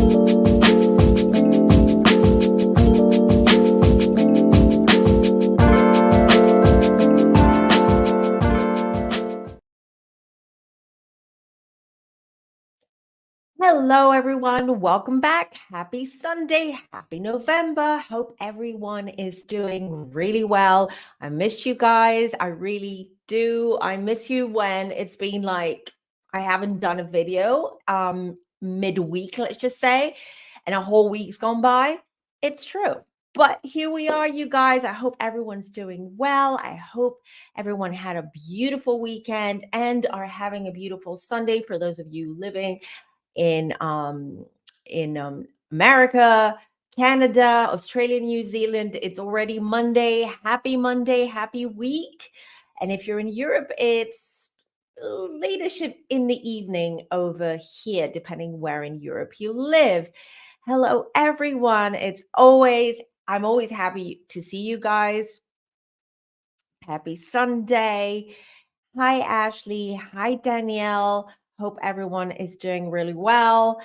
Hello, everyone. Welcome back. Happy Sunday. Happy November. Hope everyone is doing really well. I miss you guys. I really do. I miss you when it's been like I haven't done a video midweek, let's just say, and a whole week's gone by. It's true. But here we are, you guys. I hope everyone's doing well. I hope everyone had a beautiful weekend and are having a beautiful Sunday for those of you living in America, Canada, Australia, New Zealand. It's already Monday. Happy week. And if you're in Europe, it's leadership in the evening over here, depending where in Europe you live. Hello, everyone. I'm always happy to see you guys. Happy Sunday. Hi, Ashley. Hi, Danielle. Hope everyone is doing really well.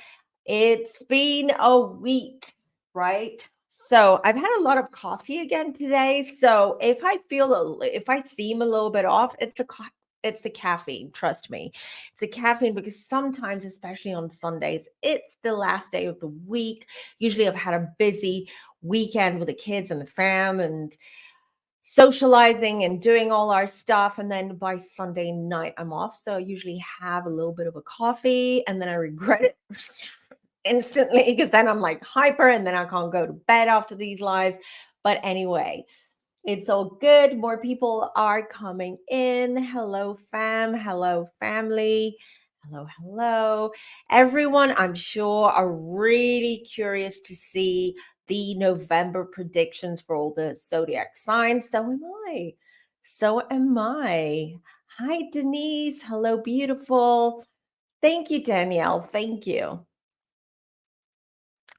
It's been a week, right? So I've had a lot of coffee again today. So if I seem a little bit off, it's the caffeine. Trust me, it's the caffeine, because sometimes, especially on Sundays, it's the last day of the week. Usually, I've had a busy weekend with the kids and the fam and socializing and doing all our stuff, and then by Sunday night I'm off, so I usually have a little bit of a coffee and then I regret it instantly, because then I'm like hyper and then I can't go to bed after these lives. But anyway, it's all good. More people are coming in. Hello, fam. Hello, family. Hello, everyone. I'm sure are really curious to see the November predictions for all the zodiac signs. So am I. Hi, Denise. Hello, beautiful. Thank you, Danielle. Thank you.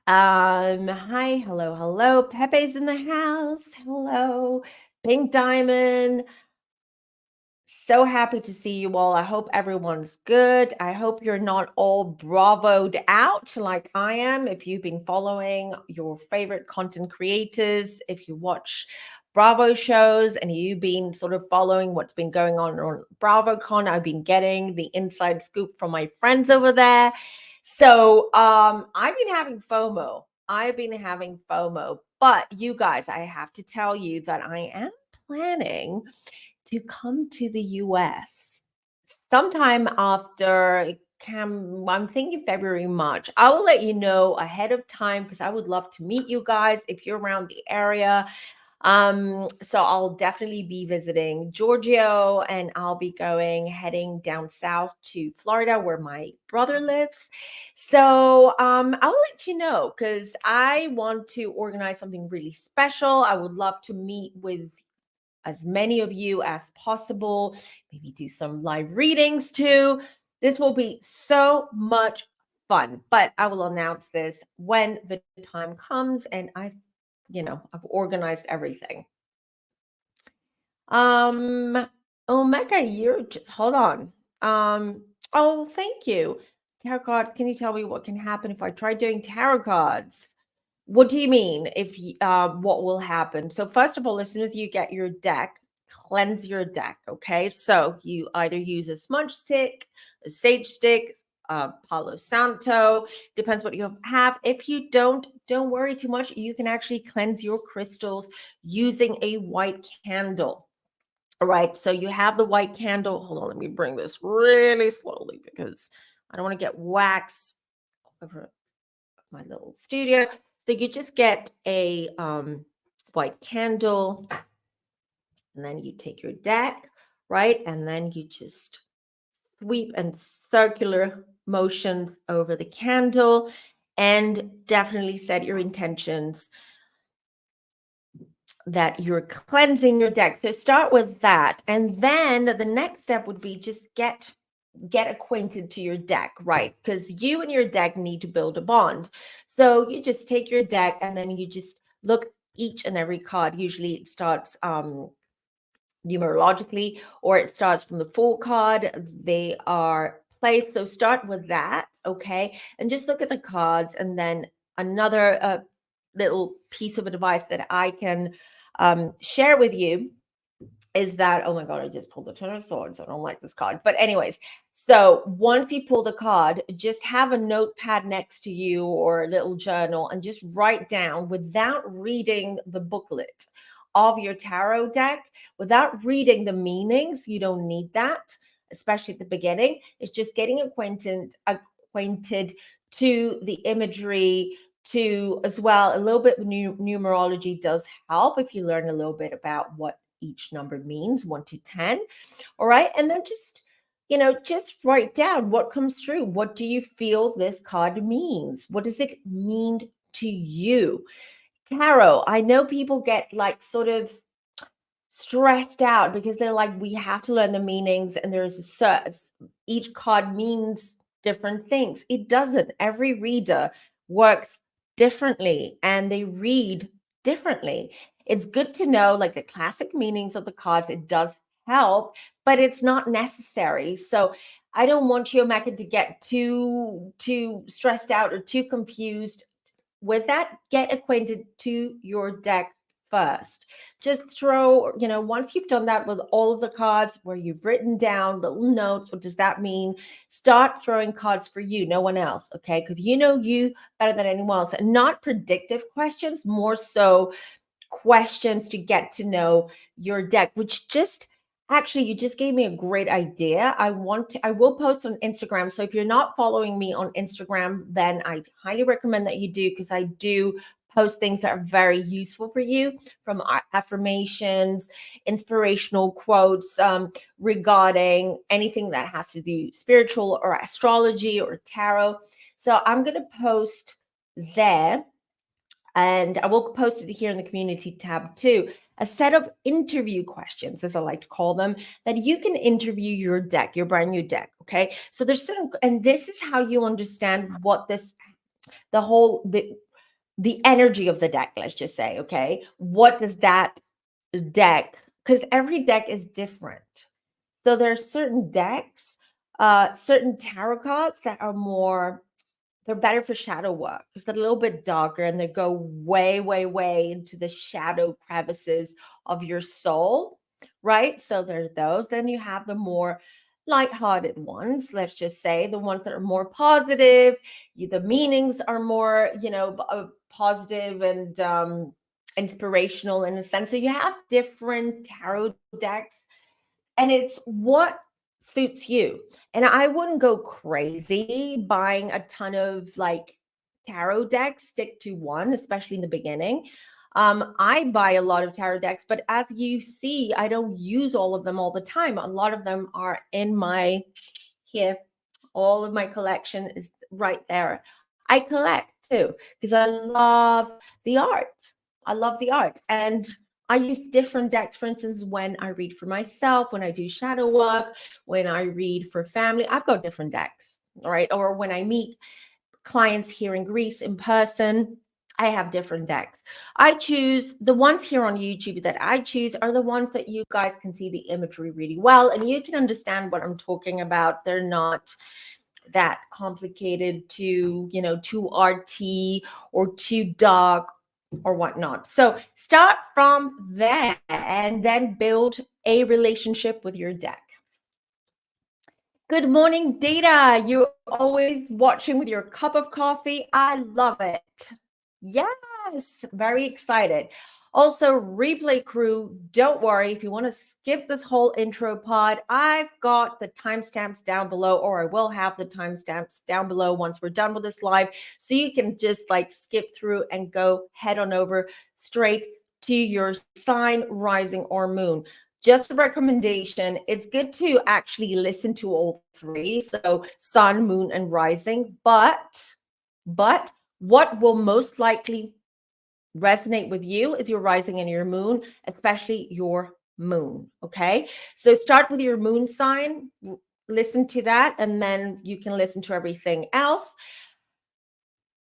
Hi, hello. Pepe's in the house. Hello. Pink Diamond. So happy to see you all. I hope everyone's good. I hope you're not all bravoed out like I am. If you've been following your favorite content creators, if you watch Bravo shows and you've been sort of following what's been going on BravoCon, I've been getting the inside scoop from my friends over there. So I've been having FOMO. But you guys, I have to tell you that I am planning to come to the US sometime after I'm thinking February, March. I will let you know ahead of time, because I would love to meet you guys if you're around the area. So I'll definitely be visiting Giorgio, and I'll be heading down south to Florida where my brother lives. So I'll let you know, because I want to organize something really special. I would love to meet with as many of you as possible, maybe do some live readings too. This will be so much fun, but I will announce this when the time comes, and I've organized everything. Omega, you're just hold on. Oh, thank you. Tarot cards, can you tell me what can happen if I try doing tarot cards? What do you mean if what will happen? So first of all, as soon as you get your deck, cleanse your deck, okay? So you either use a smudge stick, a sage stick, Palo Santo, depends what you have. If you don't worry too much. You can actually cleanse your crystals using a white candle. All right, so you have the white candle. Hold on, let me bring this really slowly because I don't want to get wax over my little studio. So you just get a white candle, and then you take your deck, right? And then you just sweep and circular motions over the candle, and definitely set your intentions that you're cleansing your deck. So start with that. And then the next step would be just get acquainted to your deck, right? Because you and your deck need to build a bond. So you just take your deck and then you just look each and every card. Usually it starts numerologically, or it starts from the full card. They are placed. So start with that. okay? And just look at the cards. And then another little piece of advice that I can share with you is that, oh my God, I just pulled the Ten of Swords. I don't like this card. But anyways, so once you pull the card, just have a notepad next to you or a little journal and just write down, without reading the booklet of your tarot deck, without reading the meanings. You don't need that, especially at the beginning. It's just getting acquainted to the imagery, to as well a little bit of numerology does help if you learn a little bit about what each number means, 1 to 10. All right. And then just, just write down what comes through. What do you feel this card means? What does it mean to you? Tarot, I know people get like sort of stressed out because they're like, we have to learn the meanings, and each card means different things. It doesn't. Every reader works differently and they read differently. It's good to know like the classic meanings of the cards. It does help, but it's not necessary. So I don't want you, Mecca, to get too stressed out or too confused with that. Get acquainted to your deck first. Just throw, once you've done that with all of the cards where you've written down little notes, what does that mean? Start throwing cards for you, no one else, okay? Because you know you better than anyone else. And not predictive questions, more so questions to get to know your deck, which just actually, you just gave me a great idea. I will post on Instagram. So if you're not following me on Instagram, then I highly recommend that you do, because I do post things that are very useful for you, from affirmations, inspirational quotes, regarding anything that has to do spiritual or astrology or tarot. So I'm going to post there, and I will post it here in the community tab too, a set of interview questions, as I like to call them, that you can interview your deck, your brand new deck. Okay. So there's certain, and this is how you understand what the energy of the deck, let's just say, okay, what does that deck, because every deck is different. So there are certain decks, certain tarot cards that are they're better for shadow work because they're a little bit darker and they go way, way, way into the shadow crevices of your soul, right? So there's those. Then you have the more lighthearted ones, let's just say, the ones that are more positive. The meanings are more, positive and inspirational in a sense. So you have different tarot decks, and it's what suits you. And I wouldn't go crazy buying a ton of like tarot decks. Stick to one, especially in the beginning. I buy a lot of tarot decks, but as you see, I don't use all of them all the time. A lot of them are in here. All of my collection is right there. I collect too because I love the art. I love the art. And I use different decks, for instance, when I read for myself, when I do shadow work, when I read for family, I've got different decks, all right? Or when I meet clients here in Greece in person, I have different decks. I choose the ones here on YouTube that I choose are the ones that you guys can see the imagery really well, and you can understand what I'm talking about. They're not that complicated to, too arty or too dark or whatnot. So start from there and then build a relationship with your deck. Good morning, Data. You're always watching with your cup of coffee. I love it. Yes, very excited. Also, replay crew, don't worry. If you want to skip this whole intro pod, I've got the timestamps down below, or I will have the timestamps down below once we're done with this live. So you can just like skip through and go head on over straight to your sign, rising, or moon. Just a recommendation, it's good to actually listen to all three. So sun, moon, and rising. But what will most likely resonate with you is your rising and your moon, especially your moon. Okay. So start with your moon sign, listen to that, and then you can listen to everything else.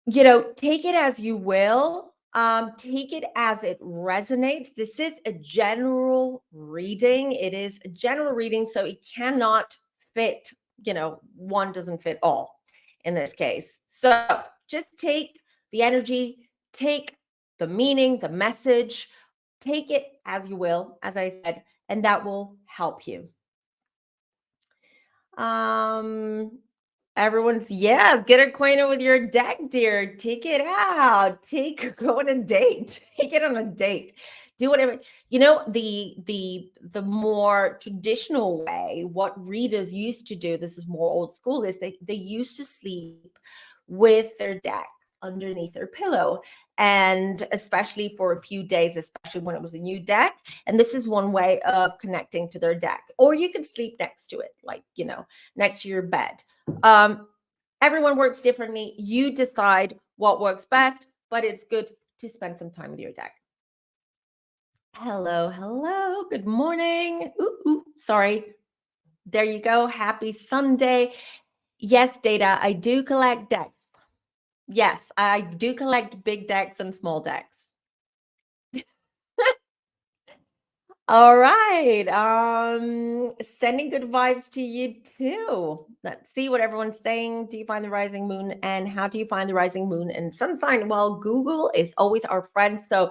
Take it as you will. Take it as it resonates. This is a general reading. It is a general reading, so it cannot fit, one doesn't fit all in this case. So just take the energy, take the meaning, the message, take it as you will, as I said, and that will help you. Everyone's, yeah, get acquainted with your deck, dear. Take it out. Go on a date. Take it on a date. Do whatever. You know, the more traditional way, what readers used to do, this is more old school, is they used to sleep with their deck underneath their pillow. And especially for a few days, especially when it was a new deck. And this is one way of connecting to their deck. Or you can sleep next to it, like, you know, next to your bed. Everyone works differently. You decide what works best, but it's good to spend some time with your deck. Hello, hello. Good morning. Sorry. There you go. Happy Sunday. Yes, Data, I do collect decks. Yes, I do collect big decks and small decks. All right. Sending good vibes to you too. Let's see what everyone's saying. Do you find the rising moon, and how do you find the rising moon and sun sign? Well, Google is always our friend. So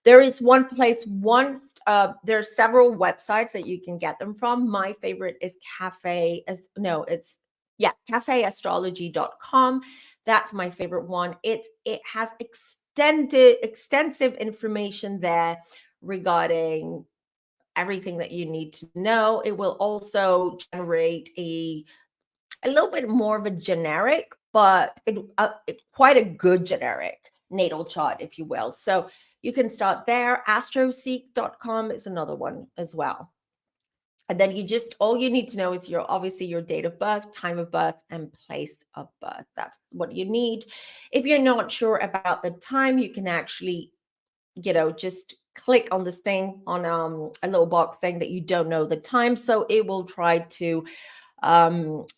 there is one place, there are several websites that you can get them from. My favorite is cafeastrology.com. That's my favorite one. It has extensive information there regarding everything that you need to know. It will also generate a little bit more of a generic, but quite a good generic natal chart, if you will. So you can start there. Astroseek.com is another one as well. And then all you need to know is obviously your date of birth, time of birth, and place of birth. That's what you need. If you're not sure about the time, you can actually, just click on this thing on a little box thing that you don't know the time. So it will try to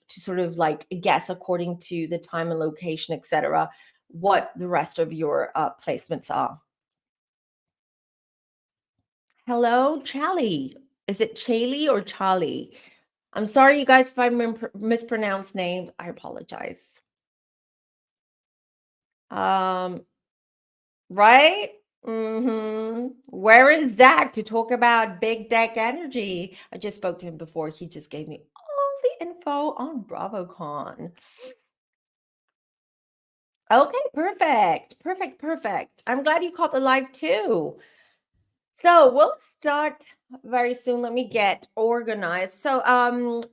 sort of like guess according to the time and location, etc., what the rest of your placements are. Hello, Charlie. Is it Charlie or Charlie? I'm sorry, you guys, if I mispronounced names. I apologize. Right? Where is Zach to talk about big deck energy? I just spoke to him before. He just gave me all the info on BravoCon. Okay, perfect. I'm glad you caught the live too. So we'll start very soon. Let me get organized. So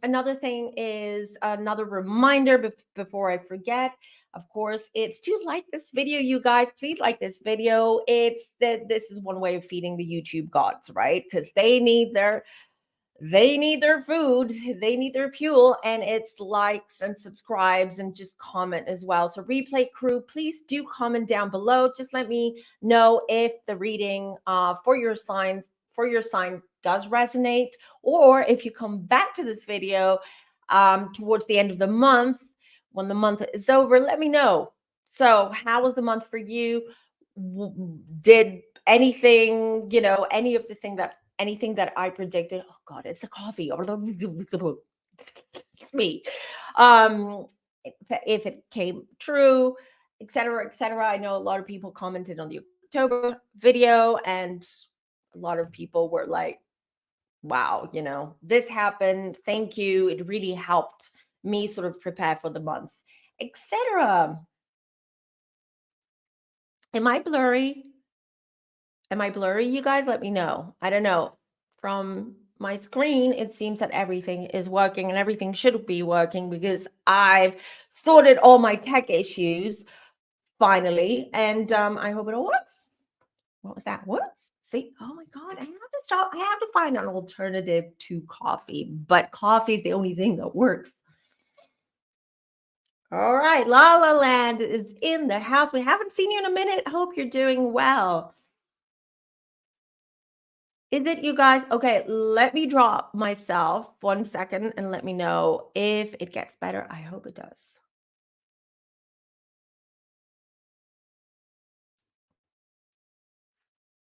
another thing is another reminder before I forget. Of course, it's to like this video, you guys. Please like this video. It's that this is one way of feeding the YouTube gods, right? Because they need their food, they need their fuel, and it's likes and subscribes and just comment as well. So replay crew, please do comment down below. Just let me know if the reading for your sign does resonate, or if you come back to this video towards the end of the month, when the month is over, let me know. So how was the month for you? Did anything, any of the anything that I predicted? Oh God, it's the coffee. It's me. If it came true, etc. I know a lot of people commented on the October video, and a lot of people were like, wow, this happened. Thank you. It really helped me sort of prepare for the month, etc. Am I blurry? You guys? Let me know. I don't know. From my screen, it seems that everything is working, and everything should be working because I've sorted all my tech issues finally, and I hope it all works. What was that? Works? See? Oh my God, I have to stop. I have to find an alternative to coffee, but coffee is the only thing that works. All right, La La Land is in the house. We haven't seen you in a minute. Hope you're doing well. Is it, you guys? Okay, let me drop myself 1 second and let me know if it gets better. I hope it does.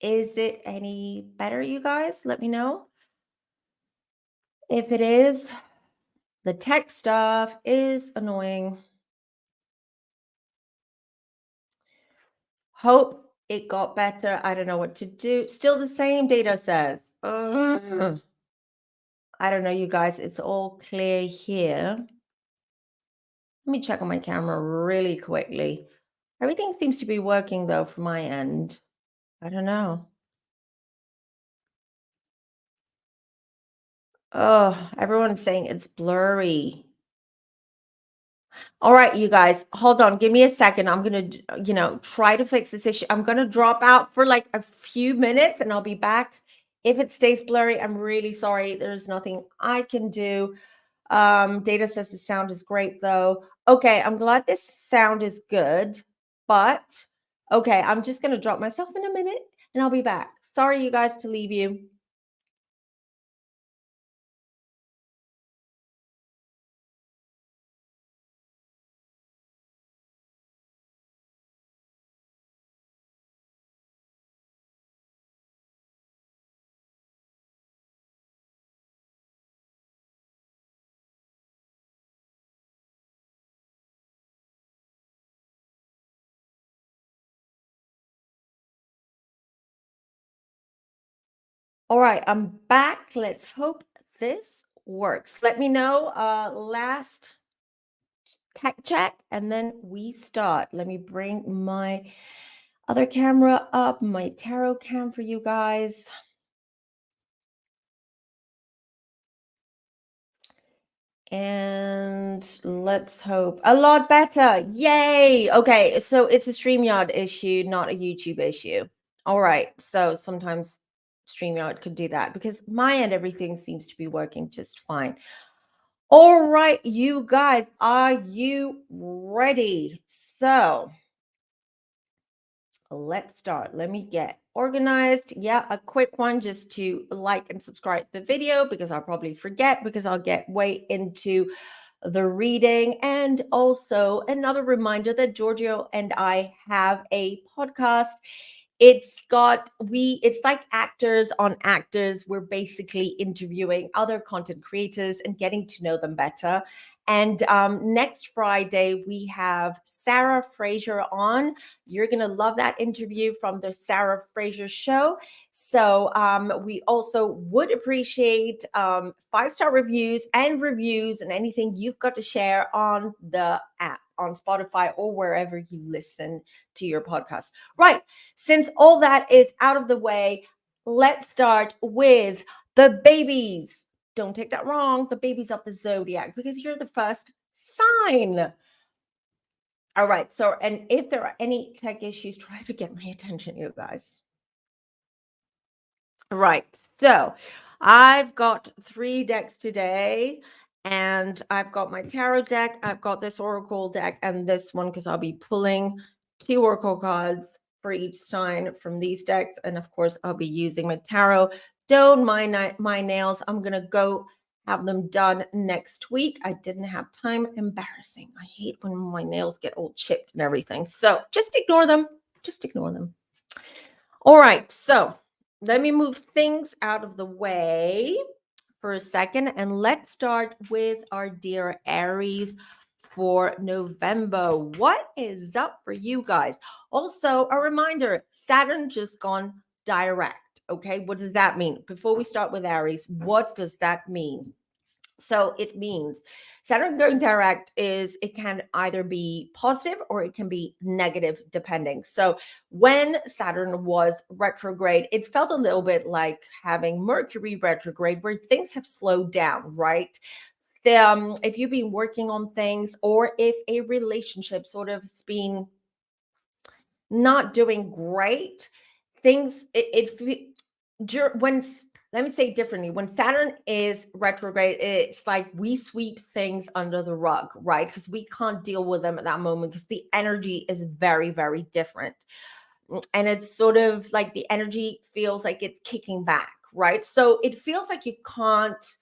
Is it any better, you guys? Let me know. If it is, the tech stuff is annoying. Hope it got better. I don't know what to do. Still the same, data says. Ugh. I don't know, you guys. It's all clear here. Let me check on my camera really quickly. Everything seems to be working, though, from my end. I don't know. Oh, everyone's saying it's blurry. All right, you guys, hold on. Give me a second. I'm going to, try to fix this issue. I'm going to drop out for like a few minutes and I'll be back. If it stays blurry, I'm really sorry. There's nothing I can do. Data says the sound is great though. Okay, I'm glad this sound is good, but okay, I'm just going to drop myself in a minute and I'll be back. Sorry, you guys, to leave you. All right, I'm back. Let's hope this works. Let me know. Last tech check, and then we start. Let me bring my other camera up, my tarot cam for you guys. And let's hope a lot better. Yay. Okay, so it's a StreamYard issue, not a YouTube issue. All right, so sometimes StreamYard could do that because my end, everything seems to be working just fine. All right, you guys, are you ready? So let's start. Let me get organized. Yeah, a quick one just to like and subscribe the video because I'll probably forget because I'll get way into the reading. And also another reminder that Giorgio and I have a podcast. It's like actors on actors. We're basically interviewing other content creators and getting to know them better. And next Friday, we have Sarah Fraser on. You're going to love that interview from the Sarah Fraser show. So we also would appreciate 5-star reviews and anything you've got to share on the app, on Spotify or wherever you listen to your podcast. Right. Since all that is out of the way, let's start with the babies. Don't take that wrong. The babies of the zodiac, because you're the first sign. All right. So, and if there are any tech issues, try to get my attention, you guys. Right. So I've got 3 decks today, and I've got my tarot deck, I've got this oracle deck, and this one because I'll be pulling 2 oracle cards for each sign from these decks. And of course, I'll be using my tarot. Don't mind my nails. I'm going to go have them done next week. I didn't have time. Embarrassing. I hate when my nails get all chipped and everything. So just ignore them. Just ignore them. All right. So let me move things out of the way for a second, and let's start with our dear Aries for November. What is up for you guys? Also, a reminder, Saturn just gone direct. Okay, what does that mean? Before we start with Aries, what does that mean? So it means Saturn going direct it can either be positive or it can be negative, depending. So when Saturn was retrograde, it felt a little bit like having Mercury retrograde, where things have slowed down, right? If you've been working on things, or if a relationship sort of has been not doing great, things when let me say it differently. When Saturn is retrograde, it's like we sweep things under the rug, right? Because we can't deal with them at that moment because the energy is very, very different. And it's sort of like the energy feels like it's kicking back, right? So it feels like you can't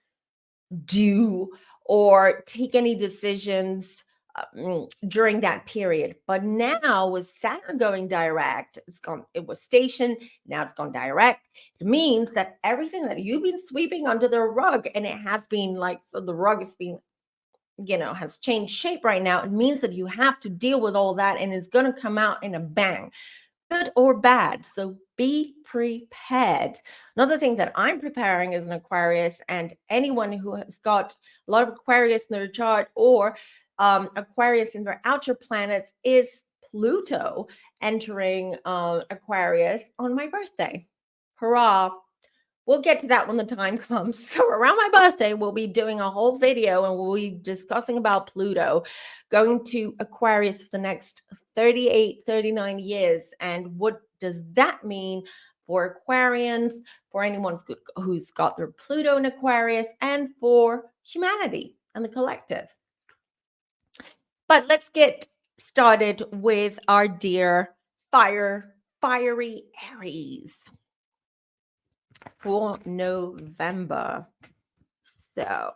do or take any decisions during that period. But now with Saturn going direct, it was stationed, now it's gone direct. It means that everything that you've been sweeping under the rug, and it has been like, so the rug has been, has changed shape right now. It means that you have to deal with all that, and it's going to come out in a bang. good or bad. So be prepared. Another thing that I'm preparing as an Aquarius, and anyone who has got a lot of Aquarius in their chart or Aquarius in their outer planets, is Pluto entering Aquarius on my birthday. Hurrah! We'll get to that when the time comes. So around my birthday, we'll be doing a whole video and we'll be discussing about Pluto going to Aquarius for the next 38, 39 years. And what does that mean for Aquarians, for anyone who's got their Pluto in Aquarius, and for humanity and the collective. But let's get started with our dear fiery Aries for November. So,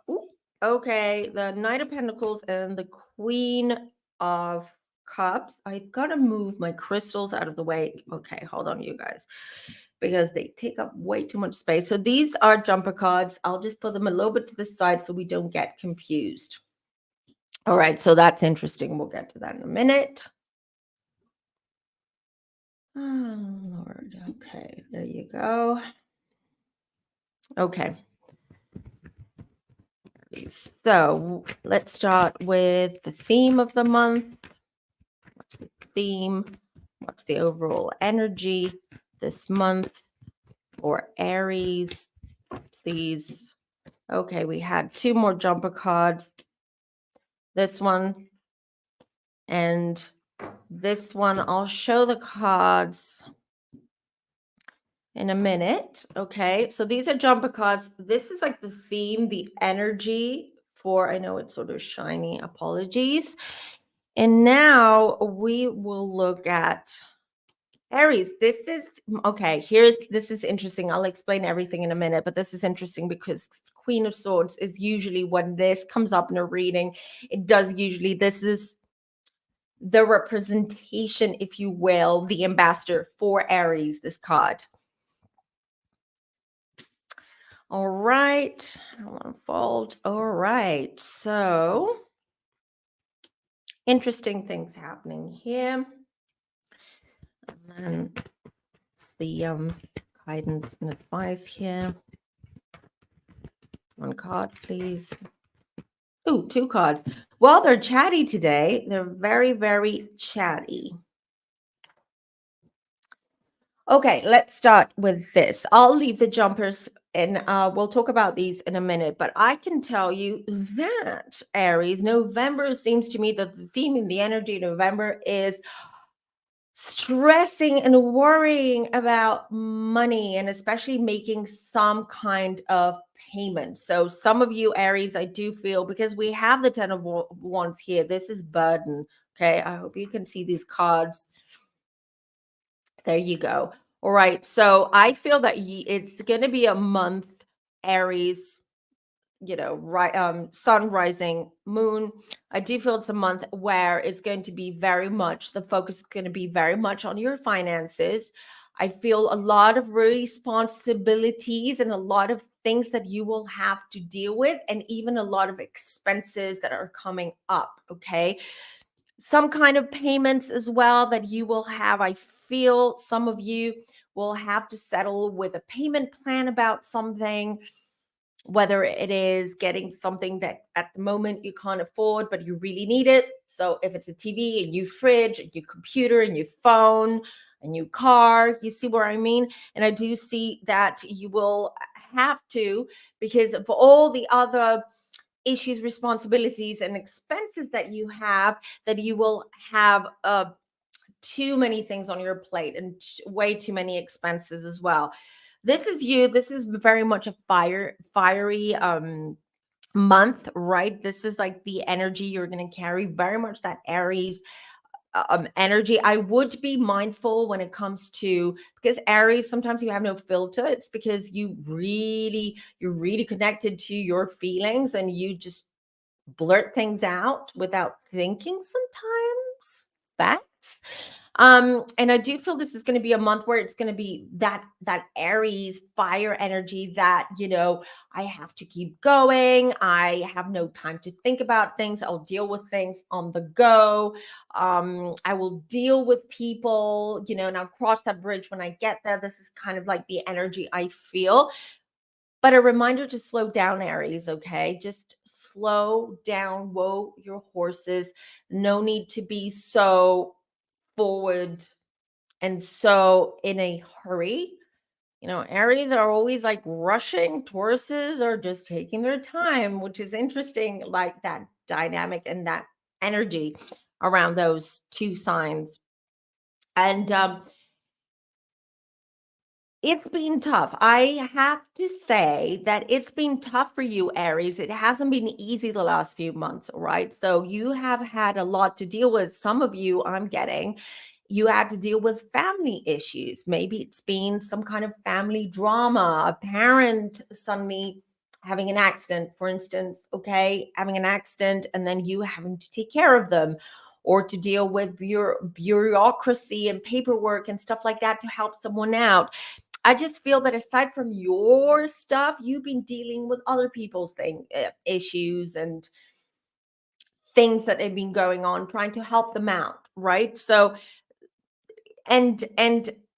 okay, the Knight of Pentacles and the Queen of Cups. I've got to move my crystals out of the way. Okay, hold on, you guys, because they take up way too much space. So these are jumper cards. I'll just put them a little bit to the side so we don't get confused. All right, so that's interesting. We'll get to that in a minute. Oh, Lord. Okay, there you go. Okay. So let's start with the theme of the month. What's the theme? What's the overall energy this month for Aries? Please. Okay, we had two more jumper cards. This one and this one. I'll show the cards in a minute. Okay, so these are jumper cards. This is like the theme, the energy for, I know it's sort of shiny, apologies. And now we will look at Aries. This is okay. This is interesting. I'll explain everything in a minute, but this is interesting because Queen of Swords is usually when this comes up in a reading, this is the representation, if you will, the ambassador for Aries, this card. All right, I'll unfold. All right, so interesting things happening here. And then it's the guidance and advice here. One card, please. Oh, two cards. Well, they're chatty today. They're very, very chatty. Okay, let's start with this. I'll leave the jumpers and we'll talk about these in a minute, but I can tell you that Aries, November seems to me that the theme and the energy of November is stressing and worrying about money and especially making some kind of payment. So some of you Aries, I do feel, because we have the 10 of Wands here, this is burden. Okay, I hope you can see these cards. There you go. All right. So I feel that it's going to be a month, Aries, sun, rising, moon. I do feel it's a month where it's going to be very much, the focus is going to be very much on your finances. I feel a lot of responsibilities and a lot of things that you will have to deal with, and even a lot of expenses that are coming up. Okay. Some kind of payments as well that you will have. I feel some of you will have to settle with a payment plan about something, whether it is getting something that at the moment you can't afford, but you really need it. So if it's a TV, a new fridge, a new computer, a new phone, a new car, you see what I mean? And I do see that you will have to, because of all the other issues, responsibilities, and expenses that you have, that you will have too many things on your plate and way too many expenses as well. This is you. This is very much a fiery month, right? This is like the energy you're going to carry, very much that Aries energy. I would be mindful when it comes to, because Aries, sometimes you have no filter. It's because you're really connected to your feelings and you just blurt things out without thinking sometimes. Facts. And I do feel this is going to be a month where it's going to be that Aries fire energy that, I have to keep going. I have no time to think about things. I'll deal with things on the go. I will deal with people, and I'll cross that bridge when I get there. This is kind of like the energy I feel. But a reminder to slow down, Aries, okay? Just slow down, whoa your horses. No need to be so forward and so in a hurry. Aries are always like rushing. Tauruses are just taking their time, which is interesting, like that dynamic and that energy around those two signs. And it's been tough. I have to say that it's been tough for you, Aries. It hasn't been easy the last few months, right? So you have had a lot to deal with. Some of you, I'm getting, you had to deal with family issues. Maybe it's been some kind of family drama, a parent suddenly having an accident, for instance, okay, having an accident, and then you having to take care of them, or to deal with bureaucracy and paperwork and stuff like that to help someone out. I just feel that aside from your stuff, you've been dealing with other people's issues and things that have been going on, trying to help them out, right? So, and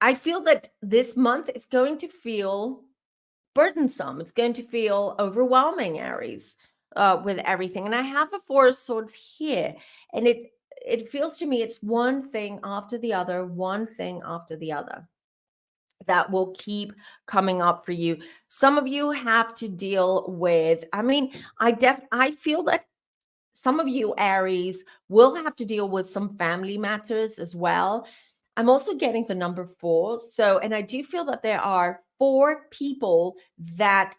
I feel that this month is going to feel burdensome. It's going to feel overwhelming, Aries, with everything. And I have a Four of Swords here, and it feels to me it's one thing after the other, one thing after the other that will keep coming up for you. Some of you have to deal with, I feel that some of you, Aries, will have to deal with some family matters as well. I'm also getting the number 4. So, and I do feel that there are 4 people that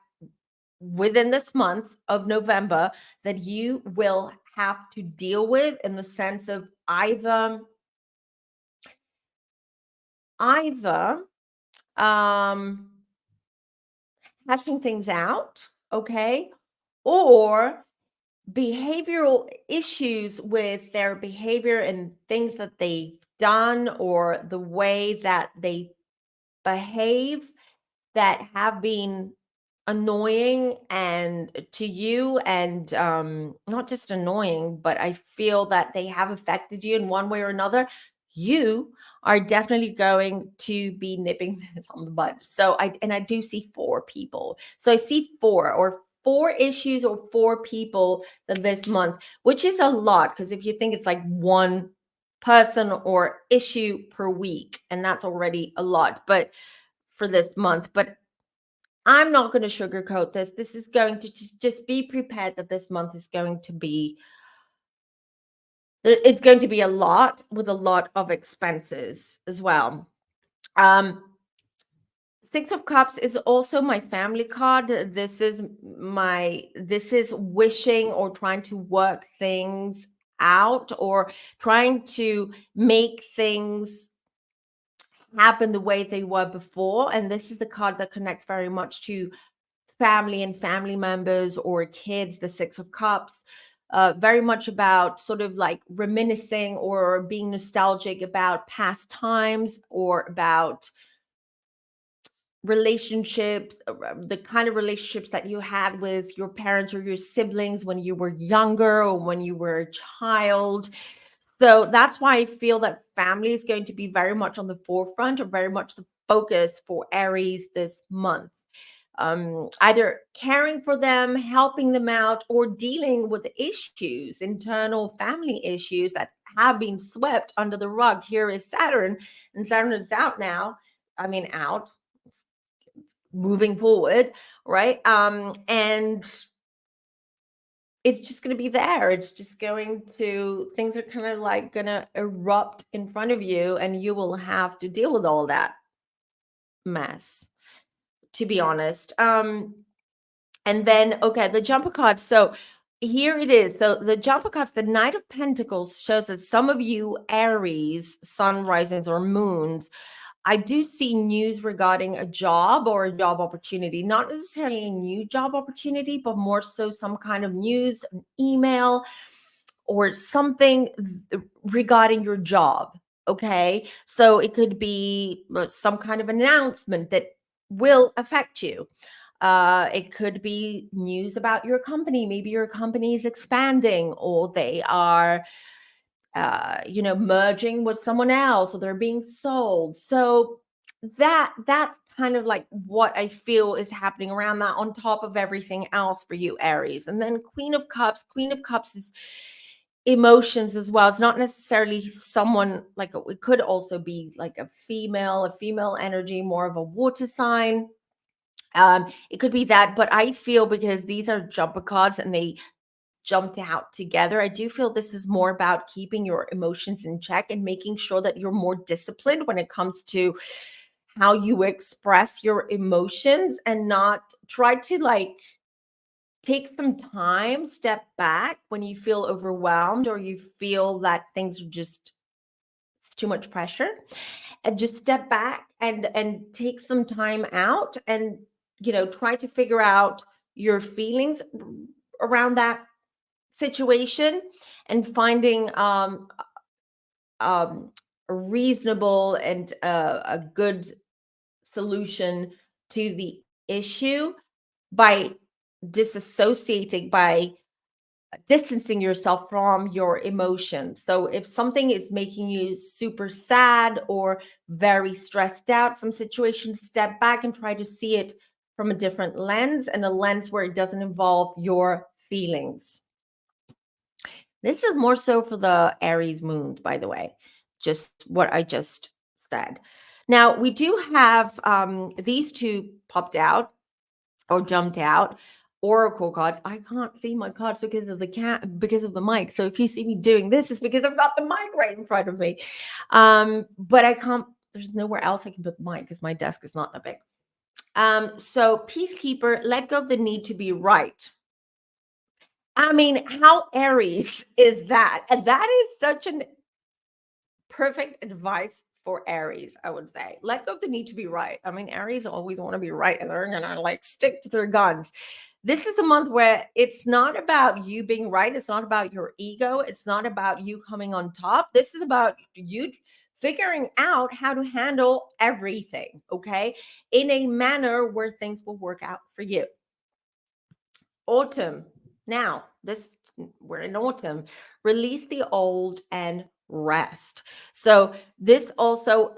within this month of November that you will have to deal with, in the sense of either um hashing things out, okay? Or behavioral issues with their behavior and things that they've done, or the way that they behave, that have been annoying and to you, and not just annoying, but I feel that they have affected you in one way or another. You are definitely going to be nipping this on the bud. So I do see 4 people. So I see 4 issues or 4 people that this month, which is a lot, because if you think it's like one person or issue per week, and that's already a lot, but for this month. But I'm not going to sugarcoat this. This is going to just be prepared that this month is going to be, it's going to be a lot, with a lot of expenses as well. Six of Cups is also my family card. This is wishing or trying to work things out, or trying to make things happen the way they were before. And this is the card that connects very much to family and family members or kids, the Six of Cups. Very much about sort of like reminiscing or being nostalgic about past times, or about relationships, the kind of relationships that you had with your parents or your siblings when you were younger, or when you were a child. So that's why I feel that family is going to be very much on the forefront, or very much the focus for Aries this month. Either caring for them, helping them out, or dealing with issues, internal family issues that have been swept under the rug. Here is Saturn, and Saturn is out now. Out, moving forward, right? And it's just going to be there. It's just things are kind of like going to erupt in front of you, and you will have to deal with all that mess, to be honest. And then, okay, the jumper cards. So here it is. So the jumper cards, the Knight of Pentacles, shows that some of you Aries, sun, risings, or moons, I do see news regarding a job or a job opportunity, not necessarily a new job opportunity, but more so some kind of news, an email, or something regarding your job. Okay. So it could be some kind of announcement that will affect you. It could be news about your company. Maybe your company is expanding, or they are, merging with someone else, or they're being sold. So that's kind of like what I feel is happening around that, on top of everything else for you, Aries. And then Queen of Cups. Queen of Cups is emotions as well. It's not necessarily someone like, it could also be like a female energy, more of a water sign. It could be that, but I feel, because these are jumper cards and they jumped out together, I do feel this is more about keeping your emotions in check and making sure that you're more disciplined when it comes to how you express your emotions, and not try to like take some time, step back when you feel overwhelmed, or you feel that things are just too much pressure, and just step back and take some time out, and try to figure out your feelings around that situation, and finding a reasonable and a good solution to the issue, by disassociating, by distancing yourself from your emotions. So if something is making you super sad or very stressed out, some situations, step back and try to see it from a different lens, and a lens where it doesn't involve your feelings. This is more so for the Aries moons, by the way, just what I just said. Now, we do have these two popped out or jumped out. Oracle cards. I can't see my cards because of because of the mic. So if you see me doing this, it's because I've got the mic right in front of me. But I can't, there's nowhere else I can put the mic because my desk is not that big. So Peacekeeper, let go of the need to be right. I mean, how Aries is that? And that is such an perfect advice for Aries, I would say. Let go of the need to be right. I mean, Aries always want to be right, and they're gonna like stick to their guns. This is the month where it's not about you being right. It's not about your ego. It's not about you coming on top. This is about you figuring out how to handle everything, okay, in a manner where things will work out for you. Autumn. Now, we're in autumn. Release the old and rest. So this also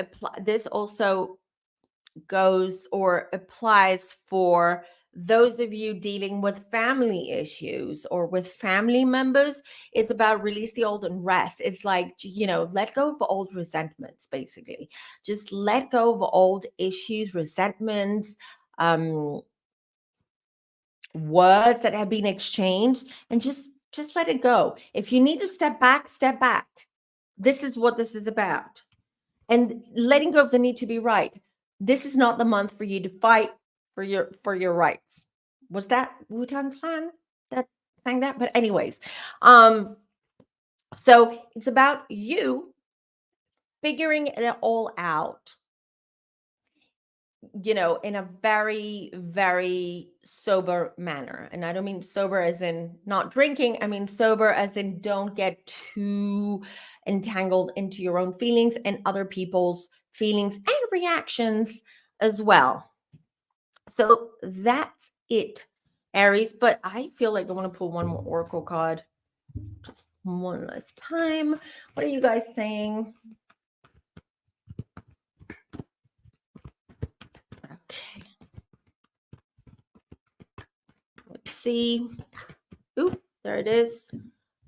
goes or applies for those of you dealing with family issues or with family members. It's about release the old and rest. It's like, let go of old resentments, basically. Just let go of old issues, resentments, words that have been exchanged, and just let it go. If you need to step back, step back. This is what this is about. And letting go of the need to be right. This is not the month for you to fight for your rights. Was that Wu-Tang Clan that sang that? But anyways, so it's about you figuring it all out, in a very, very sober manner. And I don't mean sober as in not drinking. I mean sober as in don't get too entangled into your own feelings and other people's feelings and reactions as well. So that's it, Aries. But I feel like I want to pull one more Oracle card just one last time. What are you guys saying? Okay. Let's see. Oop, there it is.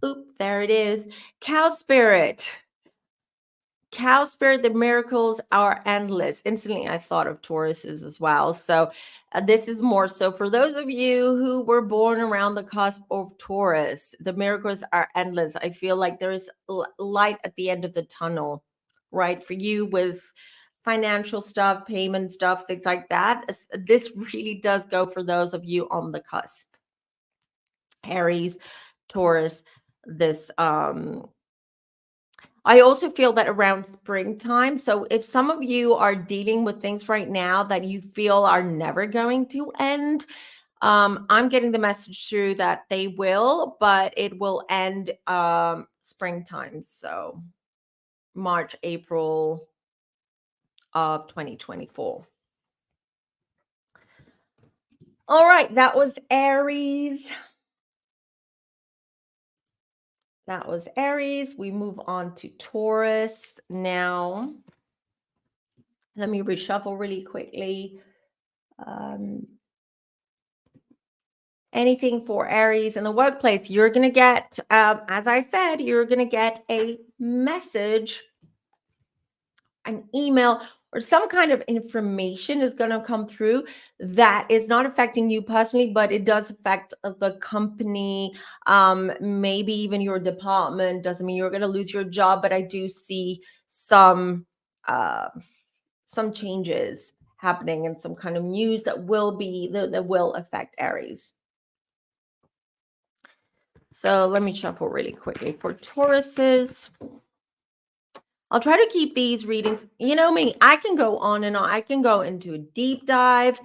Oop, there it is. Cow spirit. Cow spirit, the miracles are endless. Instantly, I thought of Tauruses as well. So this is more so for those of you who were born around the cusp of Taurus. The miracles are endless. I feel like there is light at the end of the tunnel, right? For you with financial stuff, payment stuff, things like that. This really does go for those of you on the cusp. Aries, Taurus, this I also feel that around springtime. So if some of you are dealing with things right now that you feel are never going to end, I'm getting the message through that they will, but it will end springtime. So March, April of 2024. All right, that was Aries. That was Aries. We move on to Taurus now. Let me reshuffle really quickly. Anything for Aries in the workplace, you're going to get, as I said, you're going to get a message, an email, or some kind of information is going to come through that is not affecting you personally, but it does affect the company, maybe even your department. Doesn't mean you're going to lose your job, but I do see some changes happening and some kind of news that will affect Aries. So let me shuffle really quickly for Tauruses. I'll try to keep these readings. You know me, I can go on and on. I can go into a deep dive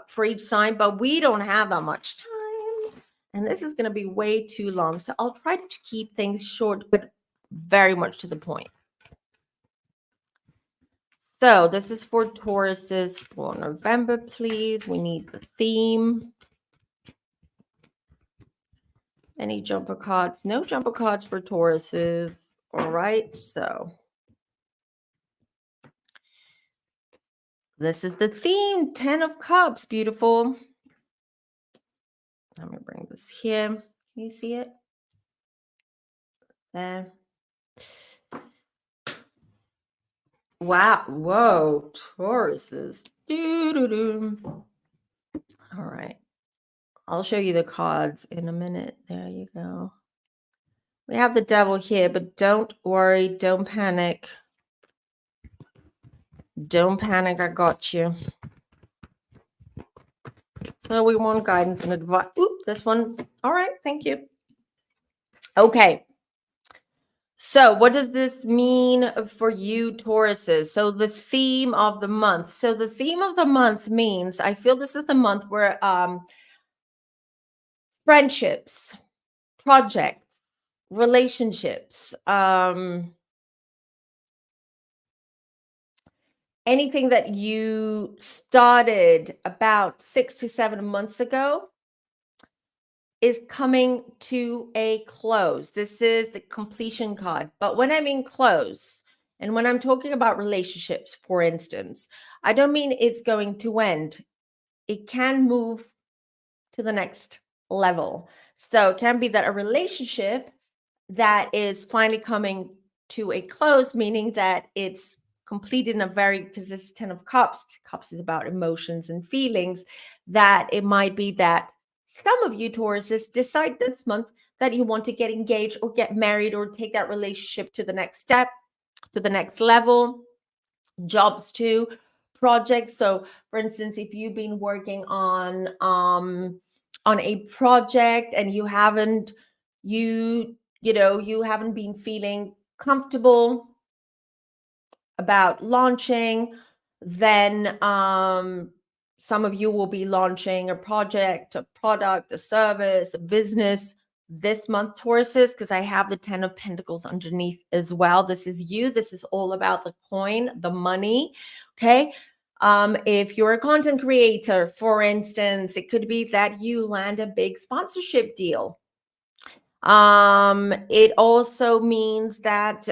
for each sign, but we don't have that much time. And this is going to be way too long. So I'll try to keep things short, but very much to the point. So this is for Tauruses for November, please. We need the theme. Any jumper cards? No jumper cards for Tauruses. All right, so this is the theme, 10 of Cups, beautiful. Let me bring this here. Can you see it? There. Wow, whoa, Tauruses. Doo-doo-doo. All right, I'll show you the cards in a minute. There you go. We have the devil here, but don't worry, don't panic. Don't panic, I got you. So we want guidance and advice. Oop, this one. All right, thank you. Okay. So what does this mean for you, Tauruses? So the theme of the month. So the theme of the month means, I feel this is the month where friendships, projects, relationships, anything that you started about 6 to 7 months ago is coming to a close. This is the completion card. But when I mean close, and when I'm talking about relationships, for instance, I don't mean it's going to end. It can move to the next level. So it can be that a relationship that is finally coming to a close, meaning that it's completed in a very, because this is 10 of Cups. Cups is about emotions and feelings, that it might be that some of you Tauruses decide this month that you want to get engaged or get married or take that relationship to the next step, to the next level. Jobs too, projects. So for instance, if you've been working on a project and you haven't been feeling comfortable about launching, then some of you will be launching a project, a product, a service, a business this month, Tauruses, because I have the 10 of Pentacles underneath as well. This is you. This is all about the coin, the money. Okay. If you're a content creator, for instance, it could be that you land a big sponsorship deal. It also means that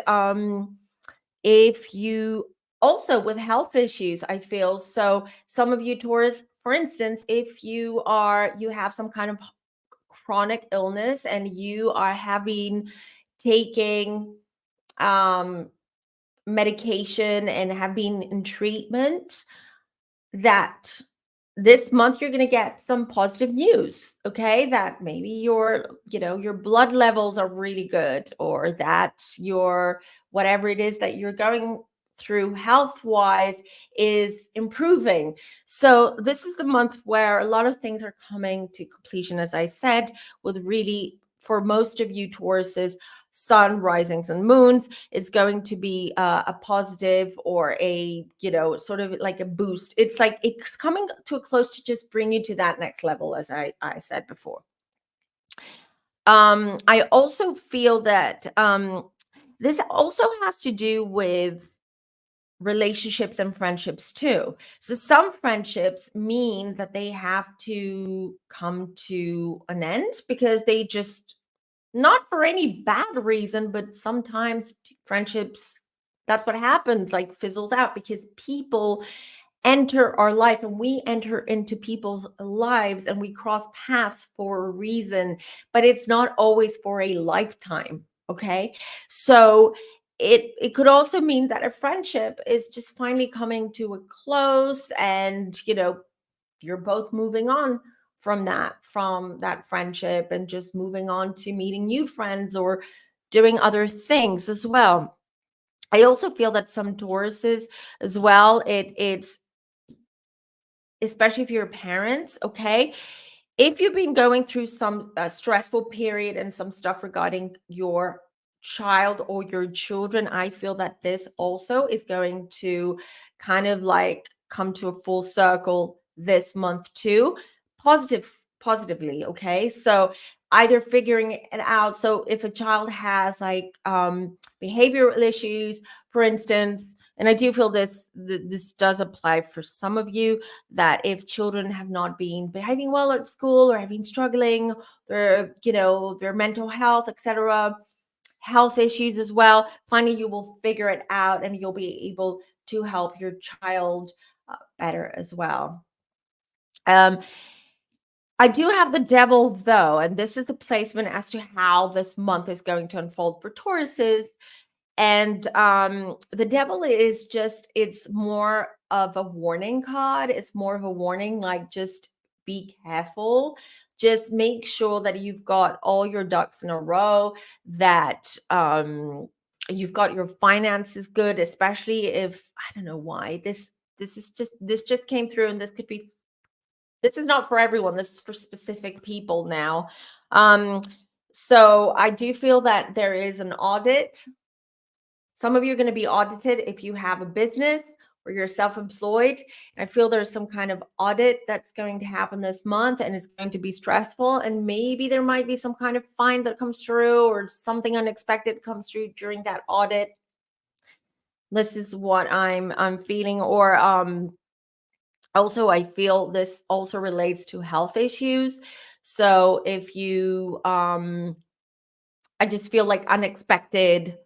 if you also with health issues, I feel, so some of you Taurus, for instance, if you have some kind of chronic illness and you are taking medication and have been in treatment, that this month you're going to get some positive news, okay? That maybe your blood levels are really good, or that your whatever it is that you're going through health-wise is improving. So this is the month where a lot of things are coming to completion, as I said, with really, for most of you Tauruses, sun, risings, and moons is going to be a positive or a, sort of like a boost. It's like it's coming to a close to just bring you to that next level, as I said before. I also feel that This also has to do with relationships and friendships too. So some friendships mean that they have to come to an end because they just, not for any bad reason, but sometimes friendships, that's what happens, like fizzles out because people enter our life and we enter into people's lives and we cross paths for a reason, but it's not always for a lifetime. Okay. So it could also mean that a friendship is just finally coming to a close, and you're both moving on from that friendship and just moving on to meeting new friends or doing other things as well. I also feel that some Tauruses as well, it's especially if you're parents, okay? If you've been going through some stressful period and some stuff regarding your child or your children, I feel that this also is going to kind of like come to a full circle this month too, positively, okay? So either figuring it out. So if a child has like behavioral issues, for instance, and I do feel this does apply for some of you, that if children have not been behaving well at school or have been struggling, their mental health, etc., health issues as well, finally you will figure it out and you'll be able to help your child better as well. I do have the devil though, and this is the placement as to how this month is going to unfold for Tauruses. And the devil is just, it's more of a warning card. It's more of a warning, like just be careful. Just make sure that you've got all your ducks in a row, that you've got your finances good, especially if, I don't know why, this just came through, and this is not for everyone. This is for specific people now. So I do feel that there is an audit. Some of you are going to be audited if you have a business or you're self-employed. I feel there's some kind of audit that's going to happen this month, and it's going to be stressful. And maybe there might be some kind of fine that comes through, or something unexpected comes through during that audit. This is what I'm feeling. Or also, I feel this also relates to health issues. So if you I just feel like unexpected,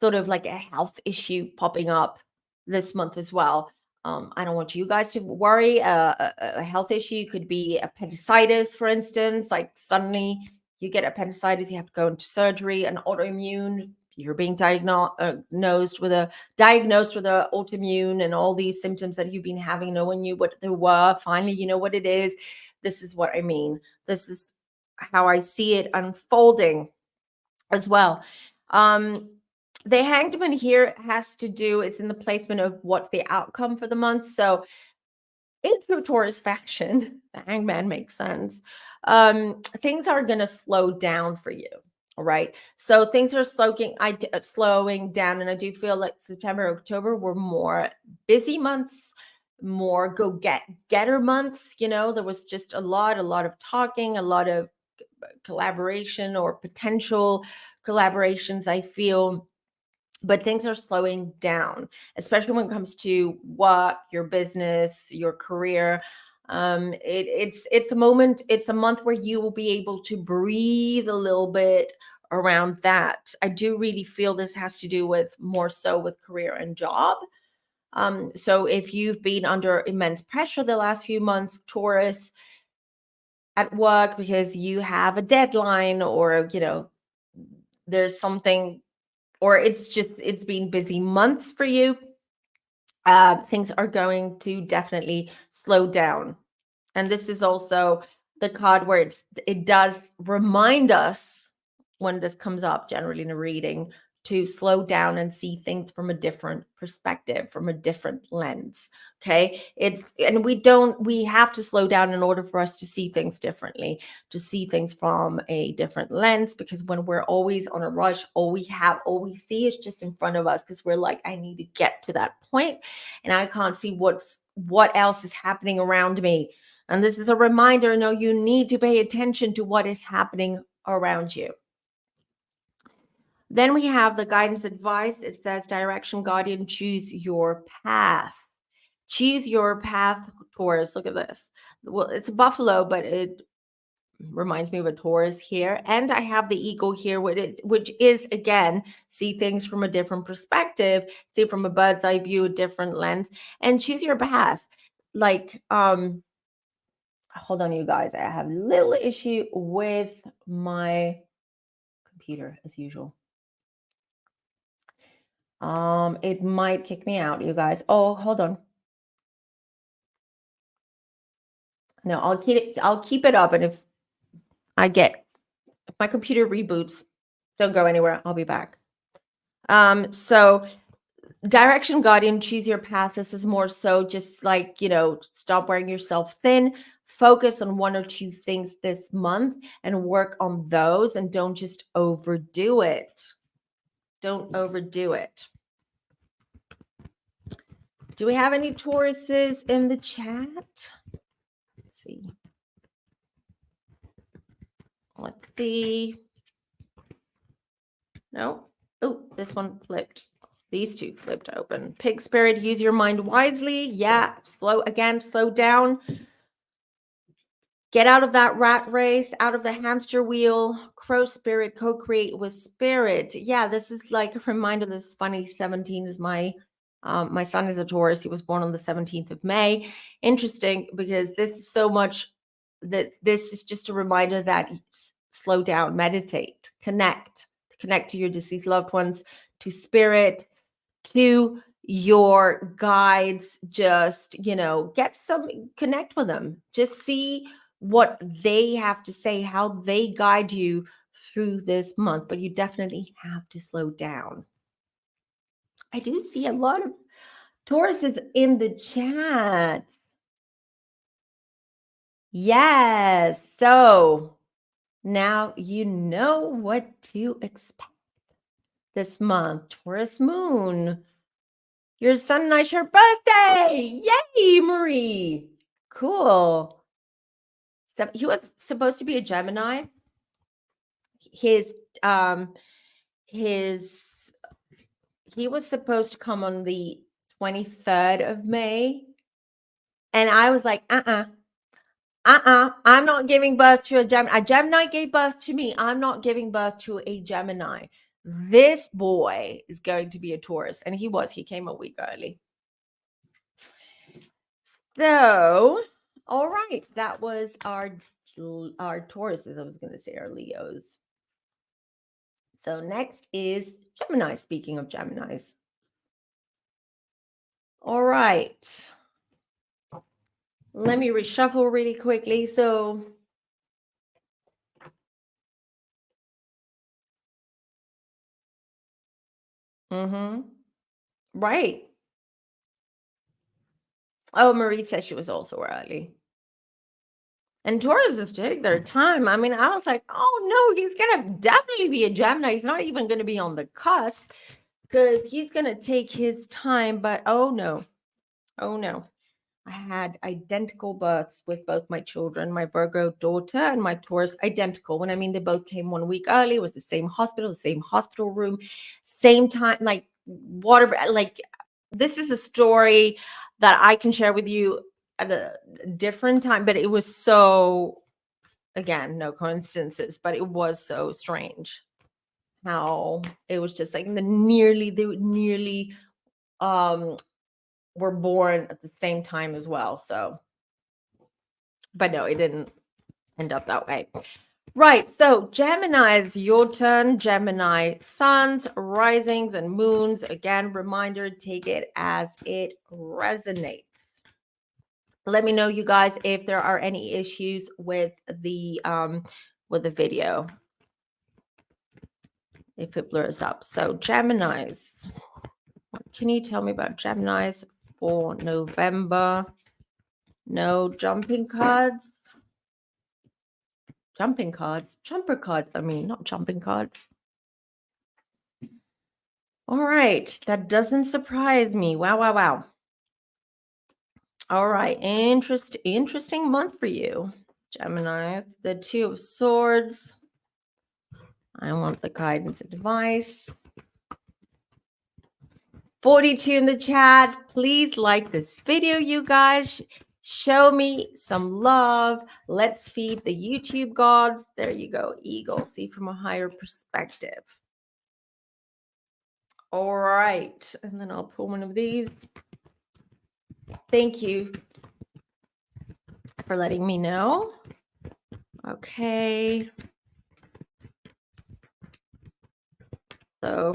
sort of like a health issue popping up this month as well. I don't want you guys to worry. A health issue could be appendicitis, for instance. Like suddenly you get appendicitis, you have to go into surgery. An autoimmune, you're being diagnosed with a autoimmune, and all these symptoms that you've been having, no one knew what they were. Finally, you know what it is. This is what I mean. This is how I see it unfolding as well. The Hanged Man here has to do, it's in the placement of what's the outcome for the month. So in true Taurus fashion, the Hanged Man makes sense. Things are going to slow down for you. All right. So things are slowing down. And I do feel like September, October were more busy months, more getter months. There was just a lot of talking, a lot of collaboration or potential collaborations, I feel. But things are slowing down, especially when it comes to work, your business, your career. It's a moment, it's a month where you will be able to breathe a little bit around that. I do really feel this has to do with more so with career and job. So if you've been under immense pressure the last few months, Taurus, at work because you have a deadline, or there's something, or it's been busy months for you, things are going to definitely slow down. And this is also the card where it does remind us, when this comes up generally in a reading, to slow down and see things from a different perspective, from a different lens. Okay. We have to slow down in order for us to see things differently, to see things from a different lens, because when we're always on a rush, all we see is just in front of us, because we're like, I need to get to that point and I can't see what else is happening around me. And this is a reminder, no, you need to pay attention to what is happening around you. Then we have the guidance advice. It says, direction guardian, choose your path. Choose your path, Taurus. Look at this. Well, it's a buffalo, but it reminds me of a Taurus here. And I have the eagle here, which is, again, see things from a different perspective, see from a bird's eye view, a different lens, and choose your path. Like, hold on, you guys. I have a little issue with my computer, as usual. It might kick me out, you guys. Oh, hold on. No, I'll keep it up, and if my computer reboots, don't go anywhere. I'll be back. So direction guardian, choose your path. This is more so just like, stop wearing yourself thin. Focus on one or two things this month and work on those, and don't just overdo it. Don't overdo it. Do we have any Tauruses in the chat? Let's see. Let's see. No. Oh, this one flipped. These two flipped open. Pig spirit, use your mind wisely. Yeah, slow down. Get out of that rat race, out of the hamster wheel. Crow spirit, co-create with spirit. Yeah, this is like a reminder. This is funny. 17 is my son is a Taurus. He was born on the 17th of May. Interesting, because this is so much that this is just a reminder that slow down, meditate, connect to your deceased loved ones, to spirit, to your guides. Just, connect with them. Just see what they have to say, how they guide you through this month. But you definitely have to slow down. I do see a lot of Tauruses in the chat. Yes. So now you know what to expect this month. Taurus moon. Your sun and I share birthday. Yay, Marie. Cool. So he was supposed to be a Gemini. He was supposed to come on the 23rd of May. And I was like, I'm not giving birth to a Gemini. A Gemini gave birth to me. I'm not giving birth to a Gemini. This boy is going to be a Taurus. And he came a week early. So, all right. That was our Tauruses. I was going to say our Leos. So next is Gemini. Speaking of Geminis. All right. Let me reshuffle really quickly. So right. Oh, Marie says she was also early. And Taurus is taking their time. I mean, I was like, oh no, he's gonna definitely be a Gemini. He's not even gonna be on the cusp, because he's gonna take his time. But oh no. I had identical births with both my children, my Virgo daughter and my Taurus, identical. When I mean they both came 1 week early, it was the same hospital room, same time, like water. Like, this is a story that I can share with you at a different time, but it was so, again, no coincidences, but it was so strange how it was just like they nearly were born at the same time as well. So, but no, it didn't end up that way. Right. So Geminis, your turn. Gemini suns, risings, and moons. Again, reminder, take it as it resonates. Let me know, you guys, if there are any issues with the video, if it blurs up. So Geminis, what can you tell me about Geminis for November? No jumping cards. Jumper cards, I mean, not jumping cards. All right, that doesn't surprise me. Wow. All right, interesting month for you, Geminis. The Two of Swords. I want the guidance advice. 42 in the chat. Please like this video, you guys. Show me some love. Let's feed the YouTube gods. There you go, Eagle. See from a higher perspective. All right. And then I'll pull one of these. Thank you for letting me know. Okay. So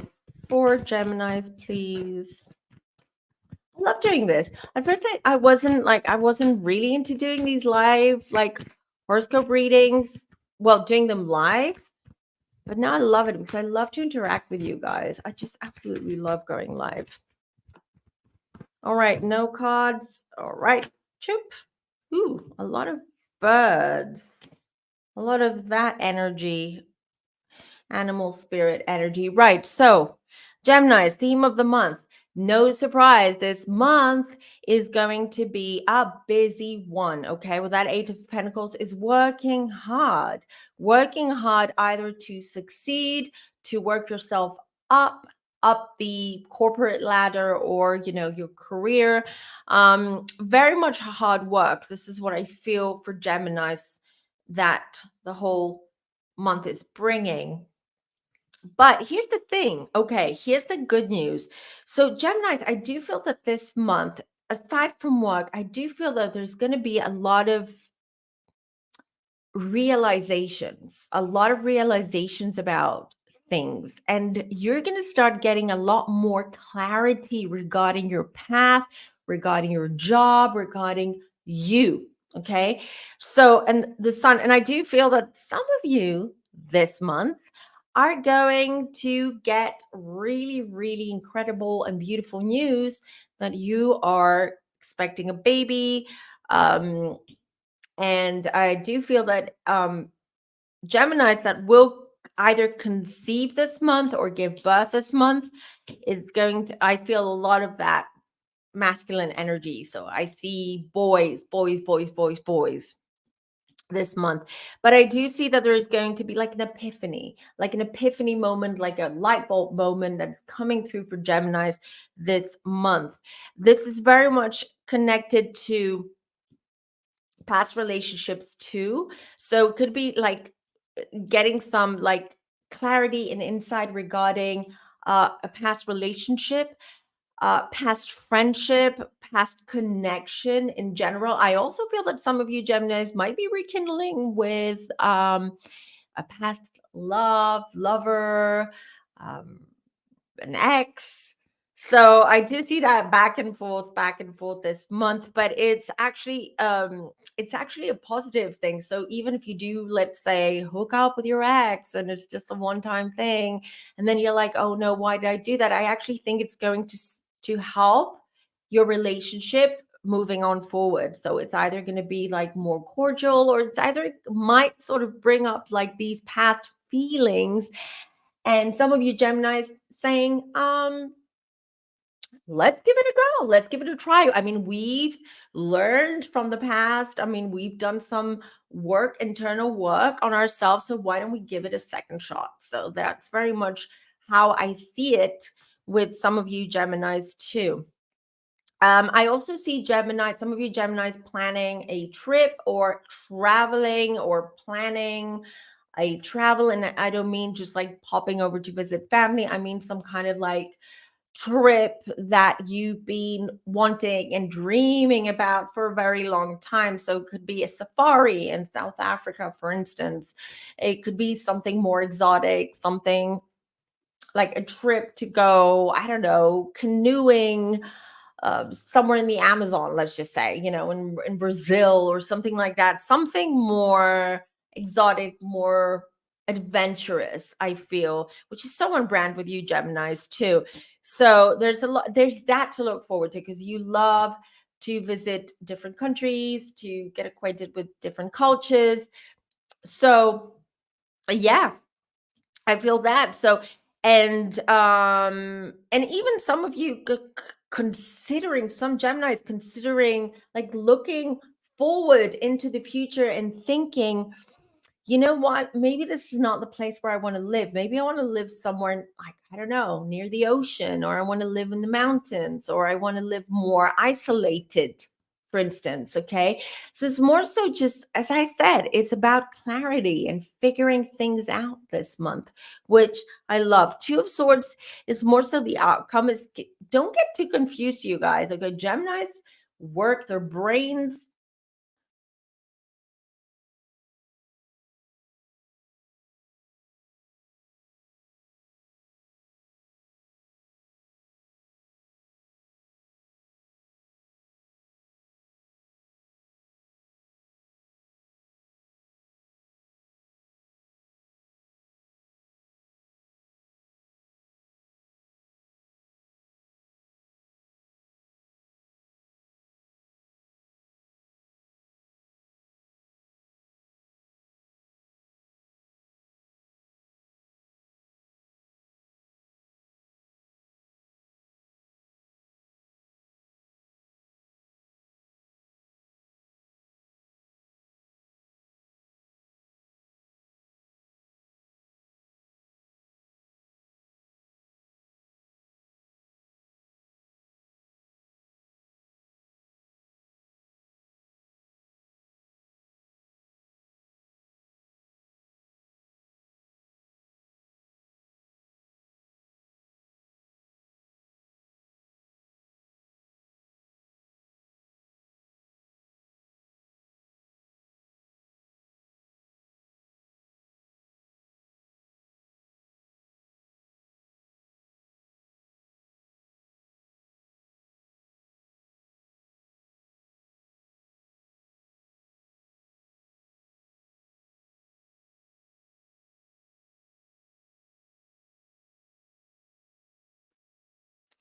4 Geminis, please. I love doing this. At first, I wasn't really into doing these live, like horoscope readings. Well, doing them live. But now I love it because I love to interact with you guys. I just absolutely love going live. All right, no cards. All right, choop. Ooh, a lot of birds. A lot of that energy. Animal spirit energy. Right. So, Gemini's theme of the month. No surprise, this month is going to be a busy one. Okay. Well, that 8 of Pentacles is working hard either to succeed, to work yourself up the corporate ladder, or your career. Very much hard work. This is what I feel for Gemini's that the whole month is bringing. But here's the thing. Okay, here's the good news. So, Geminis, I do feel that this month, aside from work, I do feel that there's going to be a lot of realizations about things. And you're going to start getting a lot more clarity regarding your path, regarding your job, regarding you. Okay. So, and the sun, and I do feel that some of you this month are going to get really, really incredible and beautiful news that you are expecting a baby. And I do feel that Geminis that will either conceive this month or give birth this month is going to, I feel a lot of that masculine energy. So I see boys this month. But I do see that there is going to be like an epiphany moment, like a light bulb moment that's coming through for Geminis this month. This is very much connected to past relationships too. So it could be like getting some like clarity and insight regarding a past relationship, past friendship, past connection in general. I also feel that some of you Geminis might be rekindling with a past lover, an ex. So I do see that back and forth this month, but it's actually a positive thing. So even if you do, let's say, hook up with your ex and it's just a one-time thing, and then you're like, oh no, why did I do that? I actually think it's going to help your relationship moving on forward. So it's either going to be like more cordial, or it might sort of bring up like these past feelings. And some of you Geminis saying, let's give it a go. Let's give it a try. I mean, we've learned from the past. I mean, we've done some internal work on ourselves. So why don't we give it a second shot? So that's very much how I see it with some of you Geminis too. I also see some of you Geminis planning a trip or traveling or planning a travel. And I don't mean just like popping over to visit family. I mean some kind of like trip that you've been wanting and dreaming about for a very long time. So it could be a safari in South Africa, for instance. It could be something more exotic, something like a trip to go, I don't know, canoeing somewhere in the Amazon, let's just say, in Brazil or something like that. Something more exotic, more adventurous, I feel, which is so on brand with you Geminis too. So there's that to look forward to, because you love to visit different countries, to get acquainted with different cultures. So yeah, I feel that. So and even some of you some Geminis considering like looking forward into the future and thinking, you know what? Maybe this is not the place where I want to live. Maybe I want to live somewhere like, I don't know, near the ocean, or I want to live in the mountains, or I want to live more isolated, for instance. Okay. So it's more so just, as I said, it's about clarity and figuring things out this month, which I love. Two of Swords is more so the outcome. Is don't get too confused, you guys. Okay. Geminis work their brains.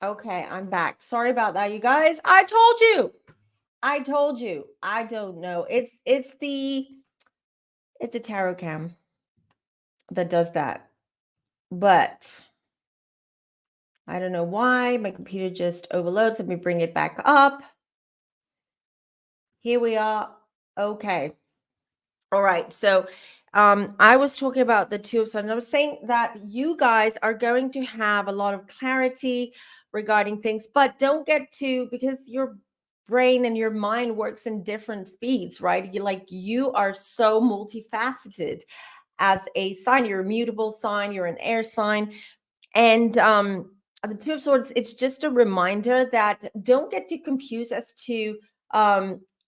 Okay, I'm back. Sorry about that, you guys. I told you. I told you. I don't know. It's the tarot cam that does that. But I don't know why my computer just overloads. Let me bring it back up. Here we are. Okay. All right. So I was talking about the Two of Swords. I was saying that you guys are going to have a lot of clarity regarding things, but don't get to, because your brain and your mind works in different speeds, right? You are so multifaceted as a sign. You're a mutable sign, you're an air sign. And the Two of Swords, it's just a reminder that don't get too confused as to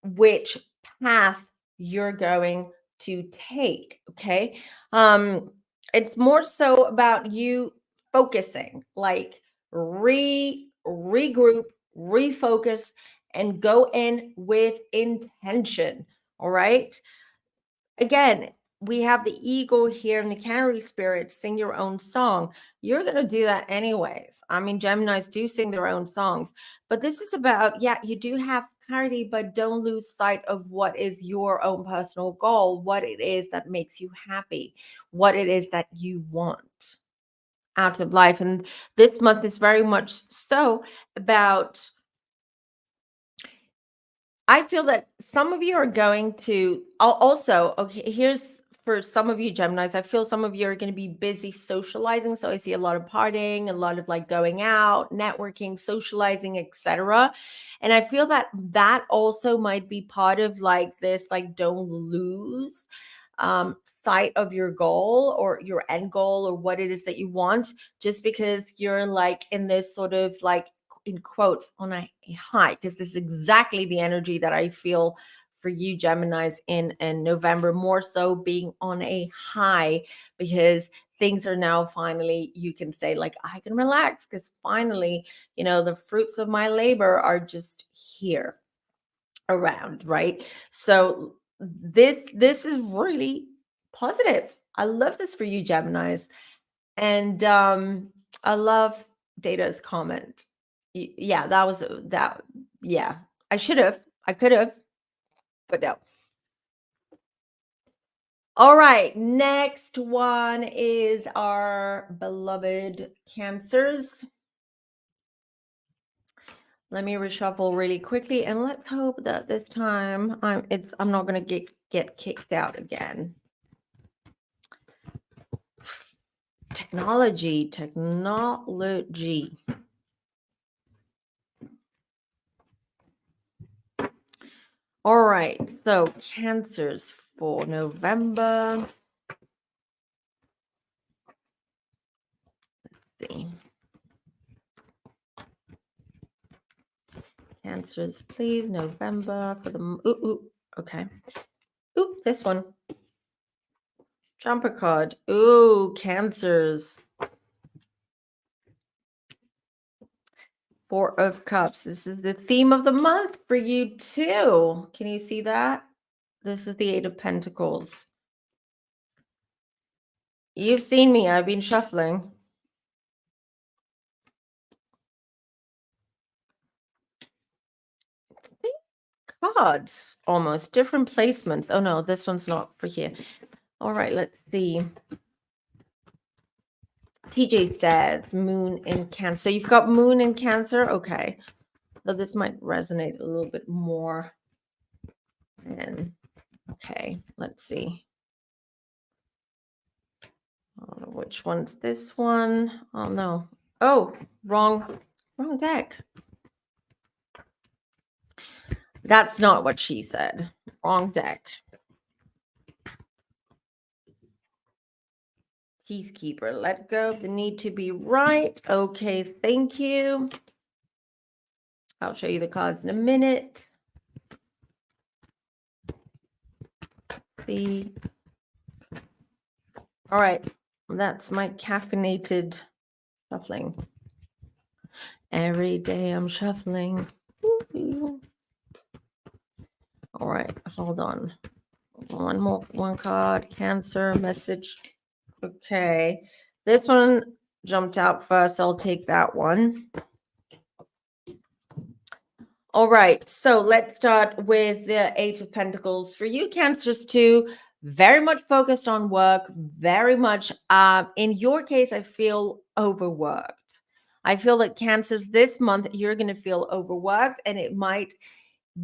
which path you're going to take. Okay. It's more so about you focusing, like regroup, refocus, and go in with intention. All right. Again, we have the eagle here and the canary spirit. Sing your own song. You're going to do that anyways. I mean, Geminis do sing their own songs, but this is about, yeah, you do have clarity, but don't lose sight of what is your own personal goal, what it is that makes you happy, what it is that you want out of life. And this month is very much so about, I feel that some of you are going to also, okay, here's for some of you Geminis, I feel some of you are going to be busy socializing. So I see a lot of partying, a lot of like going out, networking, socializing, etc. And I feel that that also might be part of like this, like don't lose sight of your goal or your end goal or what it is that you want, just because you're like in this sort of like, in quotes, on a high, because this is exactly the energy that I feel for you Geminis in November, more so being on a high, because things are now finally, you can say like, I can relax because finally, the fruits of my labor are just here around, right? So this is really positive. I love this for you Geminis. And I love Data's comment. Yeah, that was that. Yeah, I could have, but no. All right, next one is our beloved Cancers. Let me reshuffle really quickly, and let's hope that this time I'm not gonna get kicked out again. Technology. All right, so Cancers for November. Let's see. Cancers, please, November for the... okay. Ooh, this one. Jumper card. Ooh, Cancers. Four of Cups. This is the theme of the month for you too. Can you see that? This is the Eight of Pentacles. You've seen me. I've been shuffling. Cards, almost. Different placements. Oh, no, this one's not for here. All right, let's see. TJ says Moon in Cancer. So you've got Moon in Cancer? Okay. So this might resonate a little bit more. And okay, let's see. I don't know which one's this one. Oh no. Oh, wrong deck. That's not what she said. Wrong deck. Peacekeeper. Let go of the need to be right. Okay, thank you. I'll show you the cards in a minute. See. All right. That's my caffeinated shuffling. Every day I'm shuffling. All right, hold on. One card. Cancer message. Okay. This one jumped out first. I'll take that one. All right. So let's start with the Eight of Pentacles. For you, Cancers too, very much focused on work, very much, in your case, I feel overworked. I feel that Cancers this month, you're going to feel overworked, and it might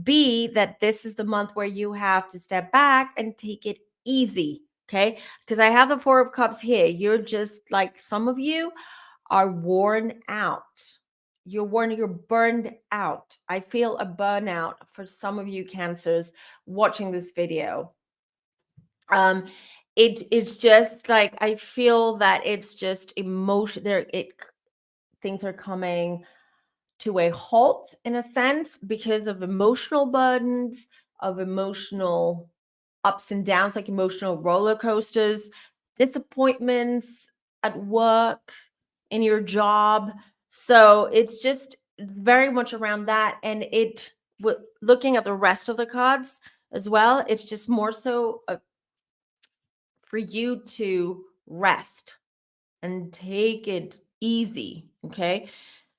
be that this is the month where you have to step back and take it easy. Okay. Because I have the Four of Cups here. You're just like, some of you are worn out. You're burned out. I feel a burnout for some of you Cancers watching this video. It's just like, I feel that it's just emotion there. Things are coming to a halt in a sense because of emotional burdens, of emotional ups and downs, like emotional roller coasters, disappointments at work, in your job. So it's just very much around that. And looking at the rest of the cards as well, it's just more so for you to rest and take it easy. Okay.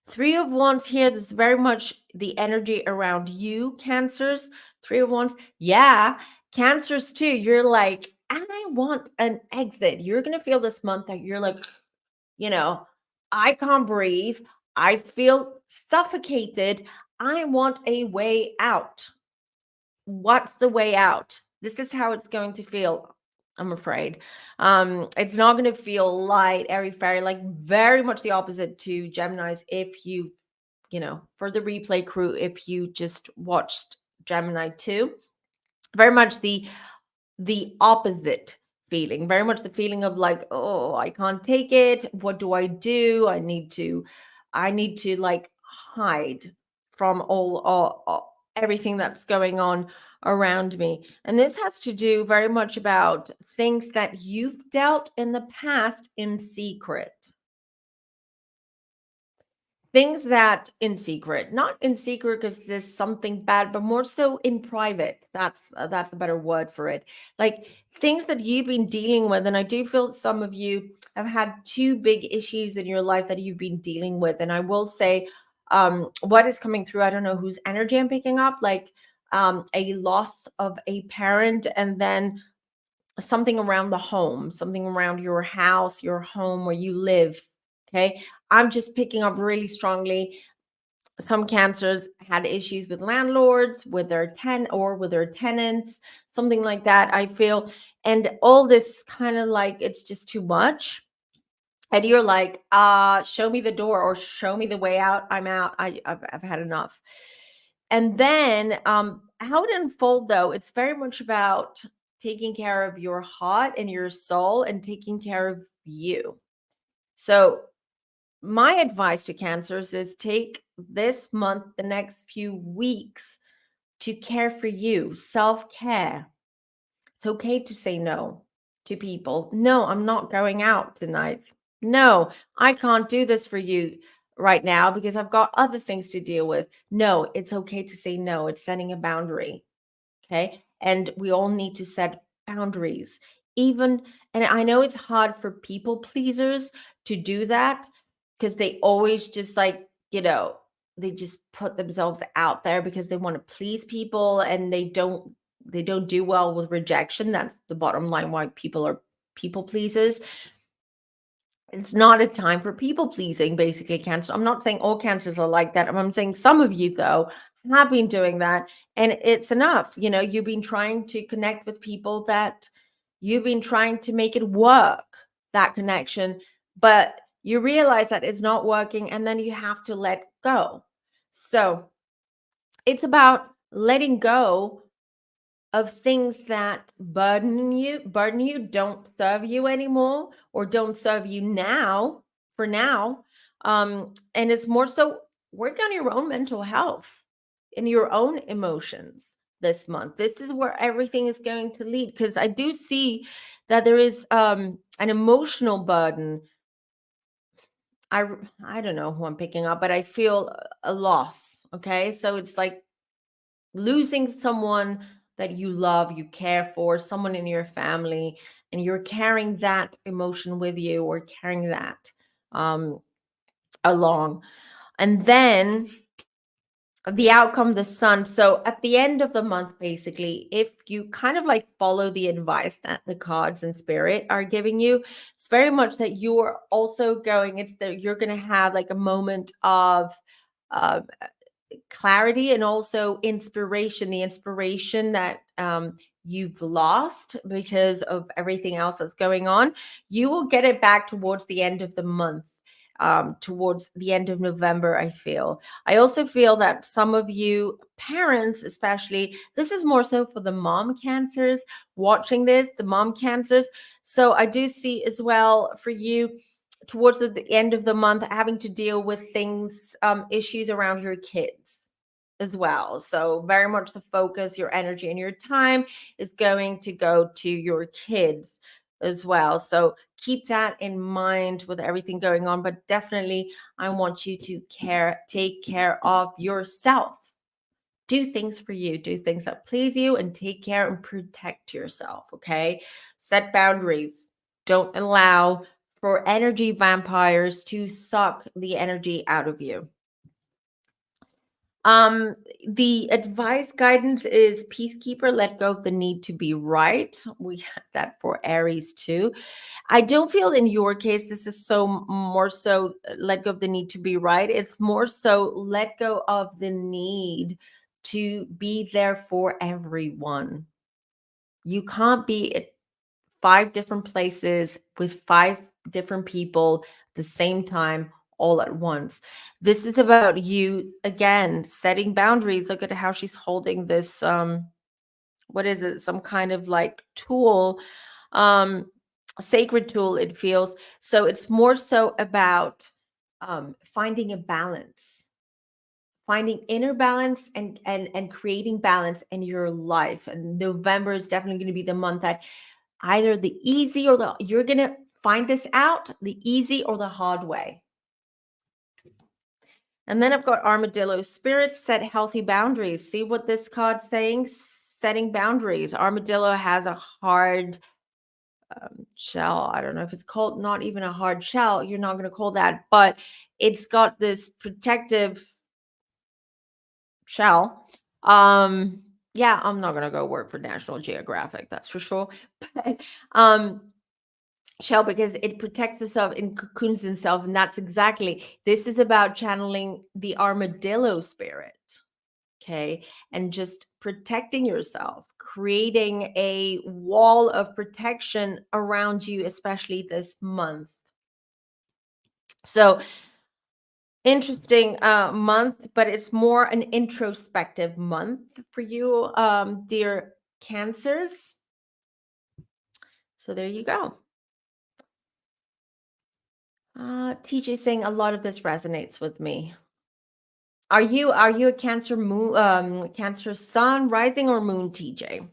Three of Wands here, this is very much the energy around you, Cancers. Three of Wands. Yeah, Cancers too. You're like, I want an exit. You're going to feel this month that you're like, I can't breathe. I feel suffocated. I want a way out. What's the way out? This is how it's going to feel, I'm afraid. It's not going to feel light, airy, fairy, like very much the opposite to Geminis. If you, for the replay crew, if you just watched Gemini 2, very much the opposite feeling, very much the feeling of like, oh, I can't take it. What do I do? I need to like hide from all everything that's going on around me. And this has to do very much about things that you've dealt in the past in secret. Things that in secret, not in secret because there's something bad, but more so in private. That's a better word for it. Like things that you've been dealing with. And I do feel some of you have had two big issues in your life that you've been dealing with. And I will say, what is coming through, I don't know whose energy I'm picking up, like a loss of a parent, and then something around the home, something around your house, your home where you live. Okay. I'm just picking up really strongly. Some Cancers had issues with landlords, with their tenants, something like that, I feel. And all this kind of like, it's just too much. and you're like, show me the door or show me the way out. I'm out. I've had enough. And then how it unfold though, it's very much about taking care of your heart and your soul and taking care of you. So my advice to cancers is take this month, the next few weeks, to care for you, self-care. It's okay to say no to people. No, I'm not going out tonight. No, I can't do this for you right now because I've got other things to deal with. No, it's okay to say no. It's setting a boundary. Okay. And we all need to set boundaries. Even, and I know it's hard for people pleasers to do that because they always just like, they just put themselves out there because they want to please people and they don't do well with rejection. That's the bottom line why people are people pleasers. It's not a time for people pleasing, basically, cancer. I'm not saying all cancers are like that. I'm saying some of you, though, have been doing that. And it's enough. You've been trying to connect with people that you've been trying to make it work, that connection, but you realize that it's not working and then you have to let go. So it's about letting go of things that burden you, don't serve you anymore, or don't serve you now, for now. And it's more so work on your own mental health and your own emotions this month. This is where everything is going to lead, because I do see that there is an emotional burden. I don't know who I'm picking up, but I feel a loss. Okay, so it's like losing someone that you love, you care for, someone in your family, and you're carrying that emotion with you, or carrying that um, along. And then the outcome, the sun. So at the end of the month, basically, if you kind of like follow the advice that the cards and spirit are giving you, it's very much that you're also going, it's that you're going to have like a moment of uh, clarity and also inspiration, the inspiration that you've lost because of everything else that's going on. You will get it back towards the end of the month, towards the end of November. I also feel that some of you parents, especially, this is more so for the mom cancers watching this, the mom cancers. So I do see as well for you towards the end of the month having to deal with things, issues around your kids as well. So very much the focus, your energy and your time is going to go to your kids as well. So keep that in mind with everything going on. But definitely I want you to take care of yourself. Do things for you, do things that please you, and take care and protect yourself. Okay. Set boundaries. Don't allow for energy vampires to suck the energy out of you. Um, the advice guidance is peacekeeper, let go of the need to be right. We had that for Aries too. I don't feel in your case this is more so let go of the need to be right. It's more so let go of the need to be there for everyone. You can't be at 5 different places with 5 different people at the same time, all at once. This is about you, again, setting boundaries. Look at how she's holding this, what is it? Some kind of like tool, um, sacred tool, it feels. So it's more so about finding a balance, finding inner balance, and creating balance in your life. And November is definitely going to be the month that either the easy or you're going to find this out the easy or the hard way. And then I've got Armadillo Spirit, set healthy boundaries. See what this card's saying? Setting boundaries. Armadillo has a hard shell. I don't know if it's called, not even a hard shell. You're not going to call that, but it's got this protective shell. Yeah, I'm not going to go work for National Geographic, that's for sure. But shell, because it protects itself and cocoons itself, and that's exactly, this is about channeling the armadillo spirit. Okay, and just protecting yourself, creating a wall of protection around you, especially this month. So interesting month, but it's more an introspective month for you, dear Cancers. So there you go. TJ saying a lot of this resonates with me. Are you a Cancer moon, Cancer sun, rising, or moon, TJ?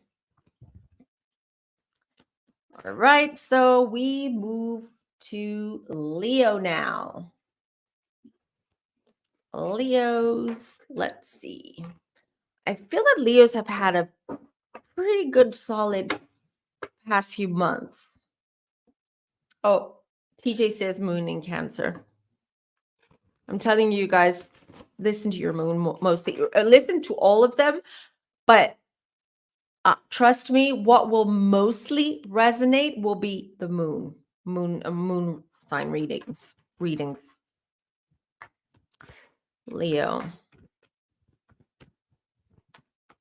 All right, so we move to Leo now. Leos, let's see. I feel that Leos have had a pretty good, solid past few months. Oh, TJ says moon in Cancer. I'm telling you guys, listen to your moon mostly. Listen to all of them, but trust me, what will mostly resonate will be the moon sign readings. Leo.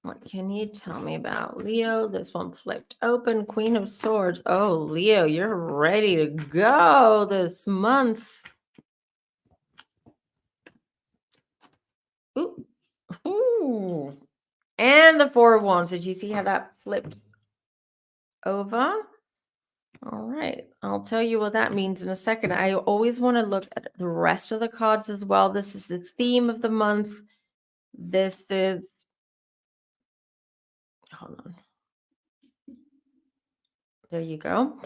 What can you tell me about Leo? This one flipped open. Queen of Swords. Oh, Leo, you're ready to go this month. Ooh. Ooh. And the Four of Wands. Did you see how that flipped over? All right. I'll tell you what that means in a second. I always want to look at the rest of the cards as well. This is the theme of the month. This is, hold on. There you go.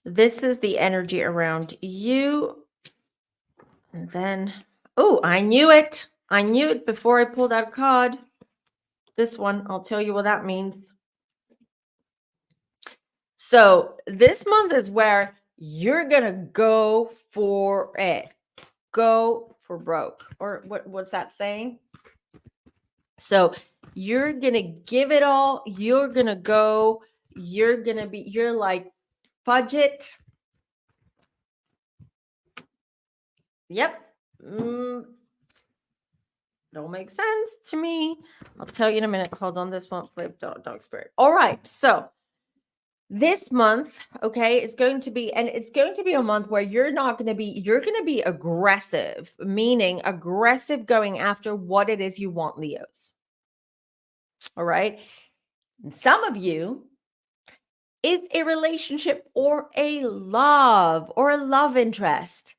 This is the energy around you. And then, oh, I knew it. I knew it before I pulled out a card. This one, I'll tell you what that means. So this month is where you're going to go for it. Go for broke. Or what's that saying? So you're going to give it all. You're going to go. You're like, budget. Yep. Don't make sense to me. I'll tell you in a minute. Hold on. This one flipped dog spirit. All right. So this month, okay, is going to be, and it's going to be a month where you're going to be aggressive, meaning aggressive going after what it is you want, Leos. All right. And some of you is a relationship or a love interest.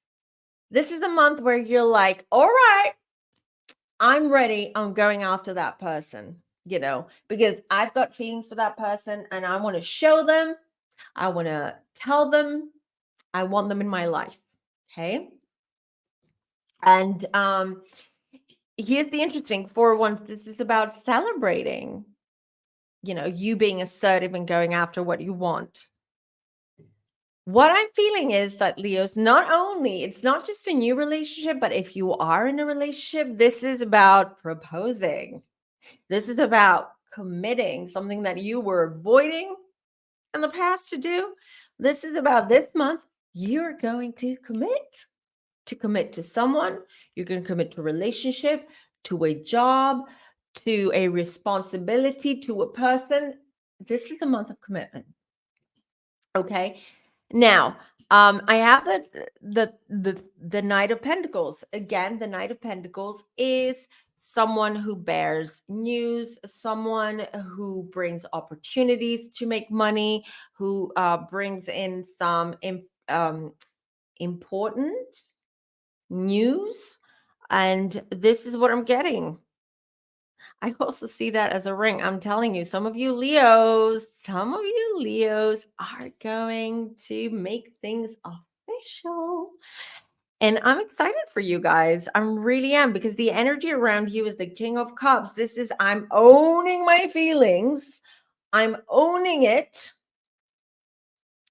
This is the month where you're like, all right, I'm ready. I'm going after that person, because I've got feelings for that person and I want to show them. I want to tell them I want them in my life. Okay. And here's the interesting for once. This is about celebrating, you being assertive and going after what you want. What I'm feeling is that, Leos, it's not just a new relationship, but if you are in a relationship, this is about proposing. This is about committing, something that you were avoiding in the past to do. This is about this month. You're going to commit to someone. You're going to commit to a relationship, to a job, to a responsibility, to a person. This is a month of commitment. Okay. Now, I have the Knight of Pentacles. Again, the Knight of Pentacles is someone who bears news, someone who brings opportunities to make money, who brings in some important news. And this is what I'm getting. I also see that as a ring. I'm telling you, some of you Leos are going to make things official. And I'm excited for you guys. I really am, because the energy around you is the King of Cups. This is, I'm owning my feelings. I'm owning it.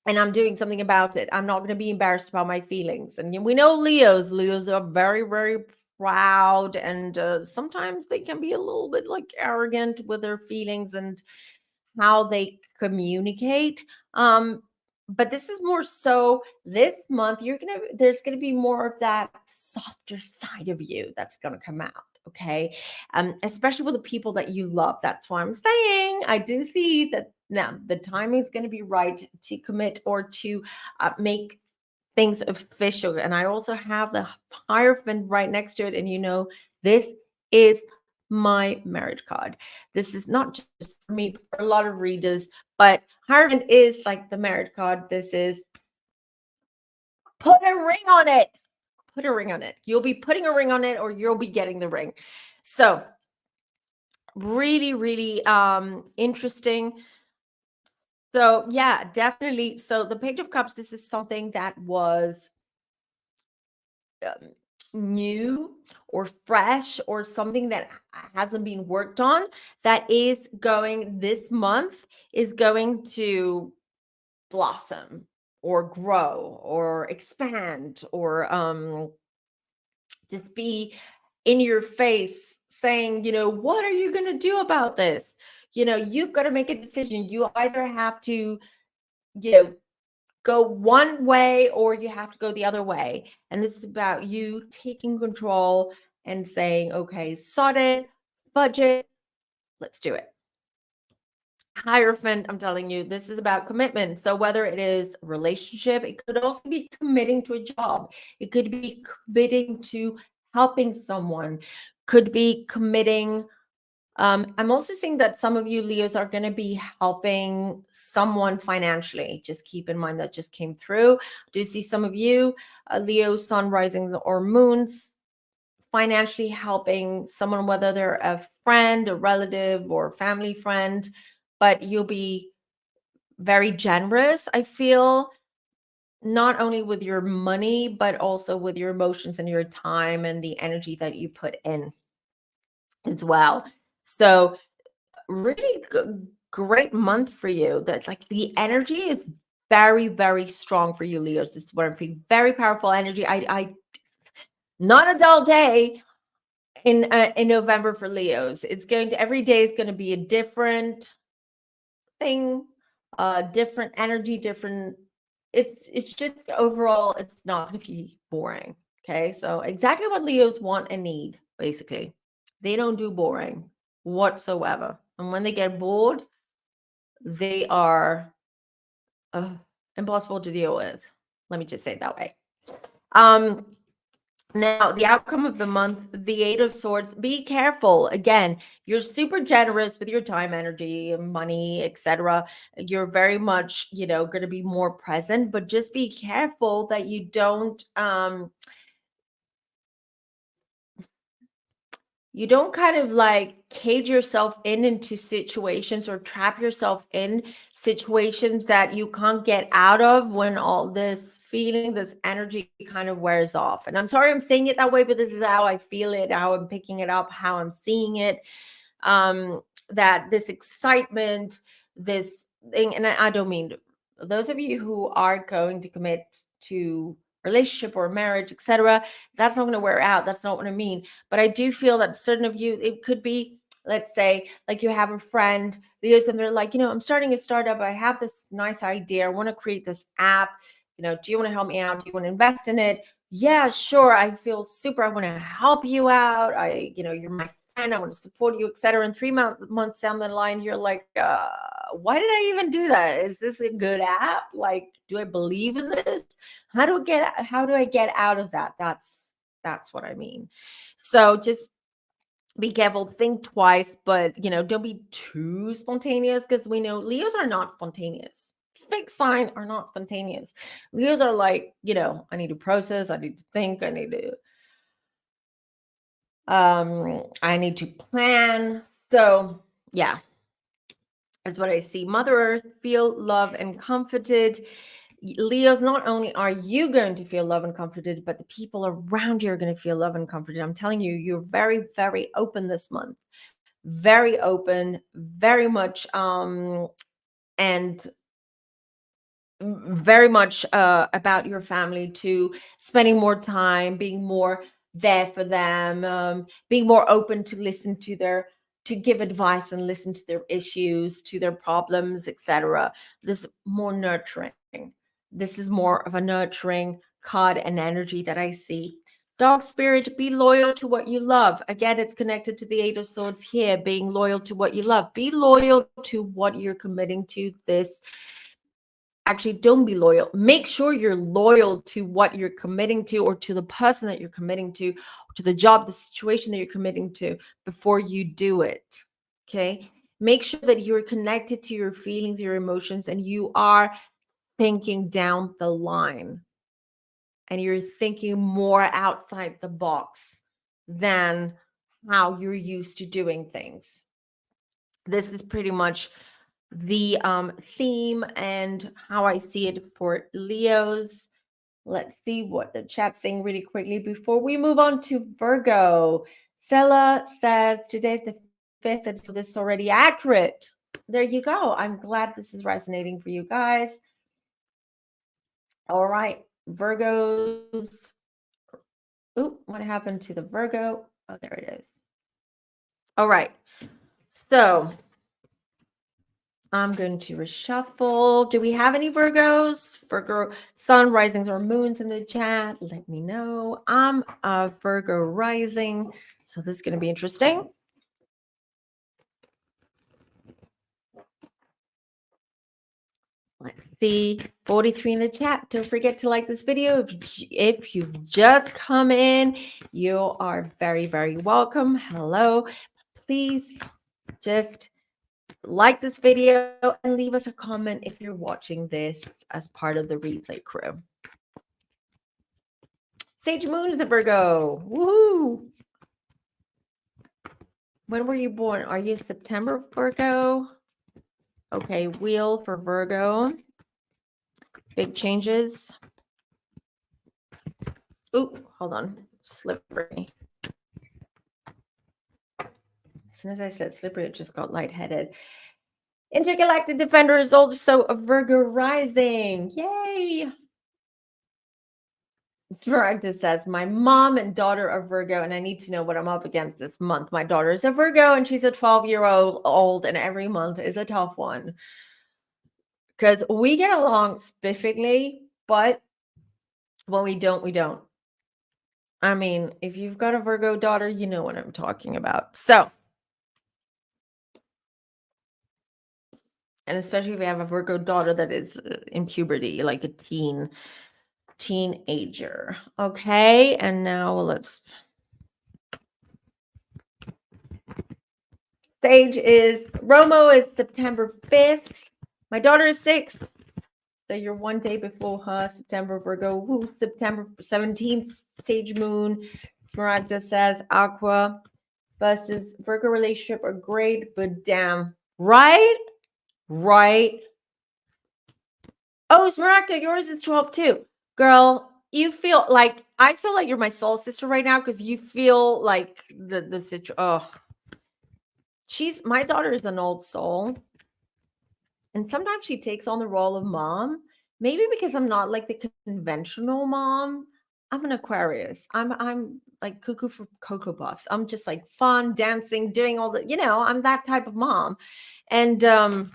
And I'm doing something about it. I'm not going to be embarrassed about my feelings. And we know Leos are very, very proud, and sometimes they can be a little bit like arrogant with their feelings and how they communicate. But this is more so this month, there's going to be more of that softer side of you that's going to come out. Okay. Especially with the people that you love. That's why I'm saying I do see that now the timing is going to be right to commit or to make things official. And I also have the Hierophant right next to it. And you know, this is my marriage card. This is not just for me, but for a lot of readers, but Hierophant is like the marriage card. This is put a ring on it. Put a ring on it. You'll be putting a ring on it, or you'll be getting the ring. So really, really interesting. So yeah, definitely. So the Page of Cups, this is something that was new or fresh, or something that hasn't been worked on, that is going, this month is going to blossom or grow or expand, or just be in your face saying, you know, what are you going to do about this? You know, you've got to make a decision. You either have to, you know, go one way, or you have to go the other way. And this is about you taking control and saying, okay, sod it, budget, let's do it. Hierophant, I'm telling you, this is about commitment. So whether it is a relationship, it could also be committing to a job. It could be committing to helping someone, could be committing. I'm also seeing that some of you Leos are going to be helping someone financially. Just keep in mind that just came through. Do you see some of you, Leo, sun, rising, or moons, financially helping someone, whether they're a friend, a relative, or family friend, but you'll be very generous, I feel, not only with your money, but also with your emotions and your time and the energy that you put in as well. So really great month for you. That like the energy is very, very strong for you, Leos. This is what I'm feeling. Very powerful energy. I not a dull day in November for Leos. It's going to, every day is going to be a different thing, different energy, different. It's just overall, it's not going to be boring. Okay, so exactly what Leos want and need, basically. They don't do boring whatsoever, and when they get bored, they are impossible to deal with. Let me just say it that way. Now, the outcome of the month, the Eight of Swords, be careful. Again, you're super generous with your time, energy, money, etc. You're very much, you know, going to be more present, but just be careful that you don't kind of like cage yourself into situations, or trap yourself in situations that you can't get out of when all this feeling, this energy kind of wears off. And I'm sorry I'm saying it that way, but this is how I feel it, how I'm picking it up, how I'm seeing it. That this excitement, this thing, and I don't mean those of you who are going to commit to relationship or marriage, etc., that's not going to wear out. That's not what I mean. But I do feel that certain of you, it could be, let's say, like you have a friend, Leos, and they're like, you know, I'm starting a startup. I have this nice idea. I want to create this app. You know, do you want to help me out? Do you want to invest in it? Yeah, sure. I feel super. I want to help you out. You know, you're my friend. I want to support you, etc. And 3 months down the line, you're like, why did I even do that? Is this a good app? Like, do I believe in this? How do I get out of that? That's what I mean. So just be careful, think twice, but you know, don't be too spontaneous, because we know Leos are not spontaneous. Fixed sign are not spontaneous. Leos are like, you know, I need to process, I need to think, I need to plan. So yeah, that's what I see. Mother Earth, feel love and comforted. Leos, not only are you going to feel love and comforted, but the people around you are going to feel love and comforted. I'm telling you, you're very, very open this month. Very open, very much, and very much about your family too, spending more time, being more there for them, being more open to listen to to give advice and listen to their issues, to their problems, etc. This more nurturing. This is more of a nurturing card and energy that I see. Dog spirit, be loyal to what you love. Again, it's connected to the Eight of Swords here, being loyal to what you love. Be loyal to what you're committing to this Actually, don't be loyal. Make sure you're loyal to what you're committing to, or to the person that you're committing to the job, the situation that you're committing to, before you do it. Okay. Make sure that you're connected to your feelings, your emotions, and you are thinking down the line, and you're thinking more outside the box than how you're used to doing things. This is pretty much the theme and how I see it for Leos. Let's see what the chat's saying really quickly before we move on to Virgo. Stella says today's the 5th, and so this is already accurate. There you go. I'm glad this is resonating for you guys. All right, Virgos. Oh, what happened to the Virgo? Oh, there it is. All right. So I'm going to reshuffle. Do we have any Virgos? Virgo sun, risings, or moons in the chat? Let me know. I'm a Virgo rising, so this is going to be interesting. Let's see. 43 in the chat. Don't forget to like this video. If you've just come in, you are very, very welcome. Hello. Please just like this video and leave us a comment if you're watching this as part of the replay crew. Sage Moon is a Virgo. Woohoo! When were you born? Are you September Virgo? Okay, wheel for Virgo. Big changes. Ooh, hold on. Slippery. As soon as I said slippery, it just got lightheaded. Intergalactic Defender is also a Virgo rising. Yay! Director says, my mom and daughter are Virgo, and I need to know what I'm up against this month. My daughter is a Virgo, and she's a 12-year-old, and every month is a tough one. Because we get along spiffingly, but when we don't, we don't. I mean, if you've got a Virgo daughter, you know what I'm talking about. So, and especially if you have a Virgo daughter that is in puberty, like a teenager. Okay, and now let's... Sage is... Romo is September 5th. My daughter is 6th. So you're one day before her. September Virgo. Woo, September 17th, Sage Moon. Smaragda says Aqua versus Virgo relationship are great, but damn. Right? Right. Oh, Smaragda, yours is 12 too. Girl, you feel like... I feel like you're my soul sister right now, because you feel like the situation. Oh. My daughter is an old soul. And sometimes she takes on the role of mom. Maybe because I'm not like the conventional mom. I'm an Aquarius. I'm like cuckoo for Cocoa Puffs. I'm just like fun, dancing, doing all the, I'm that type of mom. And I'm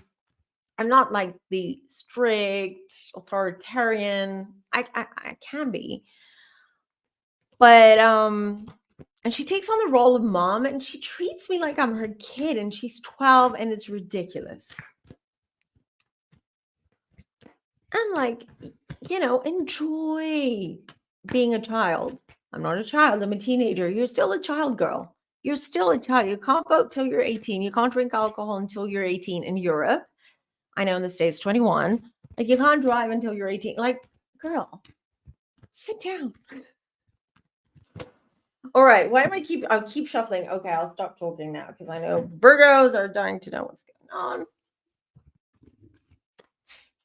not like the strict authoritarian. I can be. But and she takes on the role of mom, and she treats me like I'm her kid, and she's 12, and it's ridiculous. I'm like, enjoy being a child. I'm not a child. I'm a teenager. You're still a child, girl. You're still a child. You can't vote till you're 18. You can't drink alcohol until you're 18 in Europe. I know in the States, 21. Like, you can't drive until you're 18. Like, girl, sit down. All right. I'll keep shuffling. Okay, I'll stop talking now, because I know Virgos are dying to know what's going on.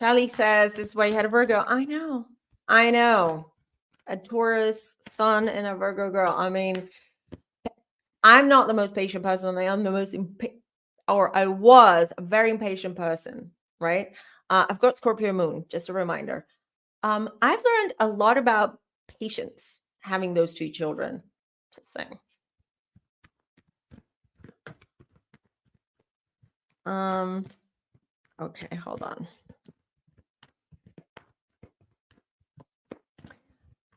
Kelly says, this is why you had a Virgo. I know. A Taurus sun and a Virgo girl. I mean, I'm not the most patient person. I'm the most I was a very impatient person, right? I've got Scorpio moon, just a reminder. I've learned a lot about patience having those two children. Just saying. Okay, hold on.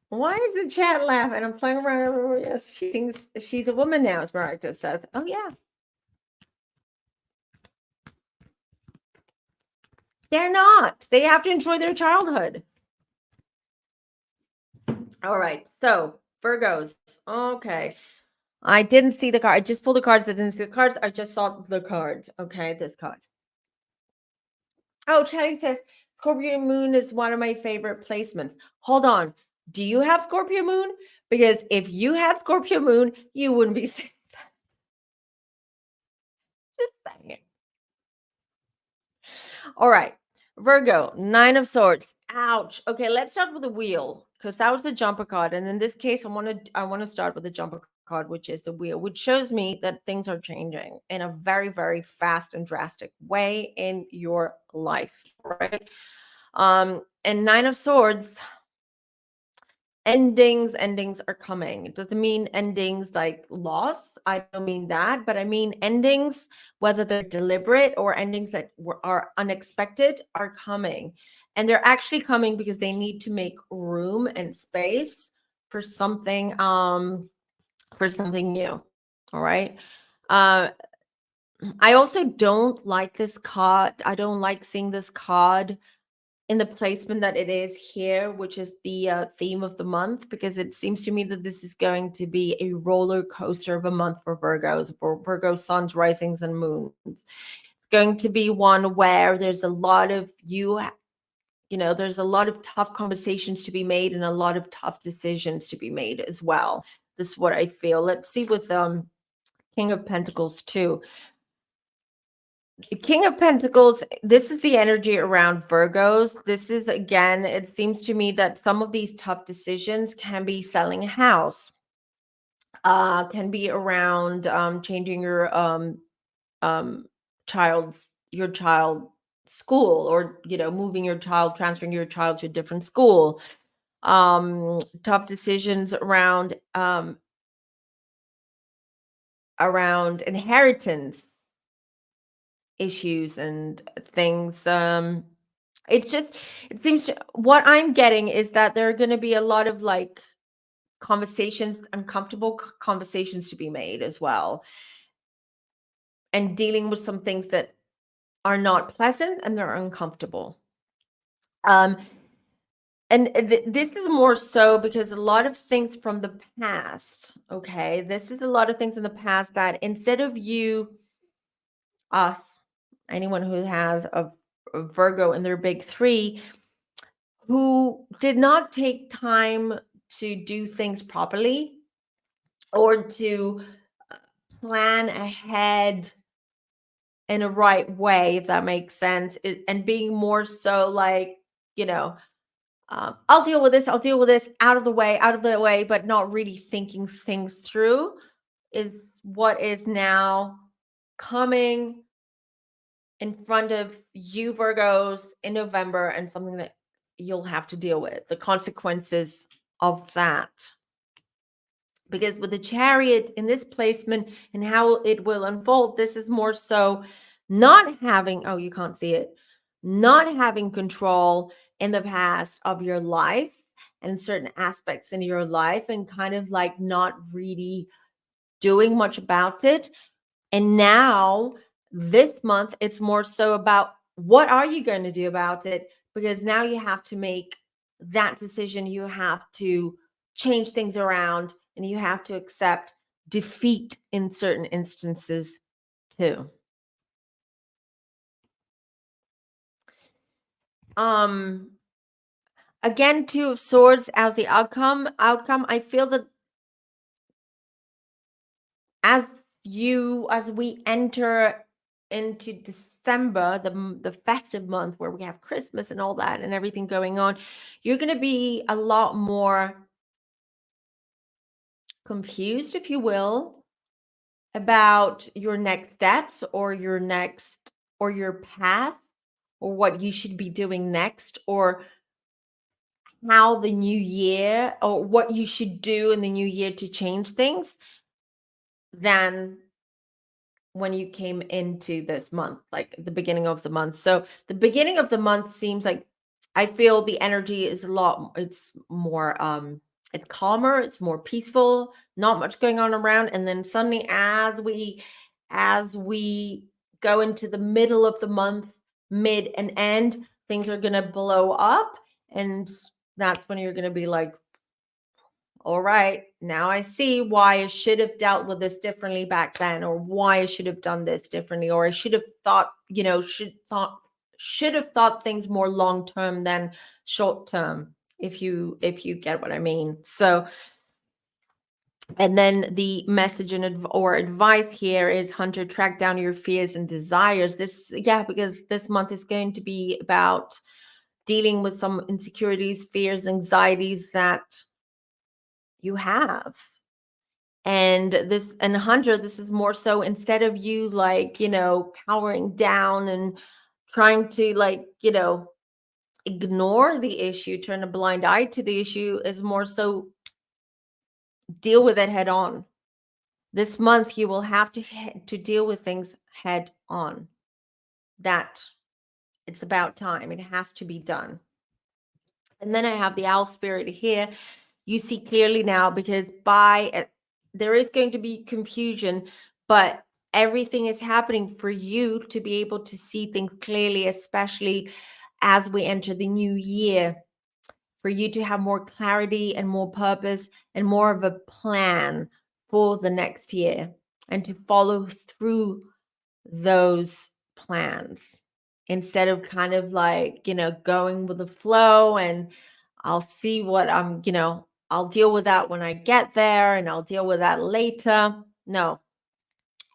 Why is the chat laughing? I'm playing around. Yes, she thinks she's a woman now, as Maracta says. Oh, yeah. They're not. They have to enjoy their childhood. All right. So, Virgos. Okay. I didn't see the card. I just pulled the cards. I didn't see the cards. I just saw the cards. Okay. This card. Oh, Charlie says Scorpio moon is one of my favorite placements. Hold on. Do you have Scorpio moon? Because if you had Scorpio moon, you wouldn't be just saying. All right. Virgo, 9 of swords. Ouch. Okay, let's start with the wheel because that was the jumper card. And in this case, I want to start with the jumper card, which is the wheel, which shows me that things are changing in a very, very fast and drastic way in your life, right? And 9 of swords, endings are coming. It doesn't mean endings like loss. I don't mean that, but I mean endings, whether they're deliberate or endings that are unexpected, are coming. And they're actually coming because they need to make room and space for something new. All right. I also don't like this card. I don't like seeing this card in the placement that it is here, which is the theme of the month, because it seems to me that this is going to be a roller coaster of a month for Virgos, for Virgo suns, risings, and moons. It's going to be one where there's a lot of there's a lot of tough conversations to be made and a lot of tough decisions to be made as well. This is what I feel. Let's see with King of Pentacles too. King of Pentacles, this is the energy around Virgos. This is, again, it seems to me that some of these tough decisions can be selling a house, can be around changing your child school, or moving your child, transferring your child to a different school. Tough decisions around inheritance issues and things. It seems what I'm getting is that there are going to be a lot of like conversations, uncomfortable conversations to be made as well, and dealing with some things that are not pleasant and they're uncomfortable. And this is more so because a lot of things from the past, okay, this is a lot of things in the past that instead of anyone who has a Virgo in their big three, who did not take time to do things properly or to plan ahead in a right way, if that makes sense, and being more so like, I'll deal with this, out of the way, but not really thinking things through, is what is now coming in front of you, Virgos, in November, and something that you'll have to deal with, the consequences of that. Because with the Chariot in this placement and how it will unfold, this is more so not having, oh, you can't see it, not having control in the past of your life and certain aspects in your life, and kind of like not really doing much about it. And now this month, it's more so about what are you going to do about it? Because now you have to make that decision. You have to change things around, and you have to accept defeat in certain instances too. Again, Two of Swords as the outcome. I feel that as we enter into December, the festive month where we have Christmas and all that and everything going on, you're going to be a lot more confused, if you will, about your next steps or your path, or what you should be doing next, or how the new year, or what you should do in the new year to change things, than when you came into this month, like the beginning of the month. So the beginning of the month seems like, I feel the energy is it's more, it's calmer, it's more peaceful, not much going on around. And then suddenly as we go into the middle of the month, mid and end, things are going to blow up. And that's when you're going to be like, all right, now I see why I should have dealt with this differently back then, or why I should have done this differently, or I should have thought, should have thought things more long term than short term, if you get what I mean. So, and then the message or advice here is, Hunter, track down your fears and desires. Because this month is going to be about dealing with some insecurities, fears, anxieties that you have. And Hunter, this is more so, instead of you cowering down and trying to ignore the issue, turn a blind eye to the issue, is more so deal with it head on. This month, you will have to deal with things head on. That it's about time. It has to be done. And then I have the owl spirit here. You see clearly now, because there is going to be confusion, but everything is happening for you to be able to see things clearly, especially as we enter the new year, for you to have more clarity and more purpose and more of a plan for the next year, and to follow through those plans, instead of kind of going with the flow and I'll see what I'll deal with that when I get there, and I'll deal with that later. No.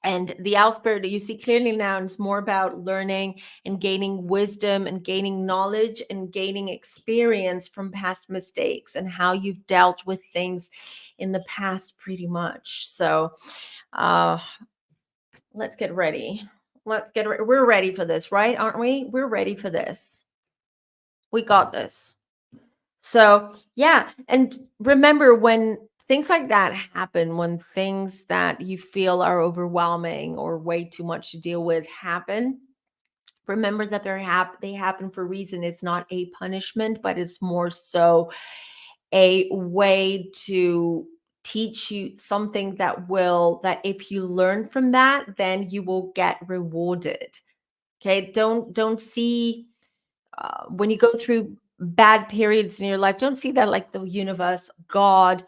And the owl spirit that you see clearly now is more about learning and gaining wisdom and gaining knowledge and gaining experience from past mistakes and how you've dealt with things in the past, pretty much. So let's get ready. We're ready for this, right? Aren't we? We're ready for this. We got this. So, yeah. And remember, when things like that happen, when things that you feel are overwhelming or way too much to deal with happen, remember that they happen for a reason. It's not a punishment, but it's more so a way to teach you something that if you learn from that, then you will get rewarded. Okay. Don't see when you go through bad periods in your life, don't see that like the universe, God,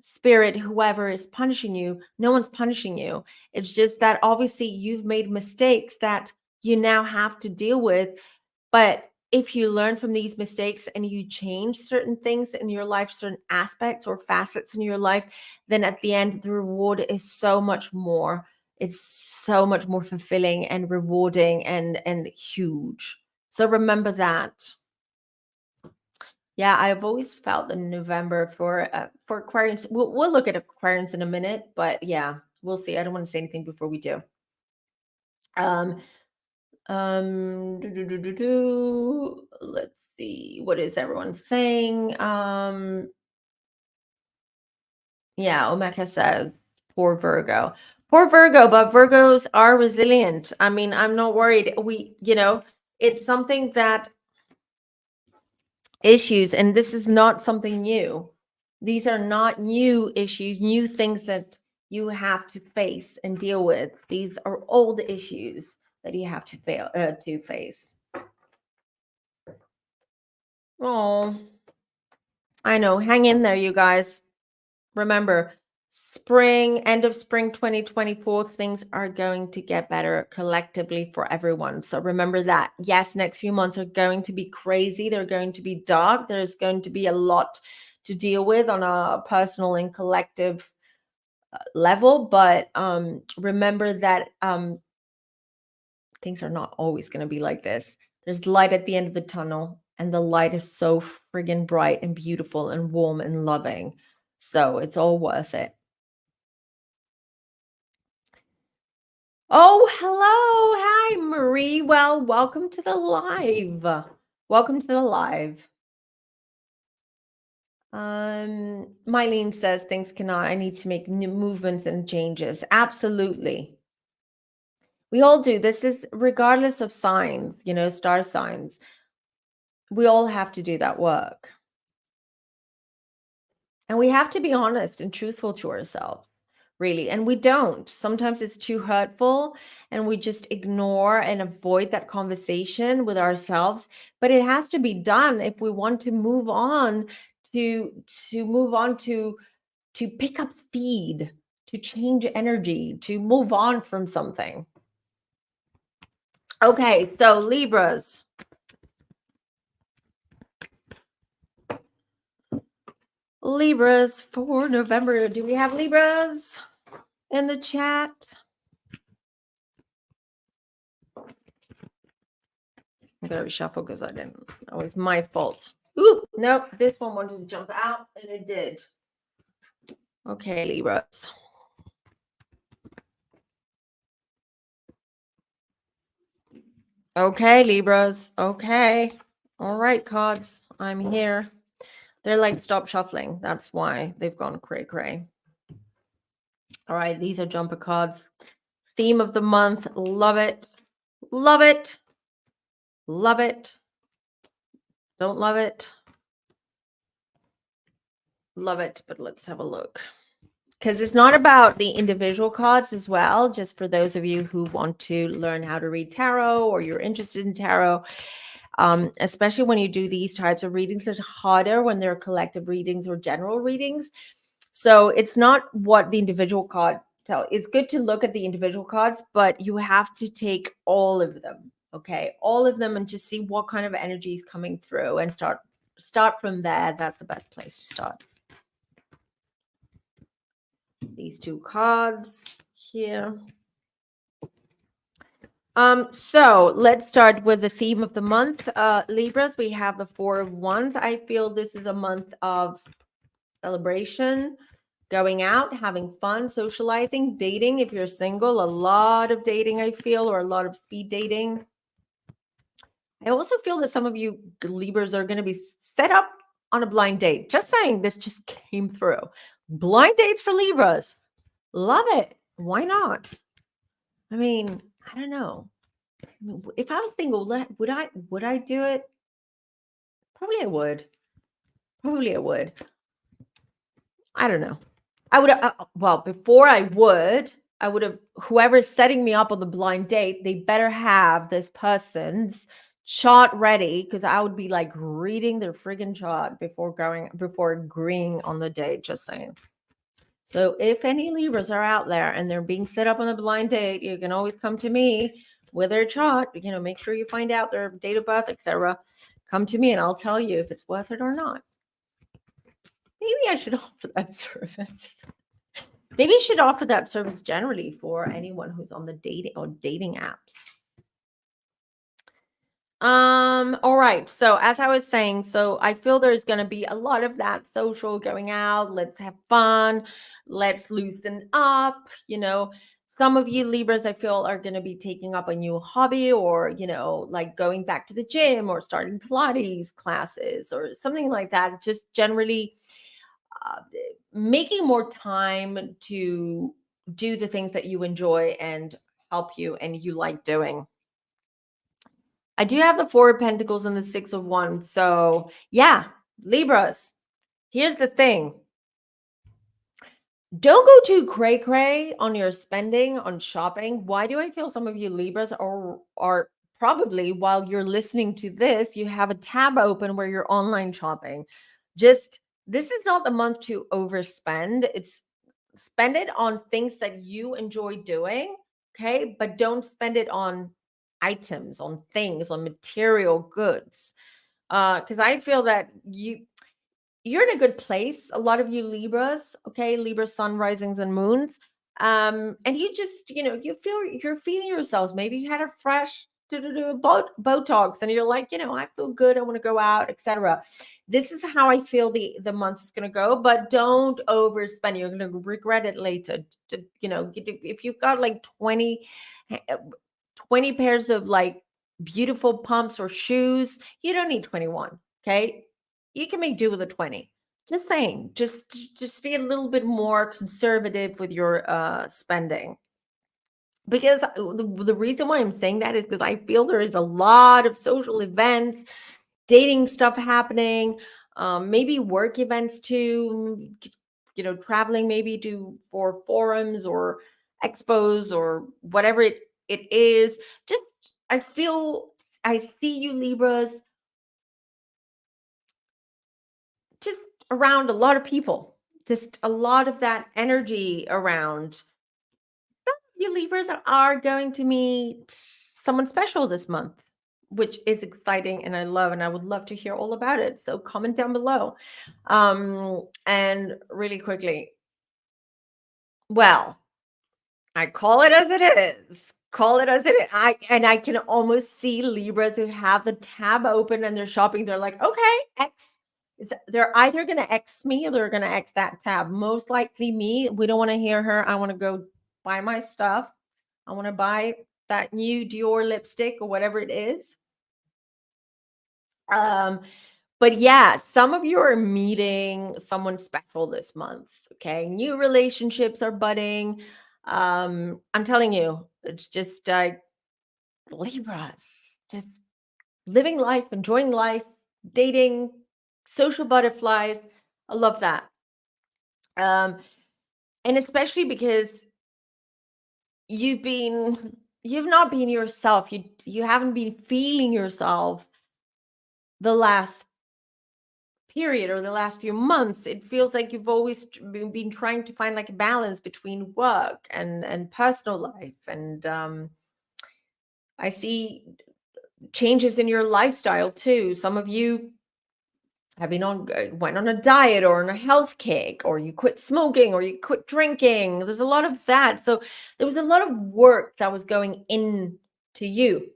spirit, whoever is punishing you. No one's punishing you. It's just that obviously you've made mistakes that you now have to deal with. But if you learn from these mistakes and you change certain things in your life, certain aspects or facets in your life, then at the end, the reward is so much more. It's so much more fulfilling and rewarding and huge. So remember that. Yeah, I've always felt in November for Aquarius. We'll look at Aquarius in a minute, but yeah, we'll see. I don't want to say anything before we do. Let's see. What is everyone saying? Yeah, Omeka says, poor Virgo. Poor Virgo, but Virgos are resilient. I mean, I'm not worried. It's something that issues, and this is not something new. These are not new issues, new things that you have to face and deal with. These are old issues that you have to face. Oh, I know. Hang in there, you guys. Remember, end of spring 2024, things are going to get better collectively for everyone. So remember that. Yes, next few months are going to be crazy. They're going to be dark. There's going to be a lot to deal with on a personal and collective level. But remember that things are not always going to be like this. There's light at the end of the tunnel, and the light is so friggin' bright and beautiful and warm and loving. So it's all worth it. Oh, hello. Hi, Marie. Well, welcome to the live. Welcome to the live. Mylene says things cannot. I need to make new movements and changes. Absolutely. We all do. This is regardless of signs, star signs. We all have to do that work. And we have to be honest and truthful to ourselves. really. And we don't. Sometimes it's too hurtful and we just ignore and avoid that conversation with ourselves. But it has to be done if we want to move on to move on to pick up speed, to change energy, to move on from something. Okay, so Libras. Libras for November. Do we have Libras in the chat? I'm gonna reshuffle because I didn't. That was my fault. Ooh, nope. This one wanted to jump out, and it did. Okay, Libras. Okay, Libras. Okay. All right, cards. I'm here. They're like, stop shuffling. That's why they've gone cray-cray. All right, these are jumper cards. Theme of the month. Love it. Love it. Love it. Don't love it. Love it, but let's have a look. Because it's not about the individual cards as well, just for those of you who want to learn how to read tarot or you're interested in tarot. Especially when you do these types of readings, it's harder when they're collective readings or general readings. So it's not what the individual card tell. It's good to look at the individual cards, but you have to take all of them, okay? All of them, and just see what kind of energy is coming through and start from there. That's the best place to start. These two cards here. So let's start with the theme of the month. Libras, we have the Four of Wands. I feel this is a month of celebration, going out, having fun, socializing, dating. If you're single, a lot of dating, I feel, or a lot of speed dating. I also feel that some of you Libras are going to be set up on a blind date. Just saying, this just came through. Blind dates for Libras. Love it. Why not? I mean, I don't know. If I was single, would I do it? Probably I would. Probably I would. I don't know. I would well, before I would have, whoever's setting me up on the blind date, they better have this person's chart ready, because I would be like reading their friggin' chart before agreeing on the date. Just saying. So if any Libras are out there and they're being set up on a blind date, you can always come to me with their chart. You know, make sure you find out their date of birth, etc. Come to me and I'll tell you if it's worth it or not. Maybe I should offer that service. Maybe you should offer that service generally for anyone who's on the dating apps. All right. So as I was saying, so I feel there's going to be a lot of that social going out. Let's have fun. Let's loosen up. You know, some of you Libras, I feel, are going to be taking up a new hobby, or, you know, like going back to the gym or starting Pilates classes or something like that. Just generally making more time to do the things that you enjoy and help you and you like doing. I do have the Four of Pentacles and the Six of Wands. So yeah, Libras, here's the thing. Don't go too cray-cray on your spending, on shopping. Why do I feel some of you Libras are probably, while you're listening to this, you have a tab open where you're online shopping. Just, this is not the month to overspend. It's spend it on things that you enjoy doing, okay? But don't spend it on items, on things, on material goods. Because I feel that you're in a good place. A lot of you Libras, okay, Libra sun risings and moons. And you just, you know, you're feeling yourselves. Maybe you had a fresh Botox and you're like, you know, I feel good, I want to go out, etc. This is how I feel the month is going to go, but don't overspend. You're going to regret it later. You know, if you've got like 20 pairs of like beautiful pumps or shoes, you don't need 21, okay? You can make do with a 20. Just saying, just be a little bit more conservative with your spending. Because the reason why I'm saying that is because I feel there is a lot of social events, dating stuff happening, maybe work events too. traveling maybe for forums or expos or whatever it is. Just I see you Libras just around a lot of people, just a lot of that energy around. You Libras are going to meet someone special this month, which is exciting and I love, and I would love to hear all about it. So comment down below. And really quickly, well, I call it as it is. Call it as it is. I can almost see Libras who have the tab open and they're shopping. They're like, okay, X. They're either going to X me or they're going to X that tab. Most likely me. We don't want to hear her. I want to go buy my stuff. I want to buy that new Dior lipstick or whatever it is. But yeah, some of you are meeting someone special this month. Okay. New relationships are budding. I'm telling you, it's just Libras, just living life, enjoying life, dating, social butterflies. I love that. And especially because you've not been yourself. You haven't been feeling yourself the last period or the last few months. It feels like you've always been trying to find like a balance between work and personal life. And I see changes in your lifestyle too. Some of you have went on a diet or on a health kick, or you quit smoking or you quit drinking. There's a lot of that. So there was a lot of work that was going into you.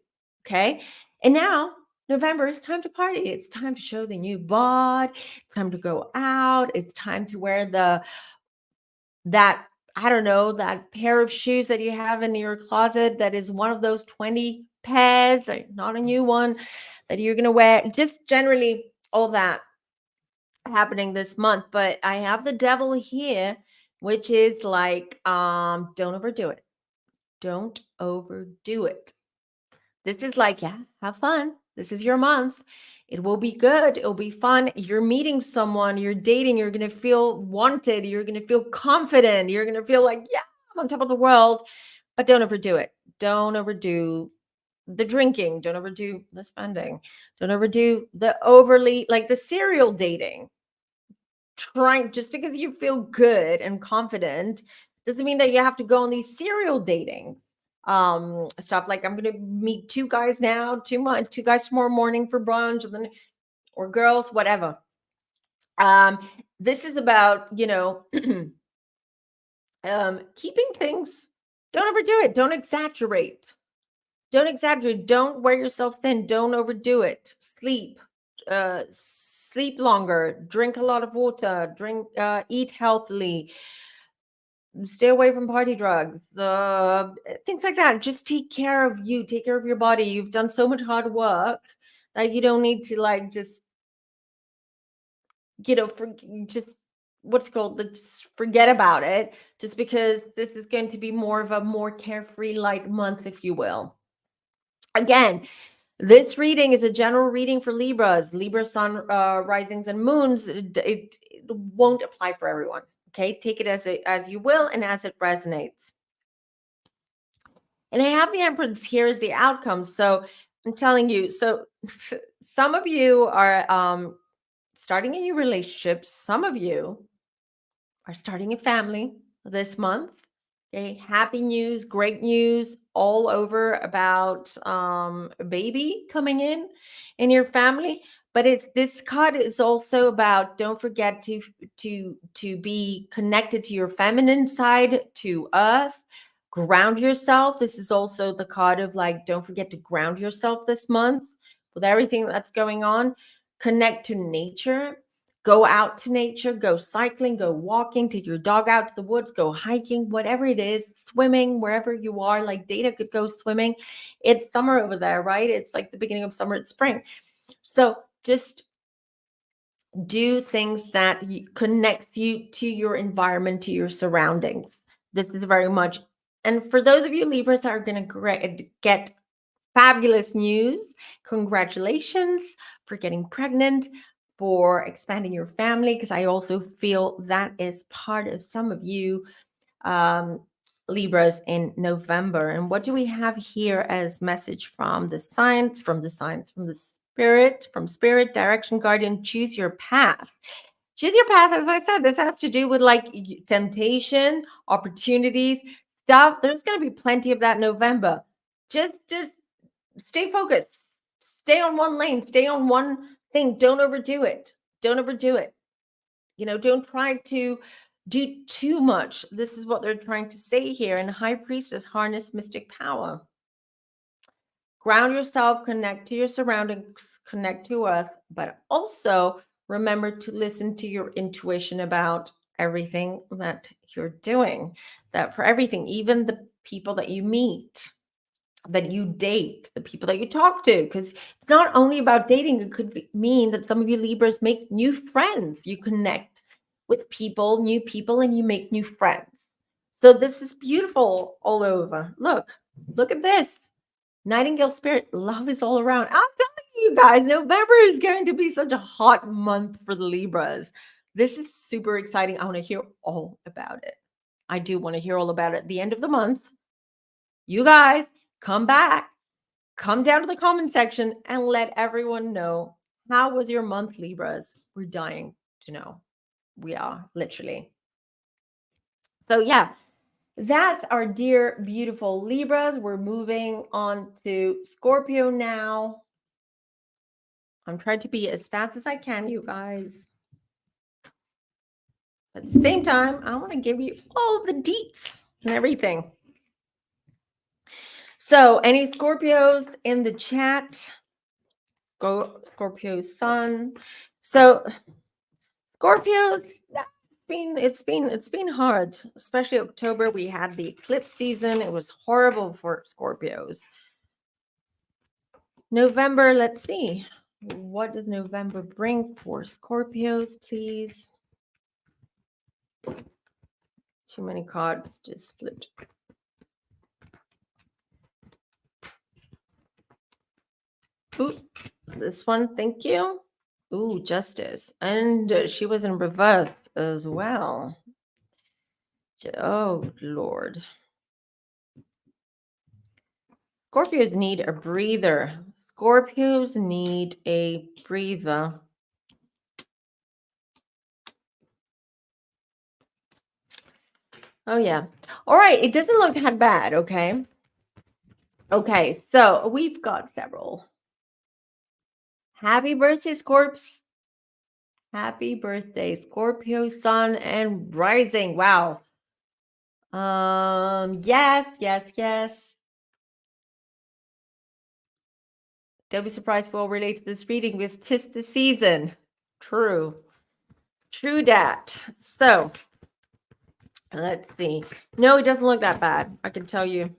Okay. And now November, it's time to party. It's time to show the new bod. It's time to go out. It's time to wear that I don't know, that pair of shoes that you have in your closet that is one of those 20 pairs, like not a new one that you're going to wear. Just generally all that happening this month. But I have the devil here, which is like, don't overdo it. Don't overdo it. This is like, yeah, have fun. This is your month. It will be good. It'll be fun. You're meeting someone, you're dating, you're going to feel wanted. You're going to feel confident. You're going to feel like, yeah, I'm on top of the world. But don't overdo it. Don't overdo the drinking. Don't overdo the spending. Don't overdo the overly, like the serial dating. Just because you feel good and confident doesn't mean that you have to go on these serial datings. Stuff like I'm gonna meet two guys now, two guys tomorrow morning for brunch, and then or girls, whatever. This is about keeping things. Don't overdo it. Don't exaggerate. Don't exaggerate. Don't wear yourself thin. Don't overdo it. Sleep longer. Drink a lot of water. Eat healthily. Stay away from party drugs, things like that. Just take care of you, take care of your body. You've done so much hard work that you don't need to like just, just what's called, just forget about it, just because this is going to be more of a more carefree, light month, if you will. Again, this reading is a general reading for Libras, Libra sun, risings and moons. It won't apply for everyone. Okay, take it as you will and as it resonates. And I have the Empress here as the outcome. So I'm telling you, so some of you are starting a new relationship. Some of you are starting a family this month. Okay, happy news, great news all over about a baby coming in your family. But this card is also about, don't forget to be connected to your feminine side, to earth, ground yourself. This is also the card of like, don't forget to ground yourself this month with everything that's going on. Connect to nature. Go out to nature, go cycling, go walking, take your dog out to the woods, go hiking, whatever it is, swimming, wherever you are. Like Data could go swimming. It's summer over there, right? It's like the beginning of summer, it's spring. So just do things that connect you to your environment, to your surroundings. This is very much. And for those of you Libras that are going to get fabulous news, congratulations for getting pregnant, for expanding your family, because I also feel that is part of some of you Libras in November. And what do we have here as message from the signs, from the spirit, direction, guardian? Choose your path. Choose your path. As I said, this has to do with like temptation, opportunities, stuff. There's going to be plenty of that in November. Just stay focused. Stay on one lane. Stay on one thing. Don't overdo it. Don't overdo it. You know, don't try to do too much. This is what they're trying to say here. And High Priestess, harness mystic power. Ground yourself, connect to your surroundings, connect to Earth, but also remember to listen to your intuition about everything that you're doing. That for everything, even the people that you meet, that you date, the people that you talk to, because it's not only about dating. It could mean that some of you Libras make new friends. You connect with people, new people, and you make new friends. So this is beautiful all over. Look at this. Nightingale spirit, love is all around. I'm telling you guys, November is going to be such a hot month for the Libras. This is super exciting. I want to hear all about it. I do want to hear all about it at the end of the month. You guys, come back, come down to the comment section and let everyone know, how was your month, Libras? We're dying to know. We are, literally. So yeah, that's our dear, beautiful Libras. We're moving on to Scorpio now. I'm trying to be as fast as I can, you guys. At the same time, I want to give you all the deets and everything. So any Scorpios in the chat? Scorpio sun. So Scorpios, it's been hard, especially October. We had the eclipse season. It was horrible for Scorpios. November, let's see. What does November bring for Scorpios, please? Too many cards just flipped. Ooh, this one, thank you. Ooh, justice. And she was in reverse as well. Oh, Lord. Scorpios need a breather. Scorpios need a breather. Oh, yeah. All right. It doesn't look that bad, okay? Okay, so we've got several. Happy birthday, Scorps. Happy birthday, Scorpio, sun and rising. Wow. Yes. Don't be surprised we'll relate to this reading because 'tis the season. True that. So let's see. No, it doesn't look that bad. I can tell you.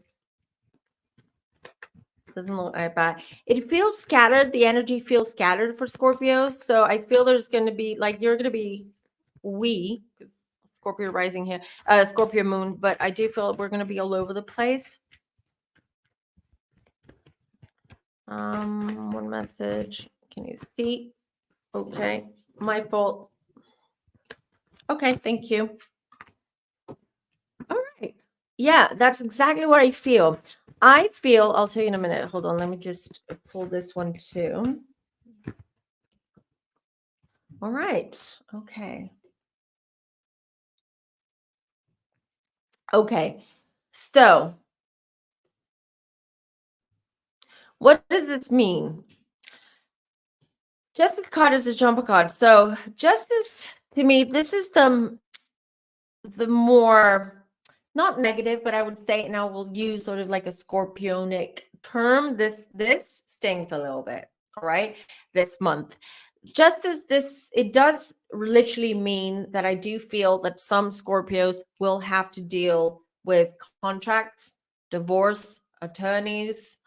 It doesn't look that bad. It feels scattered. The energy feels scattered for Scorpios. So I feel there's going to be like, you're going to be Scorpio rising here, Scorpio moon, but I do feel we're going to be all over the place. One message. Can you see? Okay, my fault. Okay, thank you. All right. Yeah, that's exactly what I feel. I'll tell you in a minute. Hold on, let me just pull this one too. All right. Okay. So what does this mean? Justice card is a jumper card. So justice, to me, this is the more, not negative, but I would say, and I will use sort of like a Scorpionic term. This stings a little bit, all right, this month. Justice, it does literally mean that I do feel that some Scorpios will have to deal with contracts, divorce, attorneys,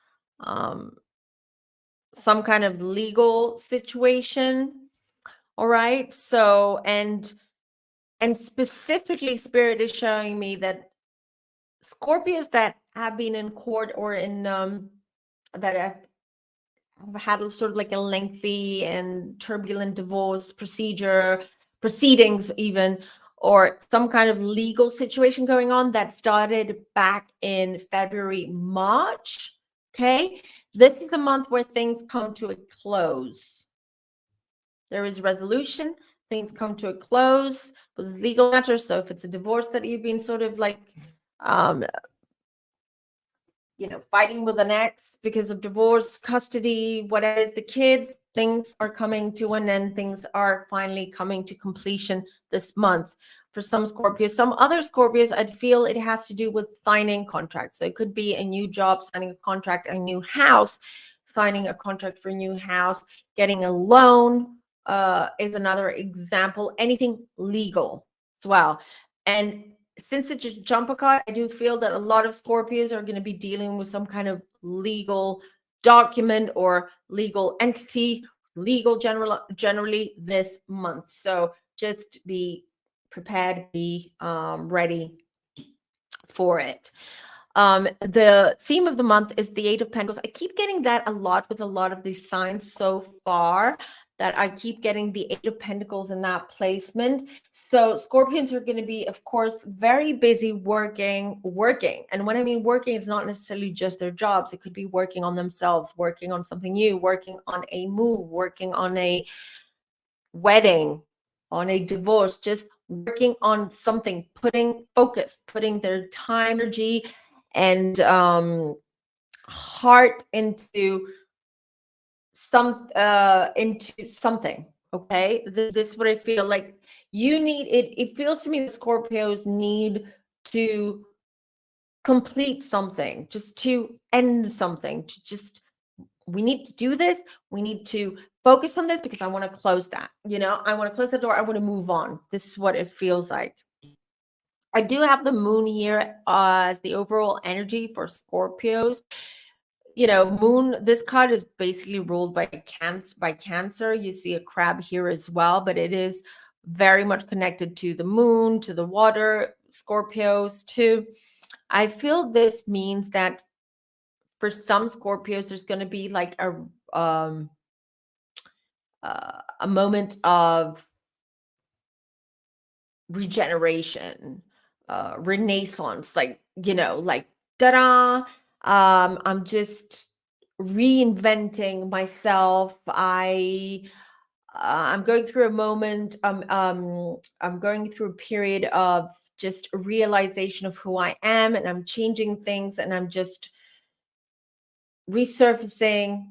some kind of legal situation. All right. So, and specifically, Spirit is showing me that Scorpios that have been in court or in that have have had a sort of like a lengthy and turbulent divorce proceedings even, or some kind of legal situation going on that started back in February, March. Okay. This is the month where things come to a close. There is resolution. Things come to a close with legal matters. So if it's a divorce that you've been sort of like, fighting with an ex because of divorce, custody, whatever, the kids, things are coming to an end. Things are finally coming to completion this month. For some Scorpios, some other Scorpios, I'd feel it has to do with signing contracts. So it could be a new job, signing a contract, a new house, signing a contract for a new house, getting a loan is another example. Anything legal as well. And since it's a jumper card, I do feel that a lot of Scorpios are going to be dealing with some kind of legal document or legal entity, generally this month. So just be prepared, be ready for it. The theme of the month is the Eight of Pentacles. I keep getting that a lot with a lot of these signs so far, that I keep getting the Eight of Pentacles in that placement. So Scorpions are going to be, of course, very busy working. And when I mean working, it's not necessarily just their jobs. It could be working on themselves, working on something new, working on a move, working on a wedding, on a divorce, just working on something, putting focus, putting their time, energy, and heart into something. Okay, this is what I feel like. You need it. It feels to me the Scorpios need to complete something, just to end something, to just, we need to do this. We need to focus on this because I want to close that. I want to close the door. I want to move on. This is what it feels like. I do have the moon here as the overall energy for Scorpios. Moon, this card is basically ruled by Cancer. You see a crab here as well, but it is very much connected to the moon, to the water, Scorpios too. I feel this means that for some Scorpios, there's going to be like a moment of regeneration, renaissance, like ta-da, I'm just reinventing myself. I'm going through a moment, I'm going through a period of just realization of who I am, and I'm changing things, and I'm just resurfacing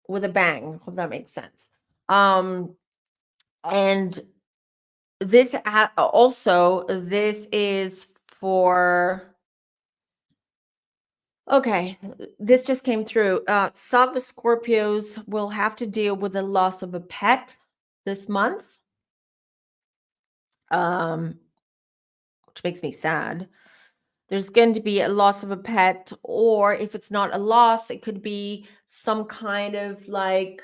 with a bang. Hope that makes sense. And this also, this is for, okay, this just came through. Some Scorpios will have to deal with the loss of a pet this month, which makes me sad. There's going to be a loss of a pet, or if it's not a loss, it could be some kind of like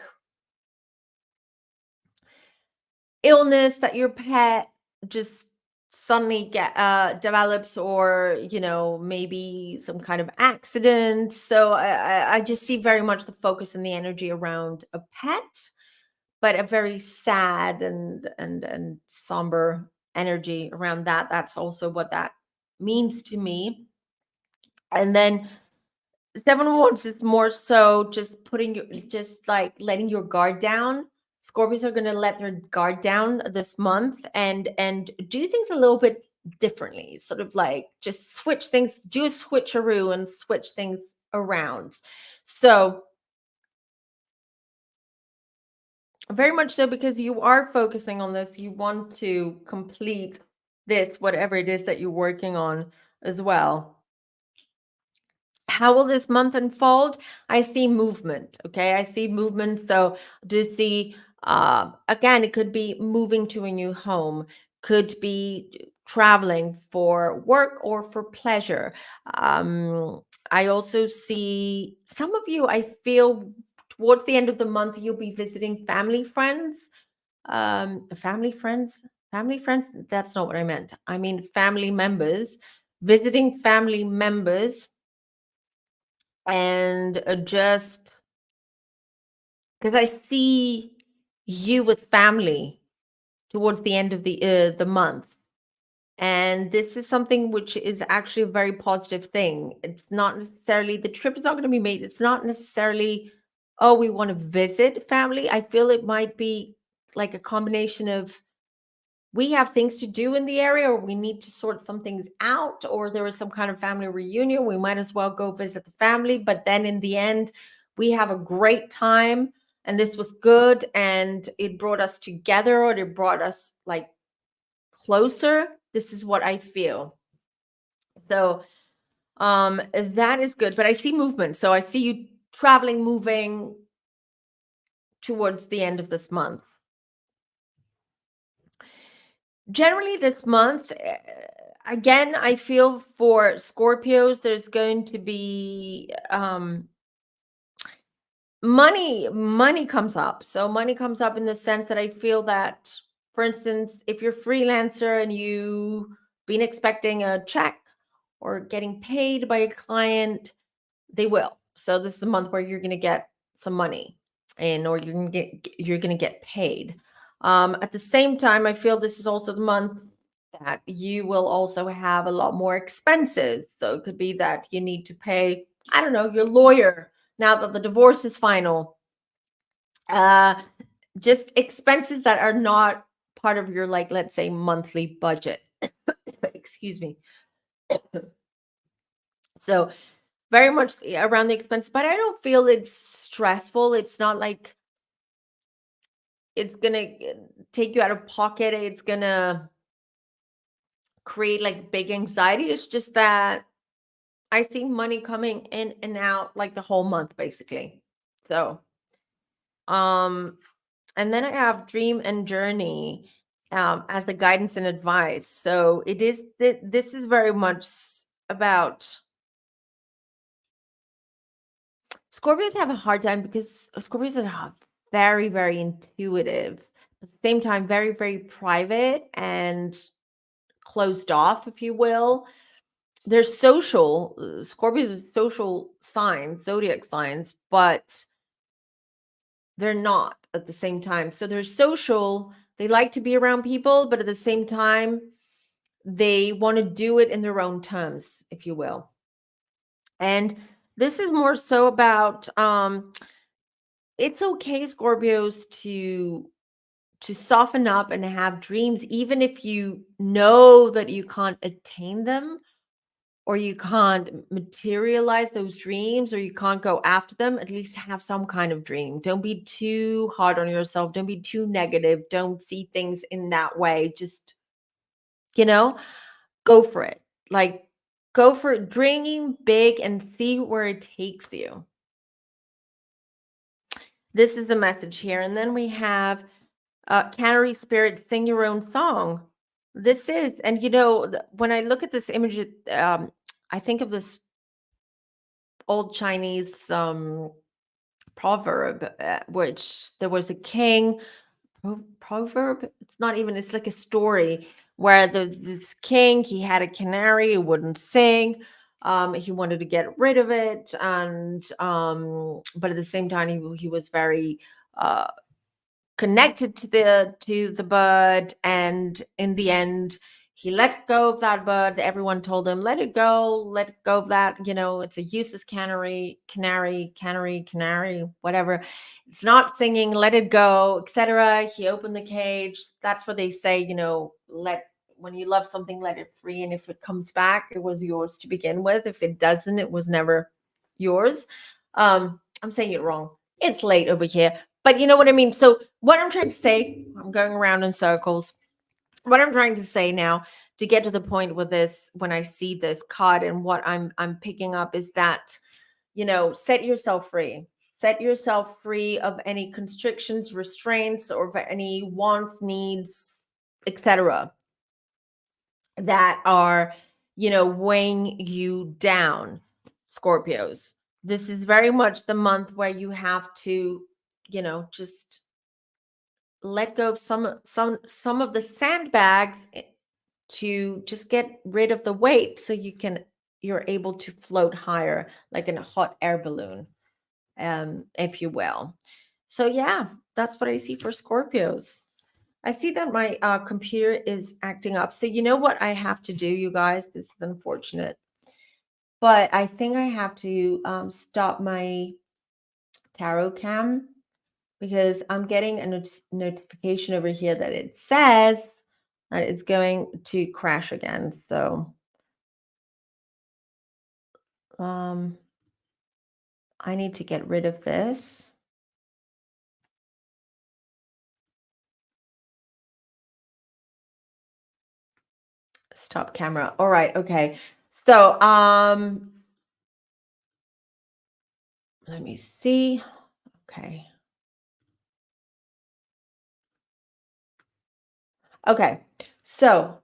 illness that your pet just suddenly develops, or maybe some kind of accident. So I just see very much the focus and the energy around a pet, but a very sad and somber energy around that. That's also what that means to me. And then Seven of Wands is more so just like letting your guard down. Scorpios are going to let their guard down this month and do things a little bit differently. Sort of like just switch things, do a switcheroo and switch things around. So very much so, because you are focusing on this. You want to complete this, whatever it is that you're working on as well. How will this month unfold? I see movement. Okay. I see movement. So do see, again, it could be moving to a new home, could be traveling for work or for pleasure. I also see some of you, I feel towards the end of the month, you'll be visiting family friends. Family friends, that's not what I meant. I mean, family members, visiting family members, and just because I see you with family towards the end of the month. And this is something which is actually a very positive thing. It's not necessarily, the trip is not going to be made. It's not necessarily, oh, we want to visit family. I feel it might be like a combination of, we have things to do in the area, or we need to sort some things out, or there is some kind of family reunion. We might as well go visit the family. But then in the end, we have a great time, and this was good, and it brought us together, or it brought us like closer. This is what I feel. So that is good. But I see movement. So I see you traveling, moving towards the end of this month. Generally this month, again, I feel for Scorpios, there's going to be money comes up. So money comes up in the sense that I feel that, for instance, if you're freelancer and you've been expecting a check or getting paid by a client, they will. So this is a month where you're going to get some money, and or you're going to get paid. At the same time, I feel this is also the month that you will also have a lot more expenses. So it could be that you need to pay, I don't know, your lawyer now that the divorce is final. Just expenses that are not part of your, like, let's say, monthly budget. Excuse me. So very much around the expenses, but I don't feel it's stressful. It's not like it's gonna take you out of pocket. It's gonna create like big anxiety. It's just that I see money coming in and out like the whole month, basically. So, um, and then I have dream and journey as the guidance and advice. So it is this is very much about, Scorpios have a hard time because Scorpios are very, very intuitive. At the same time, very, very private and closed off, if you will. They're social. Scorpios are social signs, zodiac signs, but they're not at the same time. So they're social. They like to be around people, but at the same time, they want to do it in their own terms, if you will. And this is more so about it's okay, Scorpios, to soften up and have dreams, even if you know that you can't attain them, or you can't materialize those dreams, or you can't go after them. At least have some kind of dream. Don't be too hard on yourself. Don't be too negative. Don't see things in that way. Just, you know, go for it. Like, go for it, dreaming big, and see where it takes you. This is the message here. And then we have Canary Spirit, sing your own song. This is, and when I look at this image, I think of this old Chinese proverb, which there was a king. Proverb? It's not even, it's like a story where this king, he had a canary, it wouldn't sing. He wanted to get rid of it, and but at the same time, he was very connected to the bird, and in the end he let go of that bird. Everyone told him, let it go of that, it's a useless canary, whatever. It's not singing, let it go, etc. He opened the cage. That's what they say, when you love something, let it free, and if it comes back, it was yours to begin with. If it doesn't, it was never yours. I'm saying it wrong. It's late over here, but you know what I mean. So what I'm trying to say, I'm going around in circles. What I'm trying to say now, to get to the point with this, when I see this card, and what I'm picking up is that, set yourself free. Set yourself free of any constrictions, restraints, or of any wants, needs, etc. that are, weighing you down, Scorpios. This is very much the month where you have to, just let go of some of the sandbags, to just get rid of the weight, so you're able to float higher, like in a hot air balloon, if you will. So yeah, that's what I see for Scorpios. I see that my computer is acting up. So you know what I have to do, you guys? This is unfortunate. But I think I have to stop my tarot cam because I'm getting a notification over here that it says that it's going to crash again. So I need to get rid of this. Stop camera. All right. Okay. So let me see. Okay. Okay. So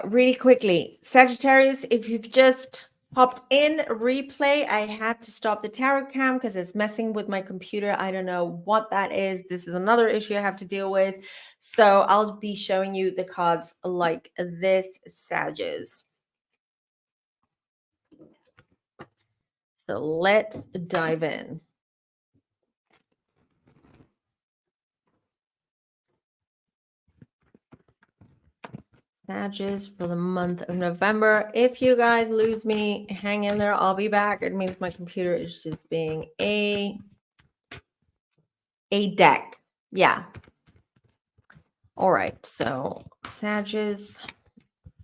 really quickly, Sagittarius, if you've just popped in replay, I had to stop the tarot cam because it's messing with my computer. I don't know what that is. This is another issue I have to deal with. So I'll be showing you the cards like this, Sages. So let's dive in. Sages for the month of November. If you guys lose me, hang in there. I'll be back. It means my computer is just being a deck. Yeah. All right. So Sages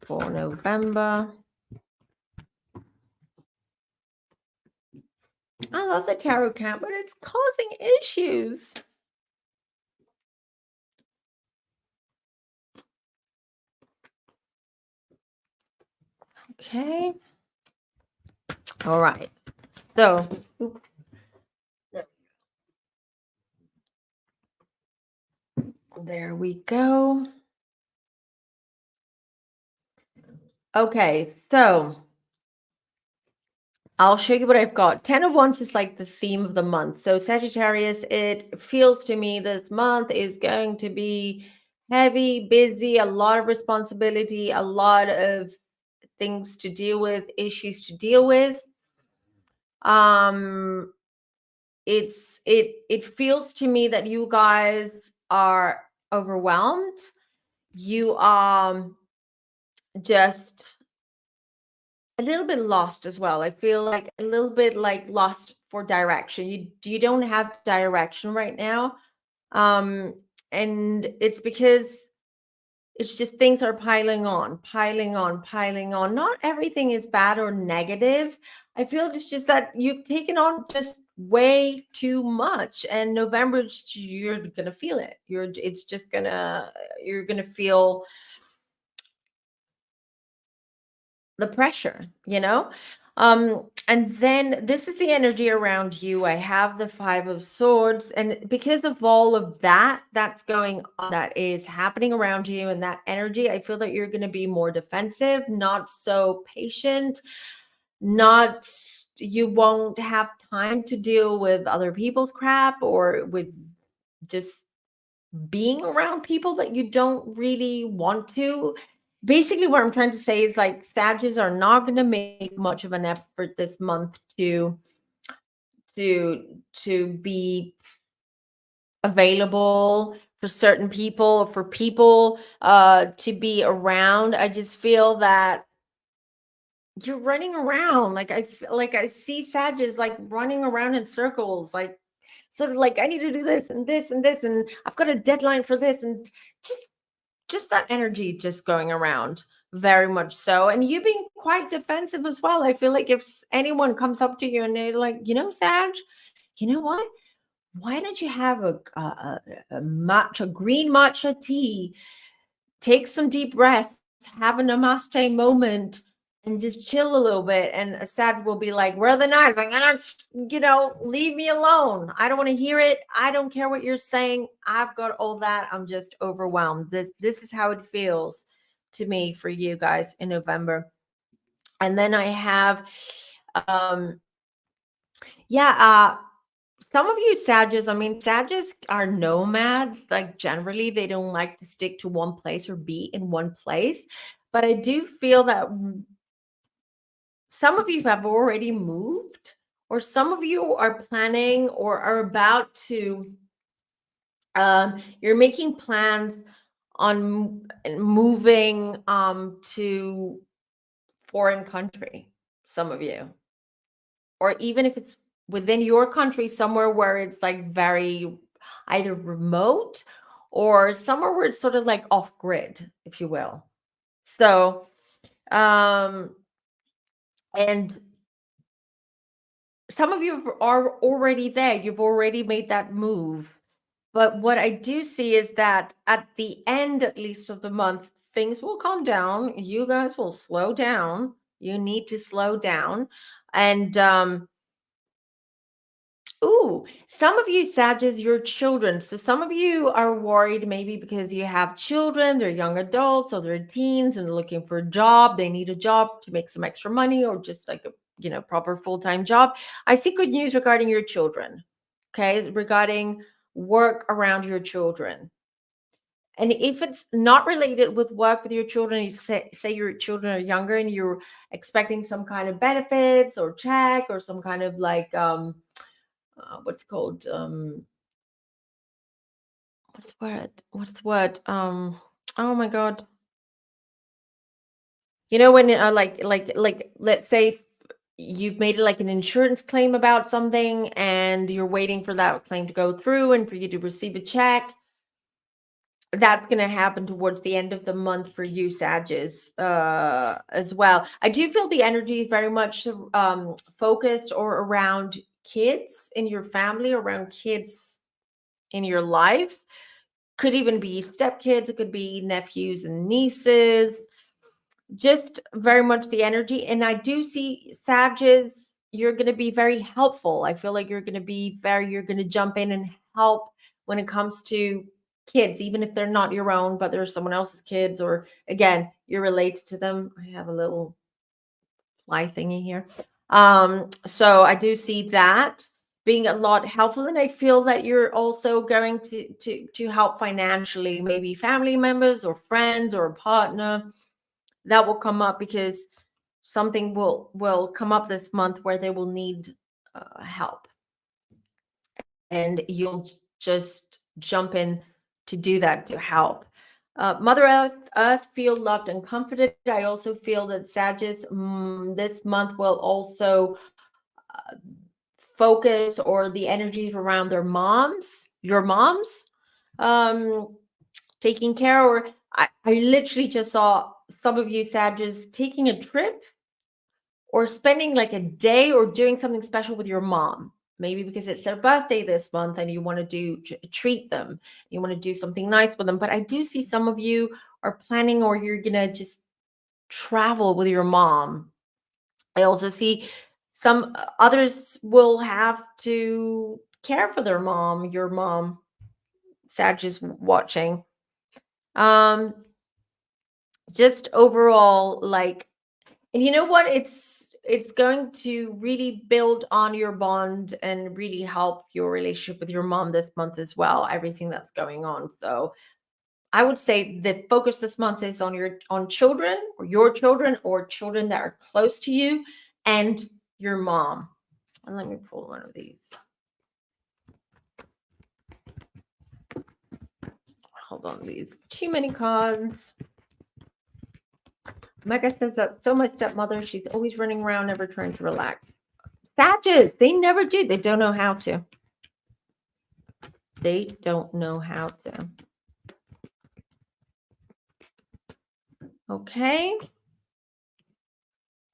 for November. I love the tarot card, but it's causing issues. Okay. All right. So there we go. Okay. So I'll show you what I've got. 10 of Wands is like the theme of the month. So Sagittarius, it feels to me this month is going to be heavy, busy, a lot of responsibility, a lot of things to deal with, issues to deal with. It feels to me that you guys are overwhelmed. You are just a little bit lost as well. I feel like a little bit like lost for direction. You don't have direction right now. And it's because it's just things are piling on, piling on, piling on. Not everything is bad or negative. I feel it's just that you've taken on just way too much, and November, you're gonna feel it. You're gonna feel the pressure, you know? And then this is the energy around you. I have the Five of Swords, and because of all of that that's going on, that is happening around you, and that energy, I feel that you're going to be more defensive, not so patient, not you won't have time to deal with other people's crap or with just being around people that you don't really want to. Basically, what I'm trying to say is like Sagittarius are not going to make much of an effort this month to be available for certain people, for people to be around. I just feel that you're running around. Like I see Sagittarius like running around in circles, like sort of like I need to do this and this and this, and I've got a deadline for this, and just that energy just going around very much so. And you being quite defensive as well. I feel like if anyone comes up to you and they're like, Sag, you know what? Why don't you have a green matcha tea? Take some deep breaths, have a namaste moment, and just chill a little bit. And Asad will be like, where are the knives? I'm gonna, leave me alone. I don't want to hear it. I don't care what you're saying. I've got all that. I'm just overwhelmed. This is how it feels to me for you guys in November. And then I have some of you Sagittarius, I mean, Sagittarius are nomads. Like generally, they don't like to stick to one place or be in one place. But I do feel that some of you have already moved, or some of you are planning or are about to You're making plans on moving to foreign country, some of you, or even if it's within your country, somewhere where it's like very either remote or somewhere where it's sort of like off grid, if you will. So, um, and some of you are already there. You've already made that move. But what I do see is that at the end, at least of the month, things will calm down. You guys will slow down. You need to slow down. And ooh, some of you, Sagittarius, your children. So some of you are worried maybe because you have children, they're young adults or they're teens and looking for a job. They need a job to make some extra money or just like a proper full-time job. I see good news regarding your children. Okay, regarding work around your children. And if it's not related with work with your children, you say your children are younger and you're expecting some kind of benefits or check or some kind of like what's it called what's the word oh my god, when like let's say you've made like an insurance claim about something and you're waiting for that claim to go through and for you to receive a check. That's going to happen towards the end of the month for you, Sagittarius, as well. I do feel the energy is very much focused or around kids in your family, around kids in your life. Could even be stepkids, it could be nephews and nieces, just very much the energy. And I do see Sagittarius, you're going to be very helpful. I feel like you're going to jump in and help when it comes to kids, even if they're not your own, but they're someone else's kids, or again, you're related to them. I have a little fly thingy here. So I do see that being a lot helpful, and I feel that you're also going to help financially, maybe family members or friends or a partner that will come up, because something will come up this month where they will need help, and you'll just jump in to do that, to help. Mother Earth feel loved and comforted. I also feel that Sagittarius this month will also focus, or the energies around your moms, taking care. Or I literally just saw some of you Sagittarius taking a trip or spending like a day or doing something special with your mom, maybe because it's their birthday this month and you want to treat them, you want to do something nice with them. But I do see some of you are planning, or you're gonna just travel with your mom. I also see some others will have to care for their mom, your mom, Sagittarius watching. Just overall, like, and you know what? It's going to really build on your bond and really help your relationship with your mom this month as well, everything that's going on. So I would say the focus this month is on children, or your children, or children that are close to you, and your mom. And let me pull one of these. Hold on, these too many cards. Mecca says that so my stepmother, she's always running around, never trying to relax. Sagittarius, they never do. They don't know how to. They don't know how to. Okay.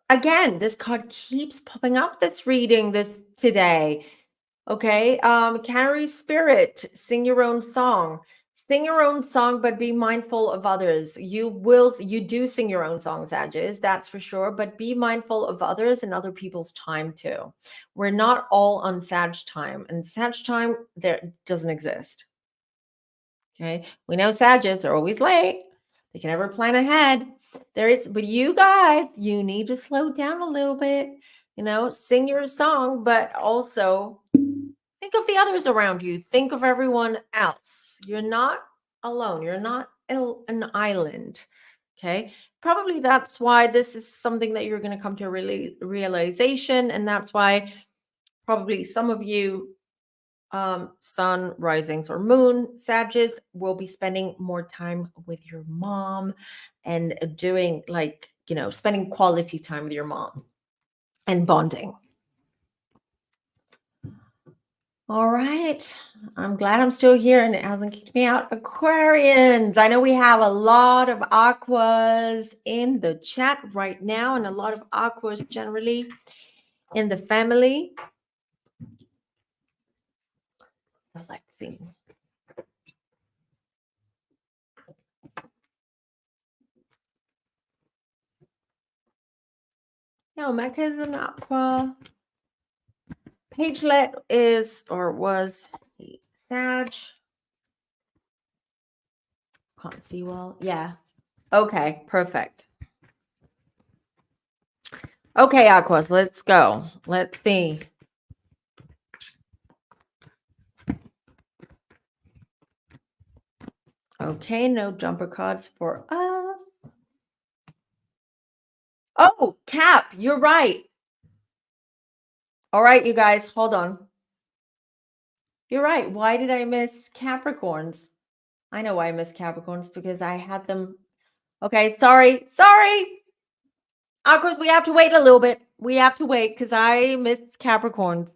Again, this card keeps popping up that's reading this today. Okay. Carry spirit, sing your own song. Sing your own song, but be mindful of others. You do sing your own songs, Sagittarius, that's for sure, but be mindful of others and other people's time too. We're not all on Sag time, and Sag time there doesn't exist. Okay. We know Sagittarius are always late. They can never plan ahead. But you guys, you need to slow down a little bit, sing your song, but also think of the others around you. Think of everyone else. You're not alone. You're not an island. Okay. Probably that's why this is something that you're going to come to a realization. And that's why probably some of you sun, risings, or moon, Sagittarius, will be spending more time with your mom and doing like, spending quality time with your mom and bonding. All right. I'm glad I'm still here and it hasn't kicked me out. Aquarians. I know we have a lot of aquas in the chat right now and a lot of aquas generally in the family. Let's see. No, Mecca is an aqua. Pagelet is or was Sag. Can't see well. Yeah. Okay, perfect. Okay, Aquas, let's go. Let's see. Okay, no jumper cards for us. Oh, Cap, you're right. All right, you guys, hold on. You're right. Why did I miss Capricorns? I know why I missed Capricorns, because I had them. Okay, sorry. Aquas, we have to wait a little bit. We have to wait because I missed Capricorns.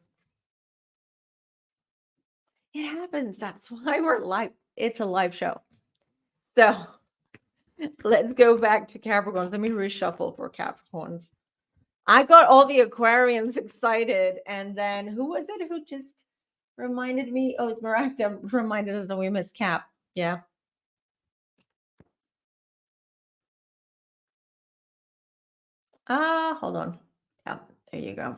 It happens. That's why we're live. It's a live show. So let's go back to Capricorns. Let me reshuffle for Capricorns. I got all the Aquarians excited. And then who was it who just reminded me? Oh, it's Maracta reminded us that we missed Cap. Yeah. Hold on. Yeah, there you go.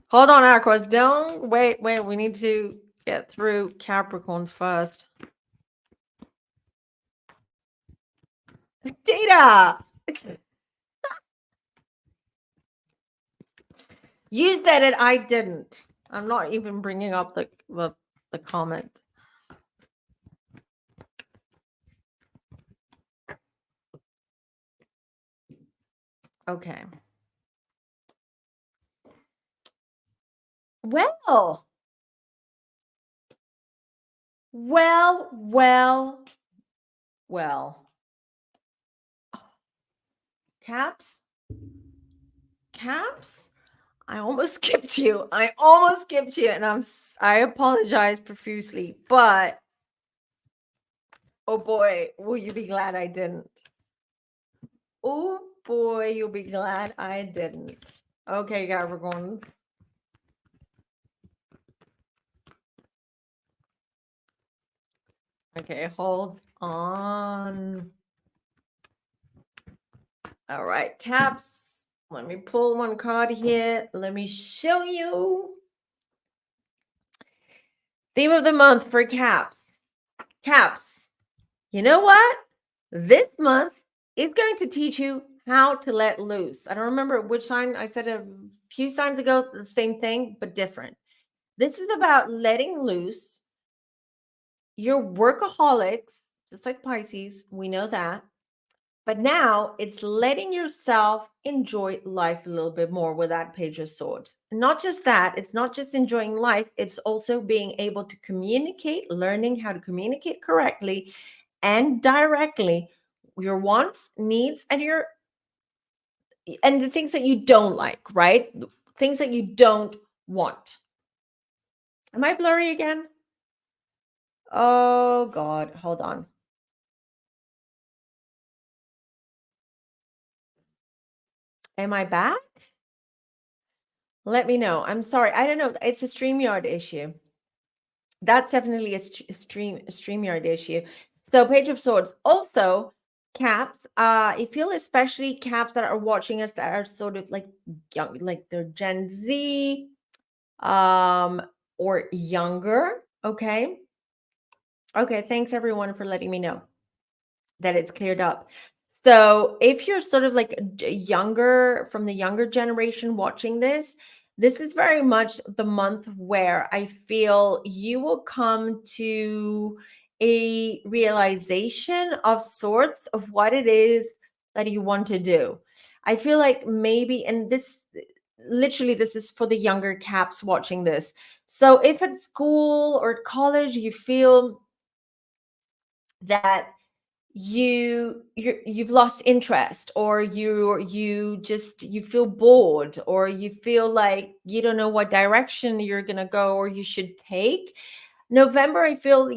Hold on, Aquas. Don't wait. We need to get through Capricorns first. Data. You said it. I didn't. I'm not even bringing up the comment. Okay. Well. Caps. I almost skipped you. And I apologize profusely, but oh boy, will you be glad I didn't? Oh boy, you'll be glad I didn't. Okay, Capricorn. Okay, hold on. All right, Caps. Let me pull one card here. Let me show you. Theme of the month for Caps. Caps, you know what? This month is going to teach you how to let loose. I don't remember which sign. I said a few signs ago, the same thing, but different. This is about letting loose. You're workaholics, just like Pisces. We know that. But now it's letting yourself enjoy life a little bit more with that Page of Swords. Not just that, it's not just enjoying life, it's also being able to communicate, learning how to communicate correctly and directly your wants, needs, and the things that you don't like, right? Things that you don't want. Am I blurry again? Oh God, hold on. Am I back? Let me know. I'm sorry. I don't know. It's a StreamYard issue. That's definitely a StreamYard issue. So Page of Swords. Also, Caps. I feel especially Caps that are watching us that are sort of like young, like they're Gen Z, or younger. Okay. Okay. Thanks everyone for letting me know that it's cleared up. So if you're sort of like younger, from the younger generation watching this, this is very much the month where I feel you will come to a realization of sorts of what it is that you want to do. I feel like maybe, and literally, this is for the younger caps watching this. So if at school or college you feel that you've lost interest, or you feel bored, or you feel like you don't know what direction you're going to go or you should take, November, I feel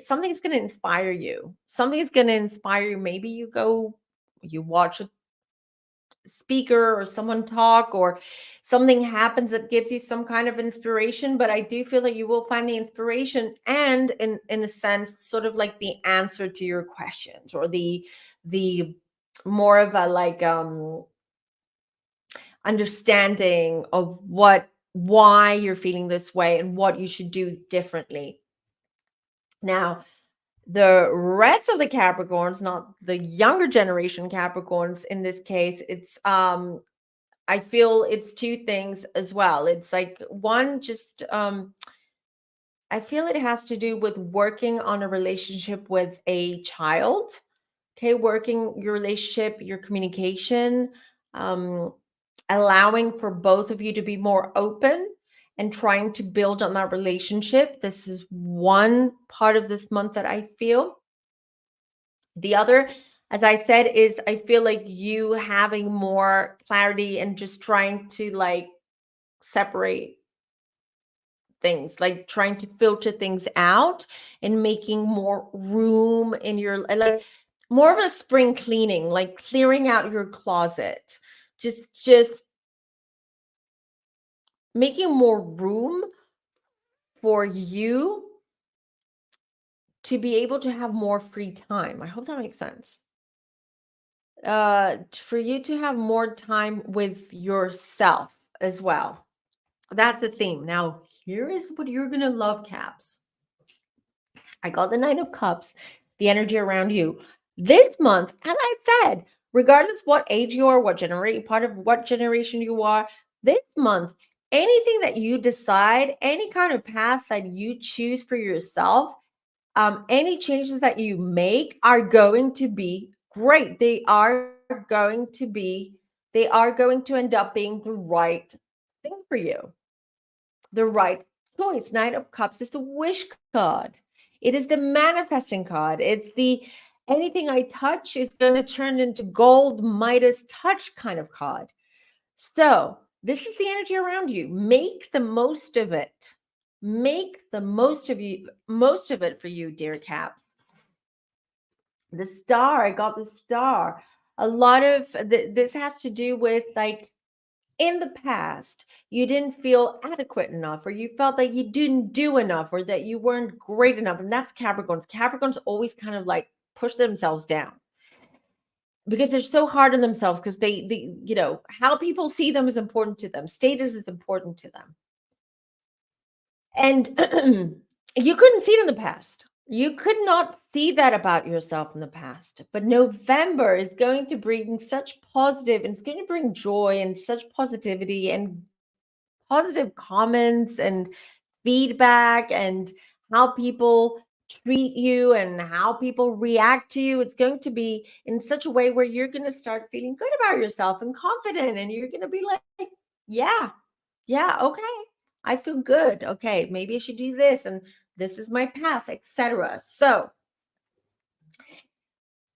something's going to inspire you. Something's going to inspire you. Maybe you watch a speaker or someone talk, or something happens that gives you some kind of inspiration. But I do feel that you will find the inspiration, and in a sense, sort of like the answer to your questions, or the more of a like understanding of why you're feeling this way and what you should do differently. Now, the rest of the Capricorns, not the younger generation Capricorns in this case, it's I feel it's two things as well. It's like one, just I feel it has to do with working on a relationship with a child. Okay, working your relationship, your communication, um, allowing for both of you to be more open and trying to build on that relationship. This is one part of this month that I feel. The other, as I said, is I feel like you having more clarity and just trying to like separate things, like trying to filter things out and making more room in your, like, more of a spring cleaning, like clearing out your closet, just making more room for you to be able to have more free time. I hope that makes sense. For you to have more time with yourself as well. That's the theme. Now, here is what you're going to love, Caps. I got the Nine of Cups, the energy around you. This month, as I said, regardless what age you are, part of what generation you are, this month, anything that you decide, any kind of path that you choose for yourself, any changes that you make are going to be great. They are going to end up being the right thing for you, the right choice. Knight of Cups is the wish card. It is the manifesting card. It's the anything I touch is going to turn into gold, Midas touch kind of card. So this is the energy around you. Make the most of it. Make the most of it for you, dear Caps. The star, I got the star. A lot of this has to do with like in the past, you didn't feel adequate enough, or you felt that you didn't do enough, or that you weren't great enough. And that's Capricorns. Capricorns always kind of like push themselves down because they're so hard on themselves, because they how people see them is important to them. Status is important to them. And you couldn't see it in the past. You could not see that about yourself in the past. But November is going to bring such positive, and it's going to bring joy and such positivity and positive comments and feedback, and how people treat you and how people react to you. It's going to be in such a way where you're going to start feeling good about yourself and confident, and you're going to be like, yeah, okay, I feel good. Okay, maybe I should do this, and this is my path, etc. So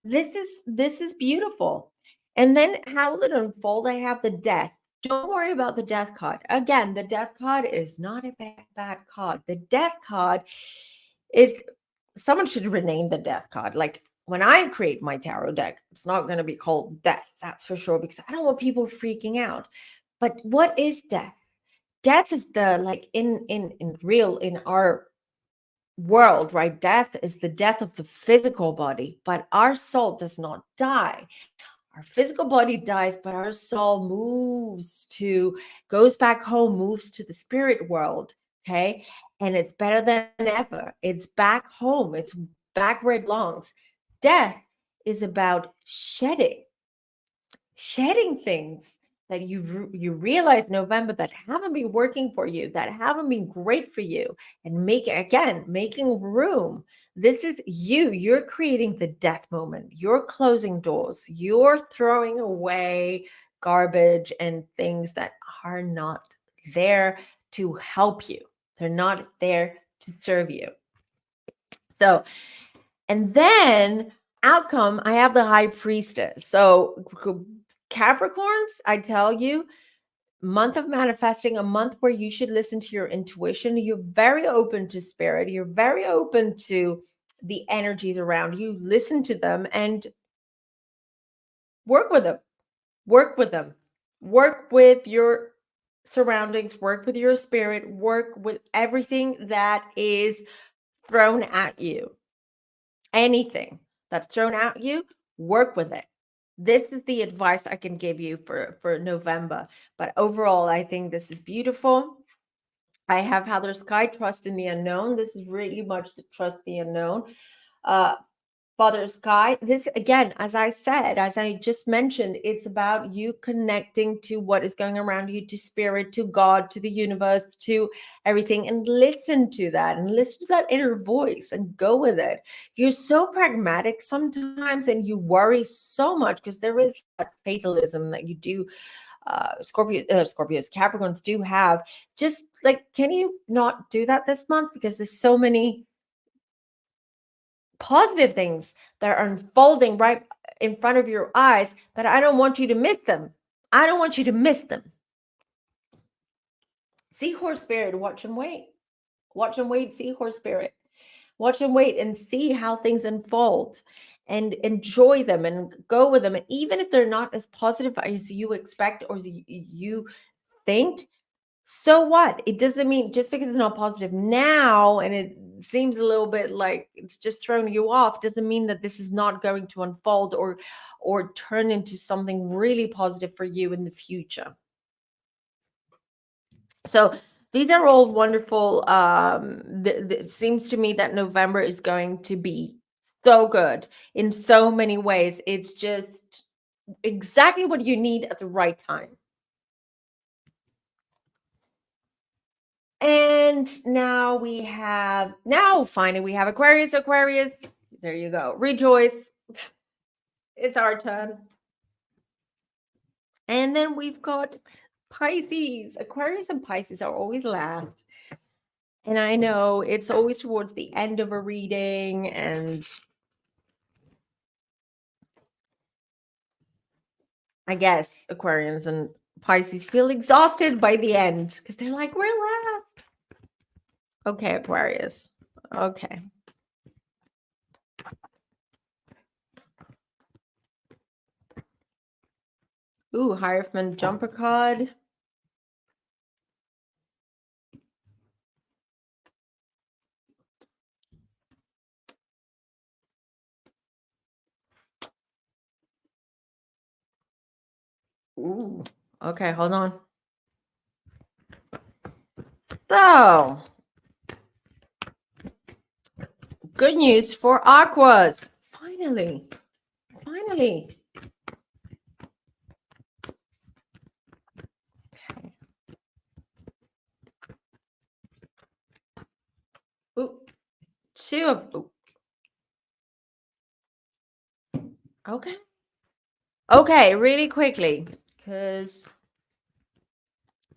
this is beautiful. And then how will it unfold? I have the Death. Don't worry about the Death card. Again, the Death card is not a bad card. The Death card is, someone should rename the Death card. Like when I create my tarot deck, it's not going to be called Death, that's for sure, because I don't want people freaking out. But what is death? Death is the, like in our world, right? Death is the death of the physical body, but our soul does not die. Our physical body dies, but our soul goes back home, moves to the spirit world. Okay. And it's better than ever. It's back home. It's back where it belongs. Death is about shedding things that you realize November that haven't been working for you, that haven't been great for you, and making room. This is you're creating the death moment. You're closing doors. You're throwing away garbage and things that are not there to help you. They're not there to serve you. So, and then outcome, I have the High Priestess. So Capricorns, I tell you, month of manifesting, a month where you should listen to your intuition. You're very open to spirit. You're very open to the energies around you. Listen to them and work with them. Work with them. Work with your surroundings. Work with your spirit. Work with everything that is thrown at you. Anything that's thrown at you, work with it. This is the advice I can give you for November. But overall, I think this is beautiful. I have Heather Sky, Trust in the Unknown. This is really much the Trust the Unknown. Father Sky, this again, as I said, as I just mentioned, it's about you connecting to what is going around you, to spirit, to God, to the universe, to everything, and listen to that and listen to that inner voice and go with it. You're so pragmatic sometimes and you worry so much because there is that fatalism that you do. Scorpios, Capricorns do have. Just like, can you not do that this month? Because there's so many positive things that are unfolding right in front of your eyes that I don't want you to miss them. I don't want you to miss them. Seahorse spirit, watch and wait. Watch and wait, seahorse spirit. Watch and wait and see how things unfold and enjoy them and go with them. And even if they're not as positive as you expect or as you think, so what? It doesn't mean just because it's not positive now and it seems a little bit like it's just throwing you off doesn't mean that this is not going to unfold or turn into something really positive for you in the future. So these are all wonderful. It seems to me that November is going to be so good in so many ways. It's just exactly what you need at the right time. And now finally we have Aquarius. Aquarius, there you go. Rejoice. It's our turn. And then we've got Pisces. Aquarius and Pisces are always last. And I know it's always towards the end of a reading, and I guess Aquarians and Pisces feel exhausted by the end because they're like, we're last. Okay, Aquarius. Okay. Ooh, Hierophant jumper card. Ooh, okay, hold on. So, good news for Aquas. Finally. Okay. Ooh, two of. Ooh. Okay. Okay, really quickly, because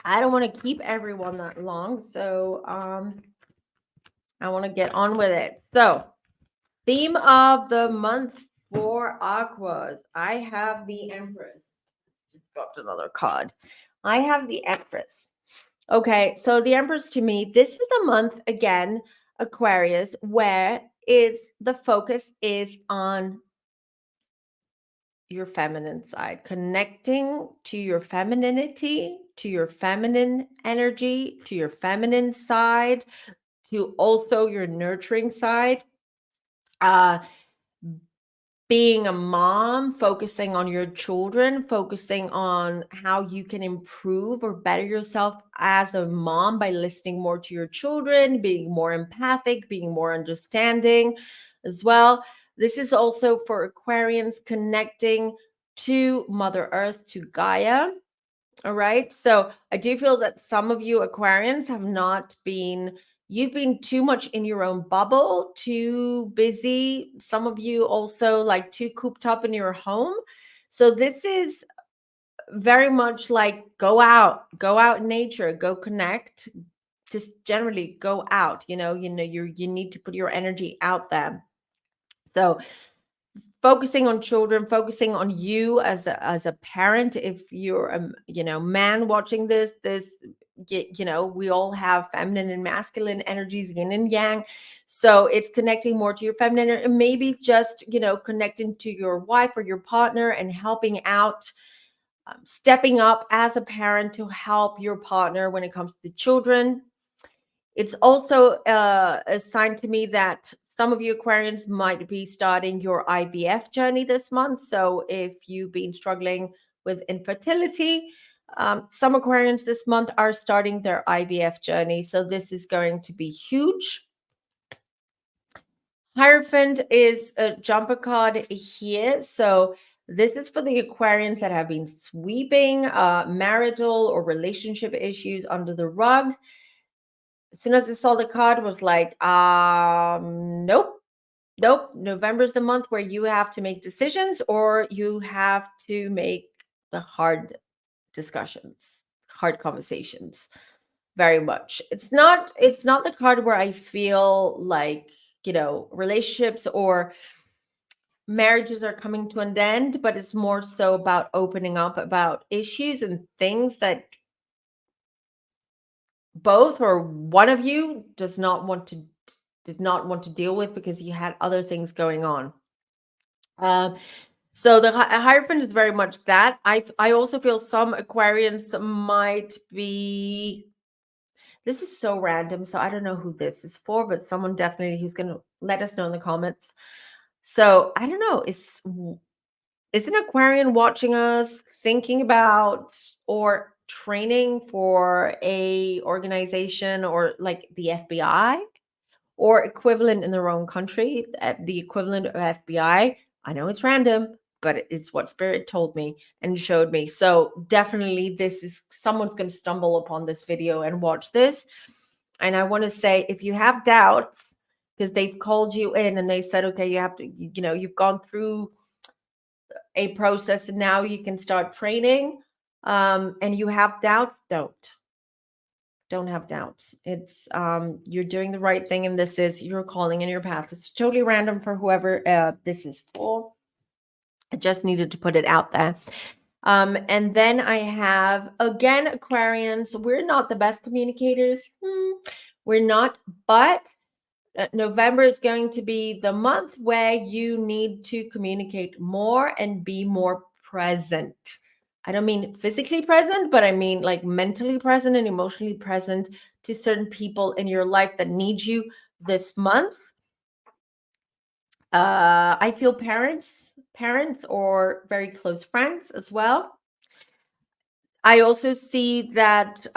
I don't want to keep everyone that long. So, I want to get on with it. So, theme of the month for Aquas. I have the Empress. Just dropped another card. I have the Empress. Okay, so the Empress to me, this is the month again, Aquarius, where the focus is on your feminine side, connecting to your femininity, to your feminine energy, to your feminine side, to also your nurturing side. Being a mom, focusing on your children, focusing on how you can improve or better yourself as a mom by listening more to your children, being more empathic, being more understanding as well. This is also for Aquarians connecting to Mother Earth, to Gaia. All right. So I do feel that some of you Aquarians have not been, you've been too much in your own bubble, too busy. Some of you also like too cooped up in your home. So this is very much like go out in nature, go connect, just generally go out, you need to put your energy out there. So focusing on children, focusing on you as a parent. If you're a man watching this, we all have feminine and masculine energies, yin and yang. So it's connecting more to your feminine, and maybe just connecting to your wife or your partner and helping out, stepping up as a parent to help your partner when it comes to the children. It's also a sign to me that some of you Aquarians might be starting your IVF journey this month. So if you've been struggling with infertility, some Aquarians this month are starting their IVF journey. So this is going to be huge. Hierophant is a jumper card here. So this is for the Aquarians that have been sweeping marital or relationship issues under the rug. As soon as I saw the card, was like, nope. November's the month where you have to make decisions, or you have to make the hard discussions, hard conversations. Very much. It's not the card where I feel like, relationships or marriages are coming to an end, but it's more so about opening up about issues and things that both or one of you did not want to deal with because you had other things going on. So the Hierophant is very much that. I also feel some Aquarians might be. This is so random, so I don't know who this is for, but someone definitely who's going to let us know in the comments. So I don't know. Is an Aquarian watching us, thinking about or training for a organization or like the FBI or equivalent in their own country, the equivalent of FBI? I know it's random, but it's what Spirit told me and showed me. So definitely this is someone's going to stumble upon this video and watch this. And I want to say, if you have doubts, because they've called you in and they said, okay, you have to, you've gone through a process and now you can start training, and you have doubts, don't have doubts. It's you're doing the right thing, and this is your calling and your path. It's totally random for whoever this is for. I just needed to put it out there. And then I have, again, Aquarians. We're not the best communicators. We're not, but November is going to be the month where you need to communicate more and be more present. I don't mean physically present, but I mean like mentally present and emotionally present to certain people in your life that need you this month. I feel parents or very close friends as well. I also see that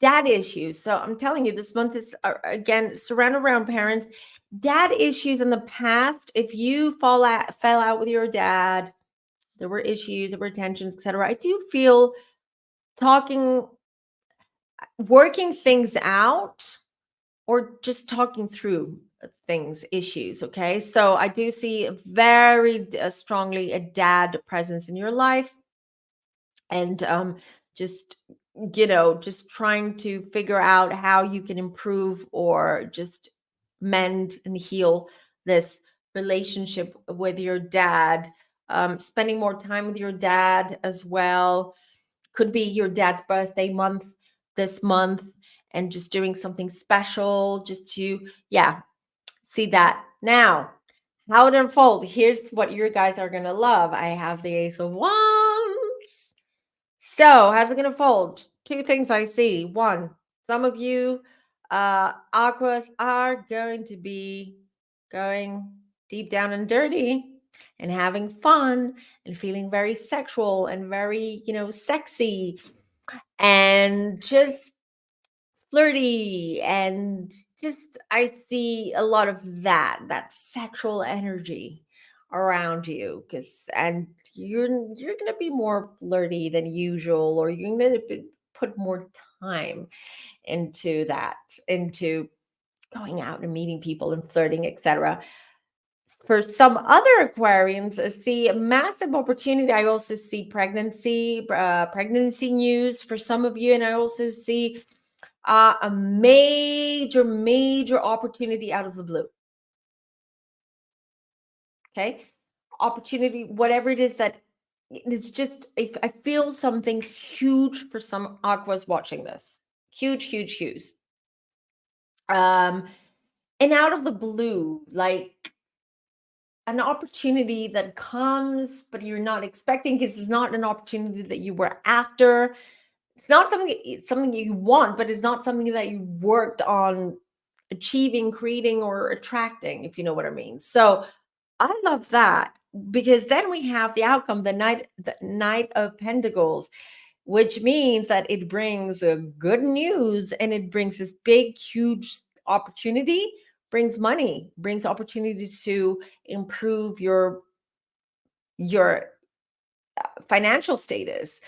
dad issues. So I'm telling you, this month is again surrounded around parents. Dad issues in the past. If you fell out with your dad, there were issues, there were tensions, etc. I do feel working things out, or just talking through things, issues. Okay, so I do see very strongly a dad presence in your life, and just just trying to figure out how you can improve or just mend and heal this relationship with your dad. Spending more time with your dad as well. Could be your dad's birthday month this month, and just doing something special just to see that. Now, how it unfold, here's what you guys are gonna love. I have the Ace of Wands. So how's it going to fold? Two things I see. One, some of you Aquas are going to be going deep down and dirty and having fun and feeling very sexual and very, sexy and just flirty, and just I see a lot of that sexual energy around you, and you're going to be more flirty than usual, or you're going to put more time into going out and meeting people and flirting, etc. For some other Aquarians, I see a massive opportunity. I also see pregnancy news for some of you, and I also see a major opportunity out of the blue. Okay, opportunity, whatever it is that it's just. I feel something huge for some Aquas watching this. Huge. And out of the blue, like an opportunity that comes, but you're not expecting, because it's not an opportunity that you were after. It's not something you want, but it's not something that you worked on achieving, creating, or attracting, if you know what I mean. So I love that, because then we have the outcome, the Knight of Pentacles, which means that it brings good news, and it brings this big, huge opportunity, brings money, brings opportunity to improve your financial status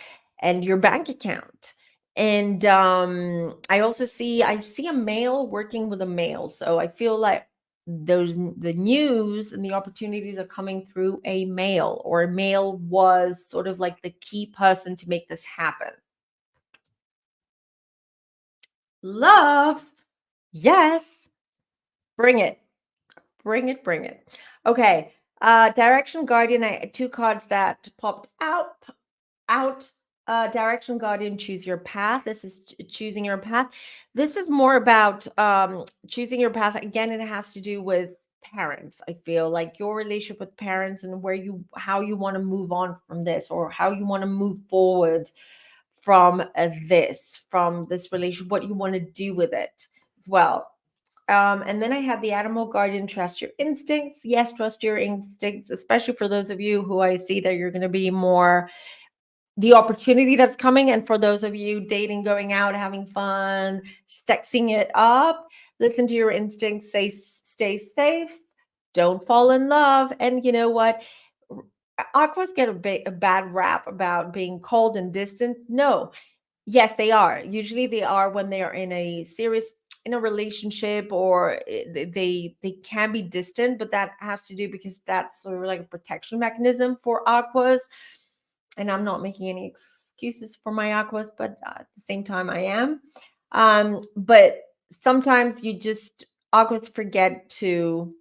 and your bank account. And I see a male working with a male, so I feel like the news and the opportunities are coming through a male, or a male was sort of like the key person to make this happen. Love, yes, bring it. Okay, Direction Guardian. I had two cards that popped out. Direction Guardian, choose your path. This is choosing your path. This is more about choosing your path. Again, it has to do with parents. I feel like your relationship with parents, and how you want to move on from this, or how you want to move forward from this relationship, what you want to do with it. Well, and then I have the Animal Guardian, trust your instincts. Yes, trust your instincts, especially for those of you who I see that you're going to be more the opportunity that's coming. And for those of you dating, going out, having fun, sexing it up, listen to your instincts, stay safe, don't fall in love. And you know what? Aquas get a bad rap about being cold and distant. No, yes, they are. Usually they are when they are in a relationship, or they can be distant, but that has to do because that's sort of like a protection mechanism for Aquas. And I'm not making any excuses for my Aquas, but at the same time I am. But sometimes Aquas forget to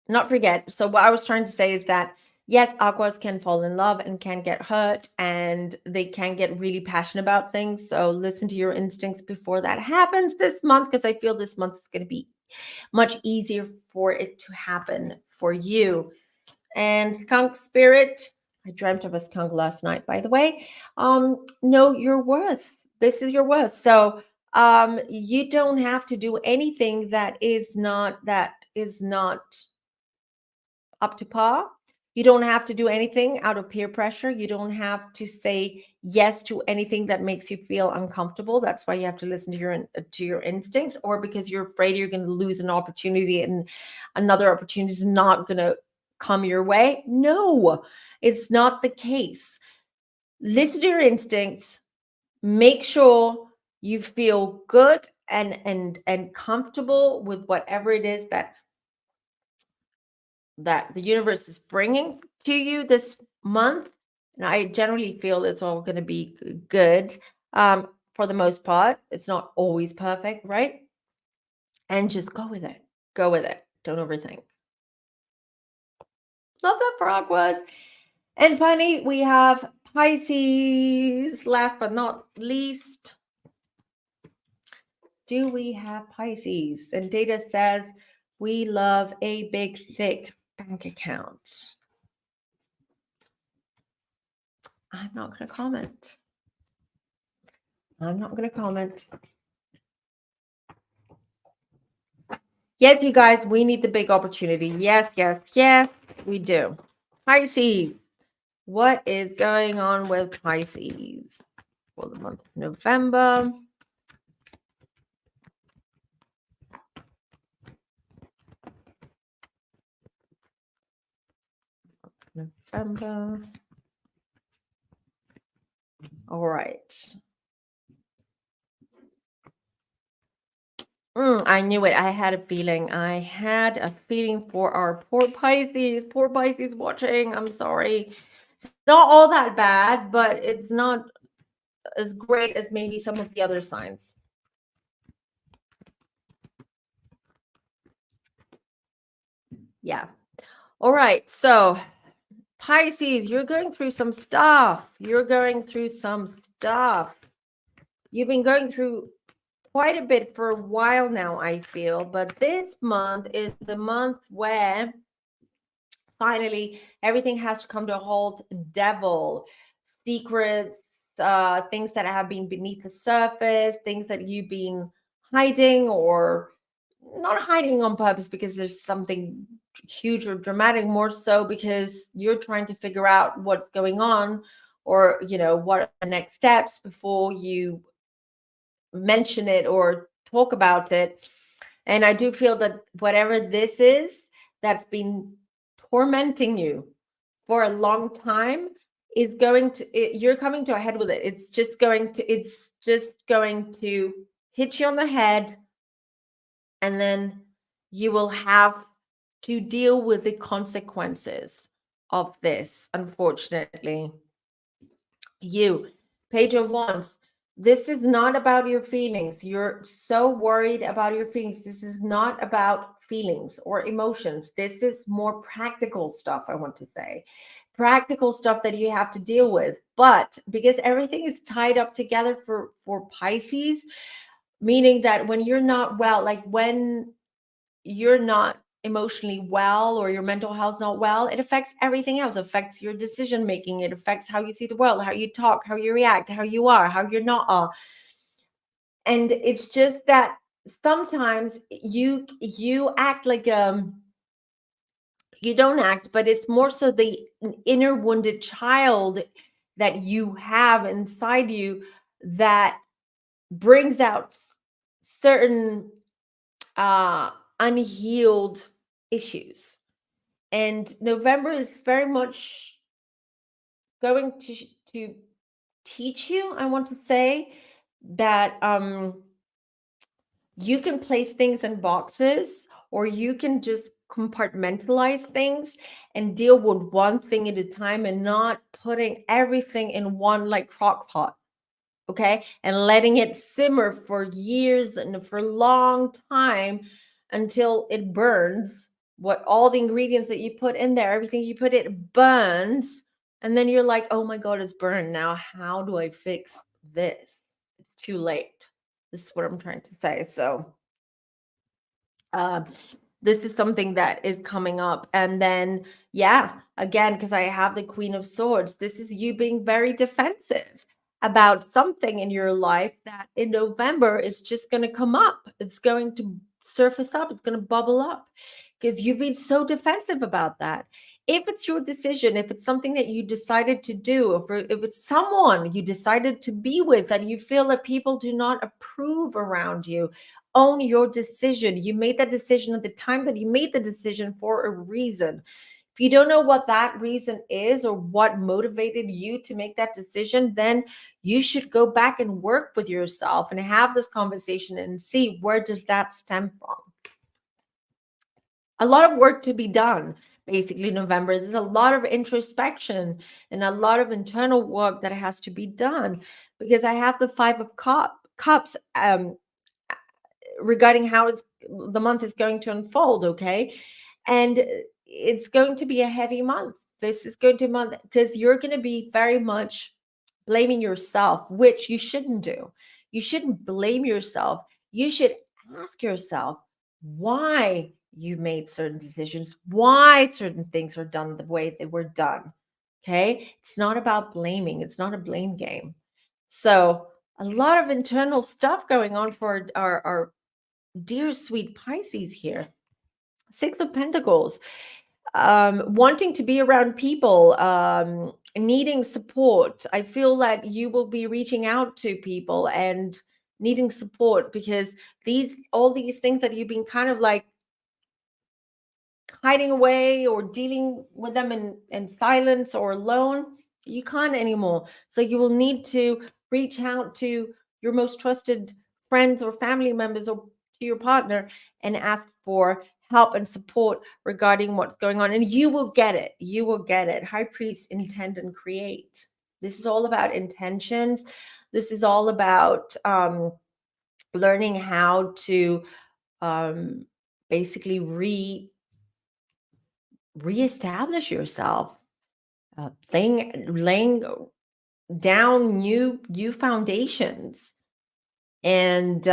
not forget. So what I was trying to say is that yes, Aquas can fall in love and can get hurt, and they can get really passionate about things. So listen to your instincts before that happens this month, because I feel this month is going to be much easier for it to happen for you. And Skunk Spirit, I dreamt of a skunk last night, by the way. Know your worth. This is your worth. So you don't have to do anything that is not up to par. You don't have to do anything out of peer pressure. You don't have to say yes to anything that makes you feel uncomfortable. That's why you have to listen to your instincts, or because you're afraid you're going to lose an opportunity and another opportunity is not going to come your way. No, it's not the case. Listen to your instincts. Make sure you feel good and comfortable with whatever it is that the universe is bringing to you this month. And I generally feel it's all going to be good. For the most part, it's not always perfect, right? And just go with it. Go with it. Don't overthink. Love that for Aquas. And finally, we have Pisces. Last but not least, do we have Pisces? And data says we love a big, thick bank account. I'm not going to comment. Yes, you guys, we need the big opportunity. Yes, we do. Pisces. What is going on with Pisces for the month of November? All right. I knew it. I had a feeling. I had a feeling for our poor Pisces. Poor Pisces watching. I'm sorry. It's not all that bad, but it's not as great as maybe some of the other signs. Yeah. All right. So, Pisces, you're going through some stuff. You're going through some stuff. You've been going through quite a bit for a while now, I feel. But this month is the month where finally everything has to come to a halt. Devil, secrets, things that have been beneath the surface, things that you've been hiding or not hiding on purpose because there's something huge or dramatic, more so because you're trying to figure out what's going on, or what are the next steps before you mention it or talk about it. And I do feel that whatever this is that's been tormenting you for a long time is going to you're coming to a head with it. It's just going to hit you on the head, and then you will have to deal with the consequences of this, unfortunately. You, Page of Wands, this is not about your feelings. You're so worried about your feelings. This is not about feelings or emotions. This is more practical stuff, I want to say. Practical stuff that you have to deal with. But because everything is tied up together for Pisces, meaning that when you're not well, like when you're not emotionally well or your mental health not well, it affects everything else. It affects your decision making. It affects how you see the world, how you talk, how you react, how you are, how you're not. And it's just that sometimes you act like you don't act, but it's more so the inner wounded child that you have inside you that brings out certain unhealed issues. And November is very much going to teach you, I want to say, that you can place things in boxes, or you can just compartmentalize things and deal with one thing at a time, and not putting everything in one like crock pot. Okay, and letting it simmer for years and for a long time until it burns. What all the ingredients that you put in there, everything you put, it burns. And then you're like, oh my god, it's burned. Now how do I fix this? It's too late. This is what I'm trying to say. So uh, this is something that is coming up. And then, yeah, again, because I have the Queen of Swords, this is you being very defensive about something in your life that in November is just going to come up. It's going to surface up. It's going to bubble up because you've been so defensive about that. If it's your decision, if it's something that you decided to do, if it's someone you decided to be with that you feel that people do not approve around you, own your decision. You made that decision at the time, but you made the decision for a reason. If you don't know what that reason is or what motivated you to make that decision, then you should go back and work with yourself and have this conversation and see, where does that stem from? A lot of work to be done. Basically, November, there's a lot of introspection and a lot of internal work that has to be done, because I have the Five of Cups regarding how the month is going to unfold. Okay, and it's going to be a heavy month. This is going to month because you're going to be very much blaming yourself, which you shouldn't do. You shouldn't blame yourself. You should ask yourself why you made certain decisions, why certain things are done the way they were done. Okay, it's not about blaming. It's not a blame game. So a lot of internal stuff going on for our dear sweet Pisces here. Six of Pentacles, wanting to be around people, needing support. I feel that you will be reaching out to people and needing support, because all these things that you've been kind of like hiding away or dealing with them in silence or alone, you can't anymore. So you will need to reach out to your most trusted friends or family members, or to your partner and ask for help and support regarding what's going on, and you will get it. You will get it. High Priest, intend and create. This is all about intentions. This is all about learning how to basically reestablish yourself, laying down new foundations. And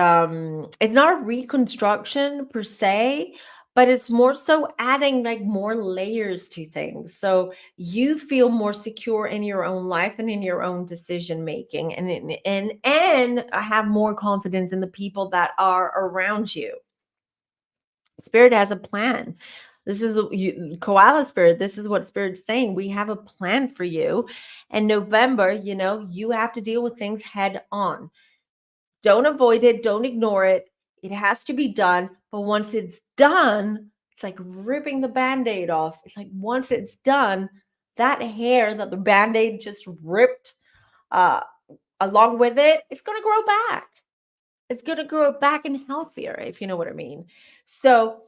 it's not a reconstruction per se, but it's more so adding like more layers to things, so you feel more secure in your own life and in your own decision making, and have more confidence in the people that are around you. Spirit has a plan. This is koala spirit. This is what Spirit's saying. We have a plan for you. And November, you have to deal with things head on. Don't avoid it. Don't ignore it. It has to be done. But once it's done, it's like ripping the Band-Aid off. It's like once it's done, that hair that the Band-Aid just ripped along with it, it's going to grow back. It's going to grow back and healthier, if you know what I mean. So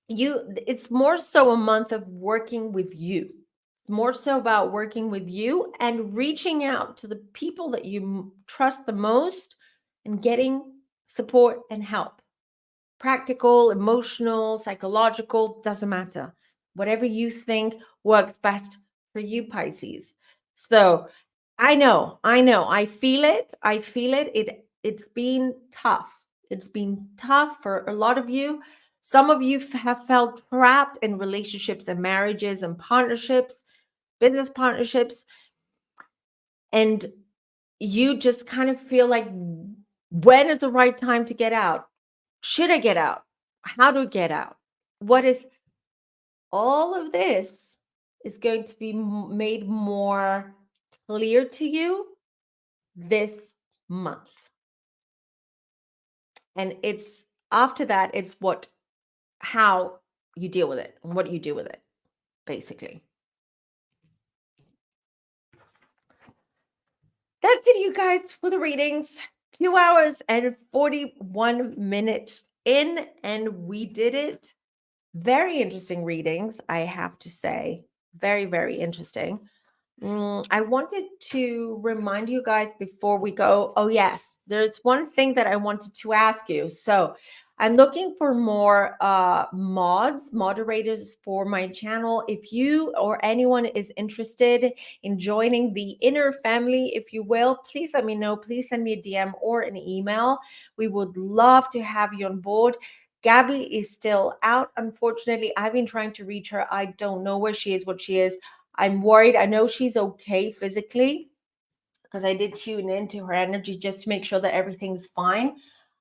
it's more so a month of working with you. More so about working with you and reaching out to the people that you trust the most and getting support and help. Practical, emotional, psychological, doesn't matter. Whatever you think works best for you, Pisces. So I know, I feel it. It's been tough. It's been tough for a lot of you. Some of you have felt trapped in relationships and marriages and partnerships, business partnerships, and you just kind of feel like, when is the right time to get out? Should I get out? How to get out? What is all of this is going to be made more clear to you this month. And it's after that, it's how you deal with it and what you do with it, basically. That's it, you guys, for the readings. 2 hours and 41 minutes in, and we did it. Very interesting readings, I have to say. Very, very interesting. I wanted to remind you guys before we go. Oh, yes, there's one thing that I wanted to ask you. So I'm looking for more moderators for my channel. If you or anyone is interested in joining the inner family, if you will, please let me know. Please send me a DM or an email. We would love to have you on board. Gabby is still out, unfortunately. I've been trying to reach her. I don't know where she is, what she is. I'm worried. I know she's okay physically because I did tune into her energy just to make sure that everything's fine.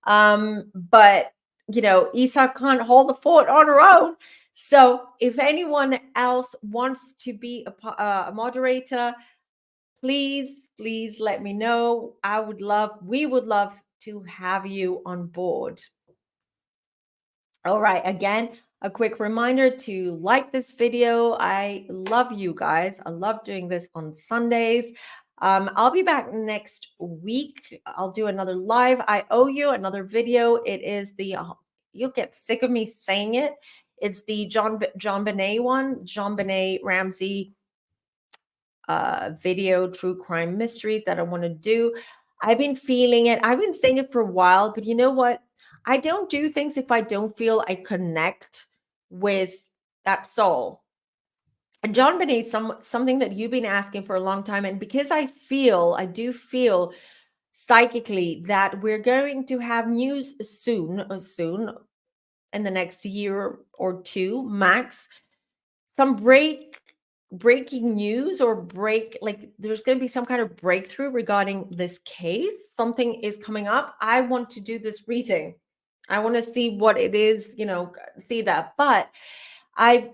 But Isa can't hold the fort on her own. So if anyone else wants to be a moderator, please let me know. We would love to have you on board. All right. Again, a quick reminder to like this video. I love you guys. I love doing this on Sundays. I'll be back next week. I'll do another live. I owe you another video. It is you'll get sick of me saying it. It's the JonBenét one, JonBenét Ramsey video, true crime mysteries that I want to do. I've been feeling it. I've been saying it for a while, but you know what? I don't do things if I don't feel I connect with that soul. And JonBenét, something that you've been asking for a long time. And because I do feel psychically that we're going to have news soon in the next year or two max, some breaking news or there's going to be some kind of breakthrough regarding this case. Something is coming up. I want to do this reading. I want to see what it is, see that. But I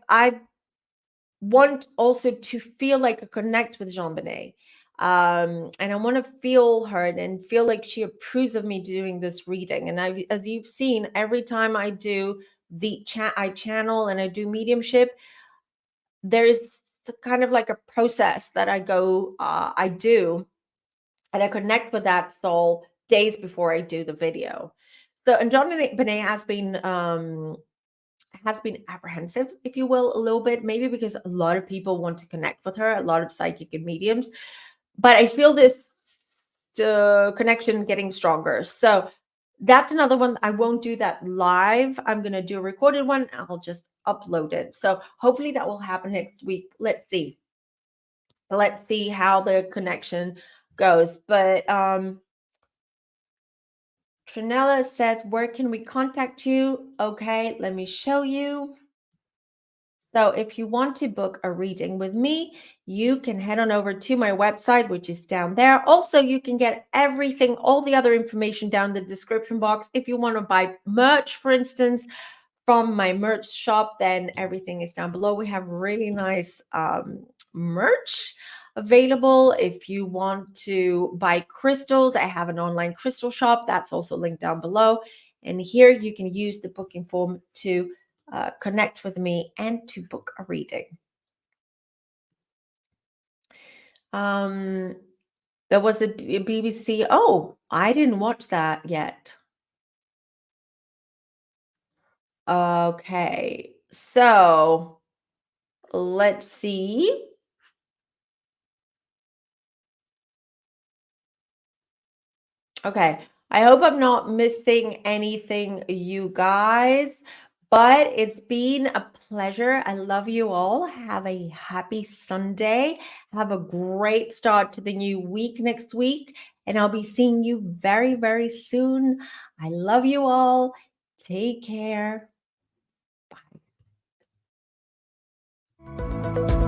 want also to feel like I connect with JonBenét. And I want to feel her and feel like she approves of me doing this reading. And as you've seen, every time I do I channel and I do mediumship, there is kind of like a process that I do, and I connect with that soul days before I do the video. So, and John Bonet has been apprehensive, if you will, a little bit, maybe because a lot of people want to connect with her, a lot of psychic and mediums. But I feel this connection getting stronger. So that's another one. I won't do that live. I'm going to do a recorded one. I'll just upload it. So hopefully that will happen next week. Let's see. Let's see how the connection goes. But Trinella says, where can we contact you? Okay, let me show you. So if you want to book a reading with me, you can head on over to my website, which is down there. Also, you can get everything, all the other information down in the description box. If you want to buy merch, for instance, from my merch shop, then everything is down below. We have really nice merch available. If you want to buy crystals, I have an online crystal shop. That's also linked down below. And here you can use the booking form to connect with me and to book a reading. There was a BBC. Oh, I didn't watch that yet. Okay, so let's see. Okay, I hope I'm not missing anything, you guys, but it's been a pleasure. I love you all. Have a happy Sunday. Have a great start to the new week next week, and I'll be seeing you very, very soon. I love you all. Take care. Bye.